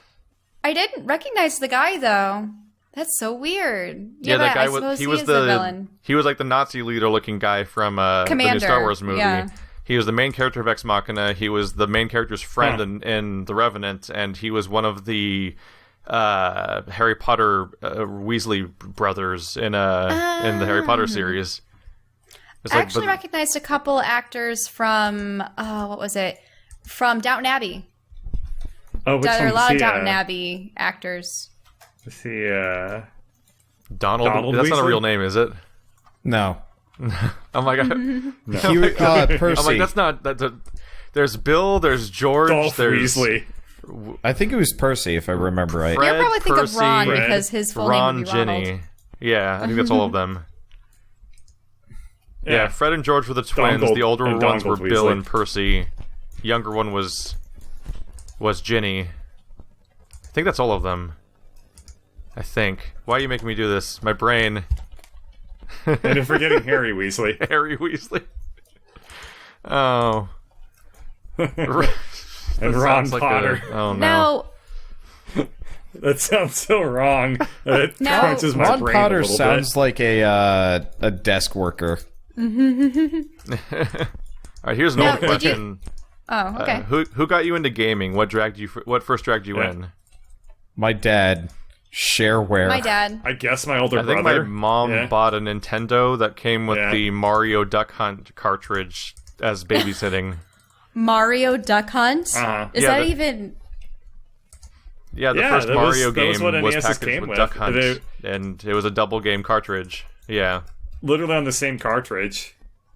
I didn't recognize the guy though. That's so weird. Yeah, that guy was the villain. He was like the Nazi leader-looking guy from the new Star Wars movie. Yeah. He was the main character of Ex Machina. He was the main character's friend in The Revenant, and he was one of the Harry Potter Weasley brothers in the Harry Potter series. I actually recognized a couple actors from what was it? From Downton Abbey. Oh, which there are a lot of he, Downton Abbey actors. Is he Donald? That's not a real name, is it? No. I'm like, Percy. I'm like, that's not. There's Bill. There's George. There's Weasley. I think it was Percy, if I remember right. You'll probably think of Ron because his full name would be Ronald. Ginny. Yeah, I think that's all of them. Yeah, Fred and George were the twins. The older ones were Bill and Percy. Younger one was Ginny. I think that's all of them. I think. Why are you making me do this? My brain. And you're forgetting Harry Weasley. Harry Weasley. Oh. And Ron Potter. Oh, no. Now, that sounds so wrong. It crunches my Ron brain Potter a little sounds bit. like a desk worker. All right, here's an old question. Oh, okay. Who got you into gaming? What first dragged you in? My dad. Shareware. My dad. I guess my older brother. I think my mom bought a Nintendo that came with the Mario Duck Hunt cartridge as babysitting. Mario Duck Hunt? Is that even... Yeah, the first Mario game was NES packaged with Duck Hunt, and it was a double game cartridge. Yeah. Literally on the same cartridge.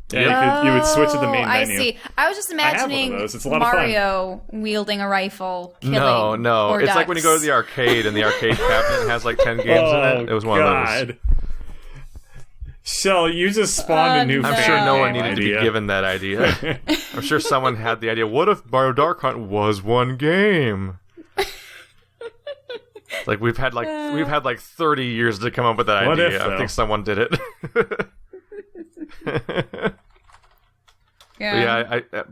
Yeah, you would switch to the main menu. I see. I was just imagining Mario wielding a rifle, killing No. It's ducks. like when you go to the arcade, and the arcade cabinet has like 10 games in it. It was one of those. Shell, you just spawned a new I'm sure no one needed to be given that idea. I'm sure someone had the idea, what if Mario Duck Hunt was one game? Like we've had like 30 years to come up with that idea. I think someone did it.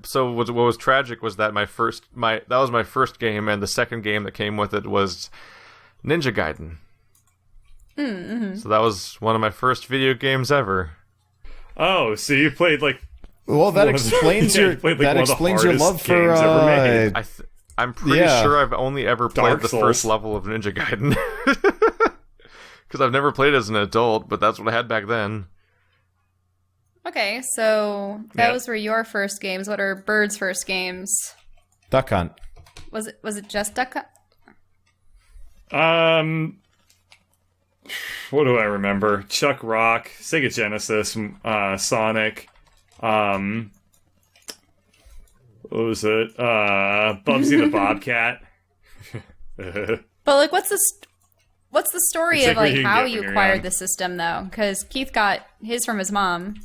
So what was tragic was that that was my first game, and the second game that came with it was Ninja Gaiden. So that was one of my first video games ever. Oh, so you played like... Well, that explains your love for. I'm pretty sure I've only ever played Dark the Souls. first level of Ninja Gaiden. Because I've never played as an adult, but that's what I had back then. Okay, so those were your first games. What are Bird's first games? Duck Hunt. Was it just Duck Hunt? What do I remember? Chuck Rock, Sega Genesis, Sonic. What was it? Bubsy the Bobcat. But like, what's the story It's of like like what you how get you when you're acquired young. the system though? Because Keith got his from his mom.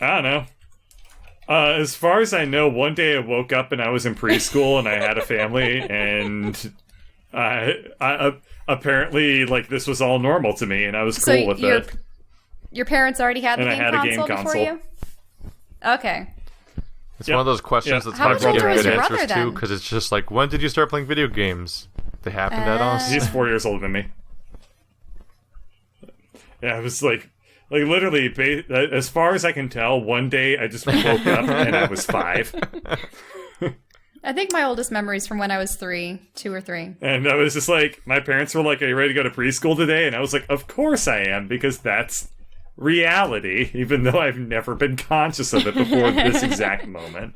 I don't know. As far as I know, one day I woke up and I was in preschool and I had a family, and I apparently like this was all normal to me, and I was cool with it. Your parents already had the And I game had a console game before console. you? Okay. It's one of those questions that's How hard much to give older was good your answers brother, to, then? because it's just like, when did you start playing video games? They happened at us. He's 4 years older than me. Yeah, I was like literally, as far as I can tell, one day I just woke up and I was 5. I think my oldest memory is from when I was 2 or 3. And I was just like, my parents were like, "Are you ready to go to preschool today?" And I was like, "Of course I am," because that's reality, even though I've never been conscious of it before this exact moment.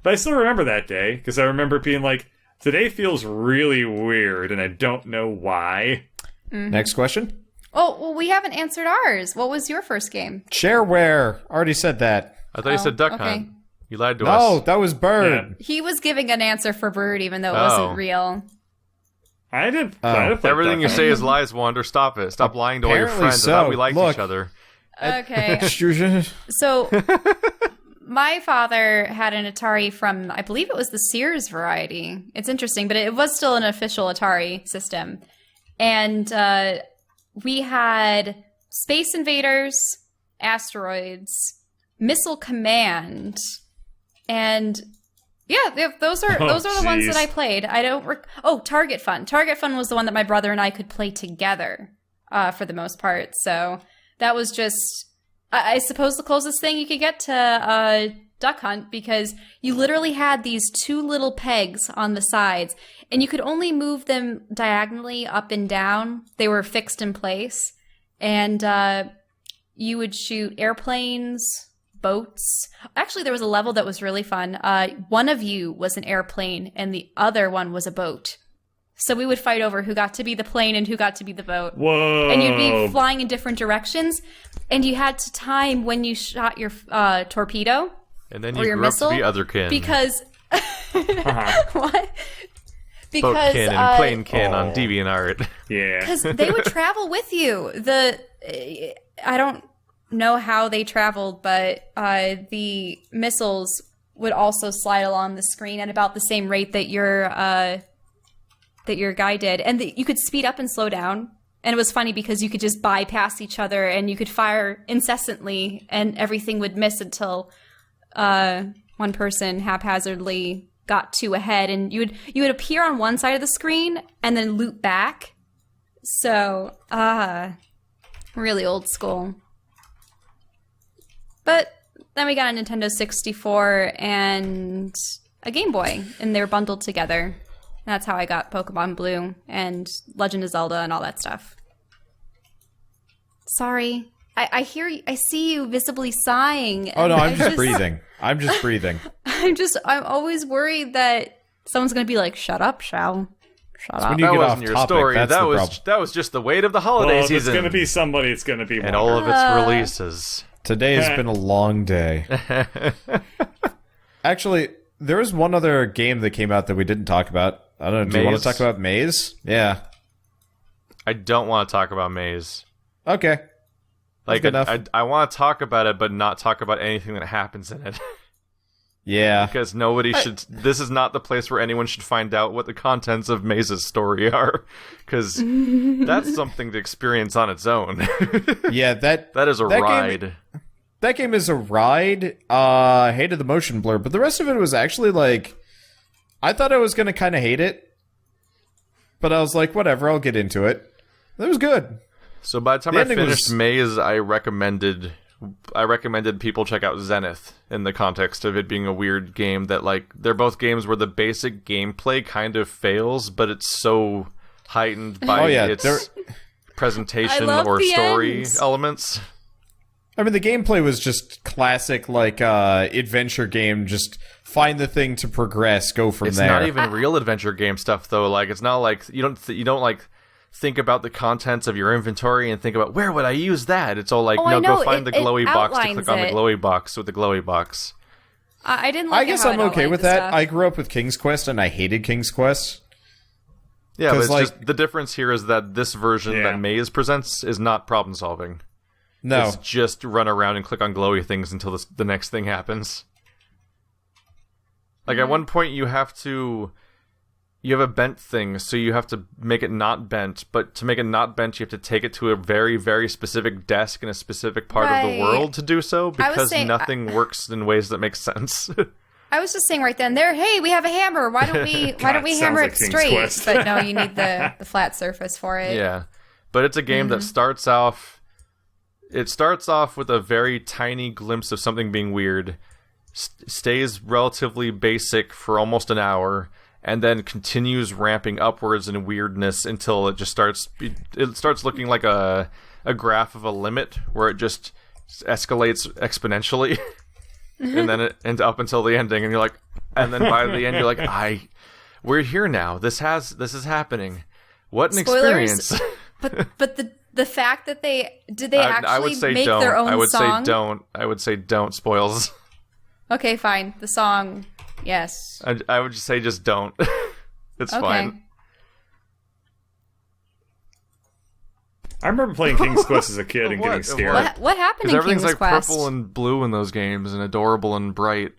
But I still remember that day, because I remember being like, today feels really weird, and I don't know why. Next question. Oh, well, we haven't answered ours. What was your first game? Shareware. Already said that. I thought you said Duck okay. Hunt. You lied to No, us. that was Bird. He was giving an answer for Bird, even though it Oh. wasn't real. I did. Oh. I did play Everything you Duck say Hunt. is lies, Wander. Stop it. Stop lying to all your Apparently friends. I thought so. we liked Look. each other. Okay. Extrusion. So, my father had an Atari from, I believe it was the Sears variety. It's interesting, but it was still an official Atari system. And we had Space Invaders, Asteroids, Missile Command, and yeah, those are the ones that I played. I don't. Target Fun. Target Fun was the one that my brother and I could play together for the most part. So that was just, I suppose, the closest thing you could get to Duck Hunt, because you literally had these 2 little pegs on the sides, and you could only move them diagonally up and down. They were fixed in place, and you would shoot airplanes, boats. Actually, there was a level that was really fun. One of you was an airplane, and the other one was a boat. So we would fight over who got to be the plane and who got to be the boat. Whoa! And you'd be flying in different directions, and you had to time when you shot your torpedo And then or you your grew missile, up to be otherkin. because what? Because Boatkin and planekin on DeviantArt. Yeah. because they would travel with you. I don't know how they traveled, but the missiles would also slide along the screen at about the same rate that your guy did, and you could speed up and slow down. And it was funny because you could just bypass each other, and you could fire incessantly, and everything would miss until one person haphazardly got 2 ahead, and you would appear on one side of the screen and then loop back. So, really old school. But then we got a Nintendo 64 and a Game Boy, and they were bundled together. That's how I got Pokemon Blue and Legend of Zelda and all that stuff. Sorry. I hear you. I see you visibly sighing. Oh no, and I'm just breathing. I'm just breathing. I'm always worried that someone's going to be like, shut up, Shao. Shut up. when you That get wasn't off your topic, story. that's That the was problem. just the weight of the holiday Well, if it's season. going to be somebody, it's going to be and Wonder. all of its releases. Today has been a long day. Actually, there was one other game that came out that we didn't talk about. I don't know. Do you want to Maze? talk about Maze? Yeah. I don't want to talk about Maze. Okay. Like, good enough. I want to talk about it, but not talk about anything that happens in it. Yeah. Because nobody should... This is not the place where anyone should find out what the contents of Maze's story are. Because that's something to experience on its own. Yeah, that That is a that ride. Game, that game is a ride. I hated the motion blur, but the rest of it was actually like... I thought I was going to kind of hate it. but I was like, whatever, I'll get into it. It was good. So by the time I finished Maze, I recommended people check out Zenith in the context of it being a weird game that, like, they're both games where the basic gameplay kind of fails, but it's so heightened by its presentation or story elements. I mean, the gameplay was just classic, like, adventure game, just find the thing to progress, go from there. It's not even real adventure game stuff, though. Like, it's not like, you don't like, think about the contents of your inventory and think about, where would I use that? It's all like, go find the glowy box to click on the glowy box with the glowy box. I didn't like I guess I'm okay with that. Stuff. I grew up with King's Quest, and I hated King's Quest. Yeah, but it's just, the difference here is that this version that Maze presents is not problem-solving. No. It's just run around and click on glowy things until the next thing happens. Like, at one point, you have a bent thing, so you have to make it not bent, but to make it not bent, you have to take it to a very, very specific desk in a specific part of the world to do so, because nothing works in ways that make sense. I was just saying right then there, hey, we have a hammer, why don't we hammer it straight? But no, you need the flat surface for it. Yeah. But it's a game that starts off with a very tiny glimpse of something being weird, stays relatively basic for almost an hour, and then continues ramping upwards in weirdness until it just starts looking like a graph of a limit where it just escalates exponentially. and up until the ending, and you're like, and then by the end you're like, we're here now. This is happening. What an experience. But the fact that did they actually make don't. their own song? I would say don't. Spoils. Okay, fine. The song, yes. I would just say just don't. It's fine. I remember playing King's Quest as a kid and getting scared. What happened in King's Quest? Because everything's like purple and blue in those games and adorable and bright.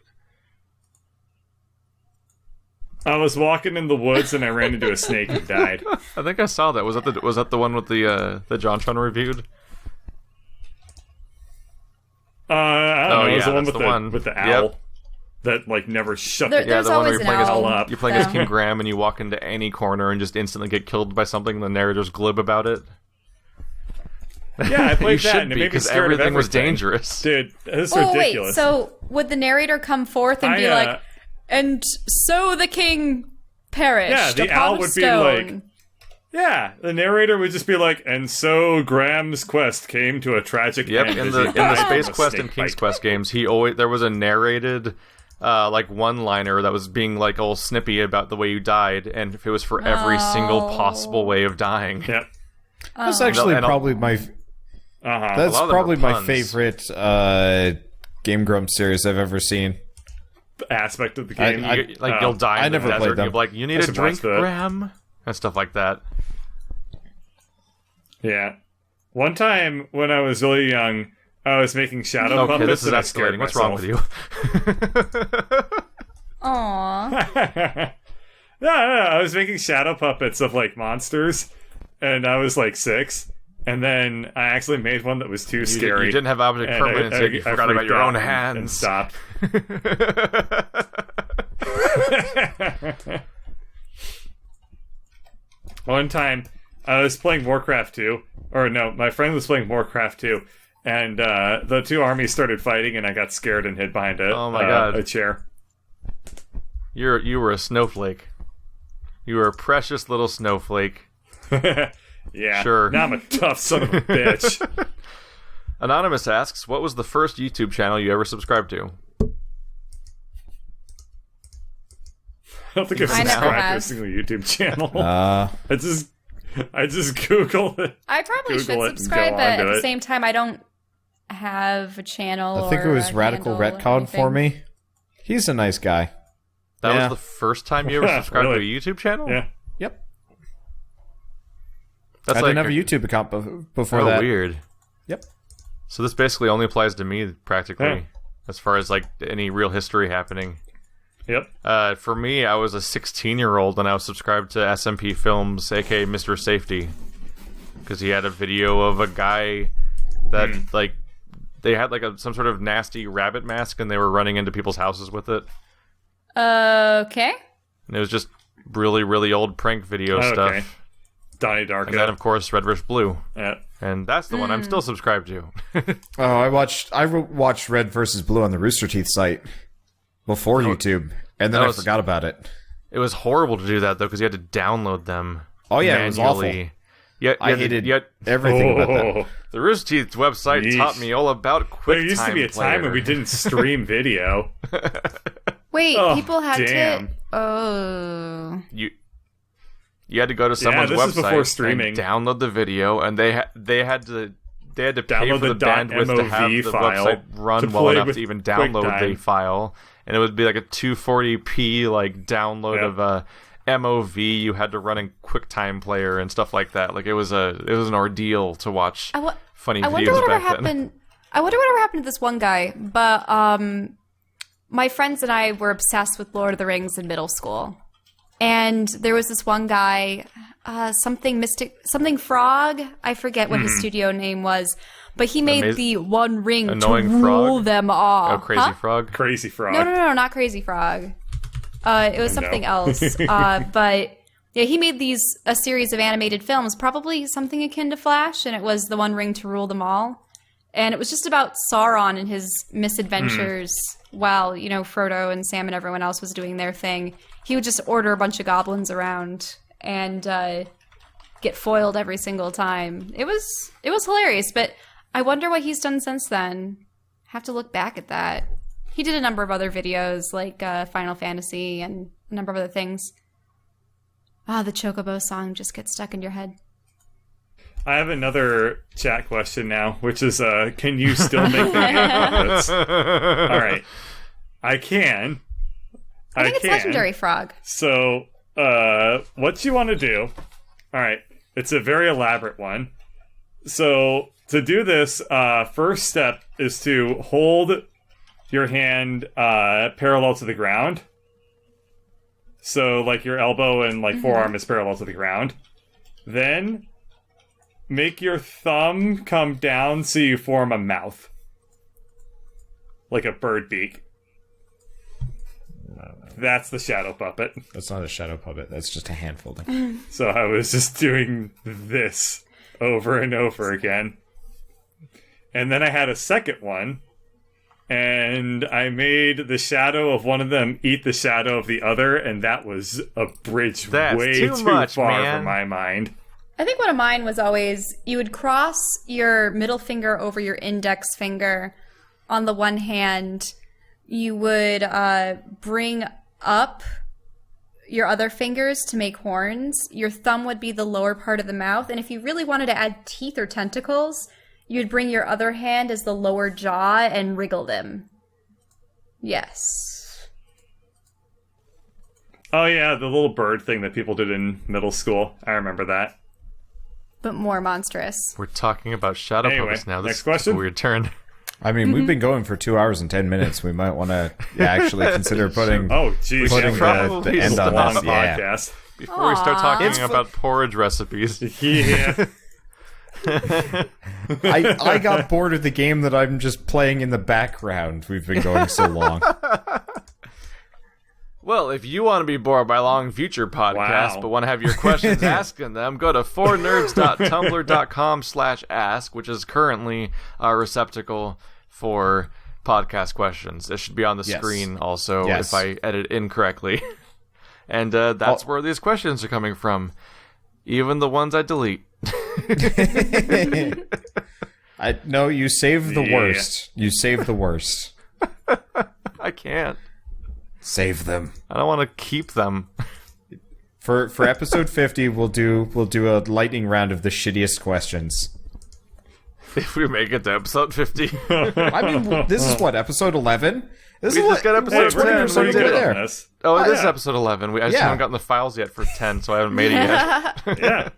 I was walking in the woods and I ran into a snake and died. I think I saw that. Was that the one with the JonTron reviewed? I don't know. It was the one with the owl that like never shut the one where you're playing up. You're playing as King Graham and you walk into any corner and just instantly get killed by something and the narrator's glib about it. Yeah, I played that and it made me scared everything of everything. Was dangerous. Dude, this is ridiculous. Wait, so would the narrator come forth and be like, and so the king perished. Yeah, the owl would be like, yeah, the narrator would just be like, and so Graham's quest came to a tragic end. In the Space Quest and King's Quest games, there was a narrated like one-liner that was being like all snippy about the way you died, and if it was for every single possible way of dying. Yep. That's actually probably my. That's probably my favorite Game Grumps series I've ever seen. Aspect of the game, you'll die in the desert. Played them. You'll be like, you need a drink, Graham, and stuff like that. Yeah, one time when I was really young, I was making shadow puppets. This is escalating. What's wrong with you? Aww. No, I was making shadow puppets of like monsters, and I was like 6. And then I actually made one that was too scary. You didn't have object permanence, you forgot about your own hands. And stopped. One time, I was playing Warcraft 2. Or no, my friend was playing Warcraft 2. And the two armies started fighting, and I got scared and hid behind a chair. You were a snowflake. You were a precious little snowflake. Yeah, sure. Now I'm a tough son of a bitch. Anonymous asks, what was the first YouTube channel you ever subscribed to? I don't think I've subscribed to a single YouTube channel. I just Google it. I probably should subscribe, but at the same time, I don't have a channel. I think it was Radical Retcon for me. He's a nice guy. That was the first time you ever subscribed to a YouTube channel? Yeah. Yep. I didn't have a YouTube account before that. Oh, weird. Yep. So this basically only applies to me, practically, as far as like any real history happening. Yep. For me, I was a 16-year-old and I was subscribed to SMP Films, aka Mr. Safety, because he had a video of a guy that like they had like some sort of nasty rabbit mask and they were running into people's houses with it. Okay. And it was just really, really old prank video stuff. Donnie Darko. And then, of course, Red vs. Blue. Yeah. And that's the one I'm still subscribed to. I watched Red versus Blue on the Rooster Teeth site before YouTube, and then I forgot about it. It was horrible to do that, though, because you had to download them. Oh, yeah, manually. it was awful. I hated everything about that. The Rooster Teeth website taught me all about QuickTime There used to be a time when we didn't stream video. Wait, people had damn. to... Oh... You had to go to someone's this is before website streaming. and download the video, and they had to pay Download for the the bandwidth to have .mov the file website run to well play enough with to even download QuickTime. the file, and it would be like a 240p download of a MOV you had to run in QuickTime Player and stuff like that. Like it was an ordeal to watch funny videos back then. I wonder whatever happened to this one guy, but my friends and I were obsessed with Lord of the Rings in middle school. And there was this one guy, something Frog. I forget what his studio name was, but he made the One Ring to rule them all. Oh, Crazy Frog? Crazy Frog. No, not Crazy Frog. It was something else. But yeah, he made a series of animated films, probably something akin to Flash, and it was the One Ring to rule them all. And it was just about Sauron and his misadventures while, Frodo and Sam and everyone else was doing their thing. He would just order a bunch of goblins around and get foiled every single time. It was hilarious, but I wonder what he's done since then. Have to look back at that. He did a number of other videos, like Final Fantasy and a number of other things. The Chocobo song just gets stuck in your head. I have another chat question now, which is, can you still make banana puppets? All right. I can. I think it's Legendary Frog. So, what you want to do... All right. It's a very elaborate one. So, to do this, first step is to hold your hand parallel to the ground. So, like, your elbow and, forearm is parallel to the ground. Then... make your thumb come down so you form a mouth. Like a bird beak. That's the shadow puppet. That's not a shadow puppet. That's just a hand folding. So I was just doing this over and over again. And then I had a second one. And I made the shadow of one of them eat the shadow of the other. And that was a bridge way too far for my mind. I think one of mine was always, you would cross your middle finger over your index finger on the one hand. You would bring up your other fingers to make horns. Your thumb would be the lower part of the mouth. And if you really wanted to add teeth or tentacles, you'd bring your other hand as the lower jaw and wriggle them. Yes. Oh yeah, the little bird thing that people did in middle school. I remember that. But more monstrous. We're talking about shadow puppets now. This next question. is a weird turn. I mean, we've been going for 2 hours and 10 minutes. We might want to actually consider putting geez, putting the end on this. Yeah. Podcast. Before we start talking about porridge recipes. Yeah. I got bored of the game that I'm just playing in the background. We've been going so long. Well, if you want to be bored by long future podcasts, but want to have your questions asked in them, go to 4nerds.tumblr.com/ask, which is currently our receptacle for podcast questions. It should be on the screen also if I edit incorrectly. And that's where these questions are coming from. Even the ones I delete. No, you save the worst. You save the worst. I can't. Save them. I don't want to keep them. For episode 50, we'll do a lightning round of the shittiest questions. If we make it to episode 50. I mean, this is what, episode 11? This We is just got episode 10. We're pretty good there. on this. Oh, this is episode 11. I just haven't gotten the files yet for 10, so I haven't made it yet. Yeah.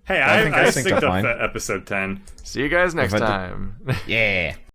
Hey, I synced up episode 10. See you guys next time. Yeah.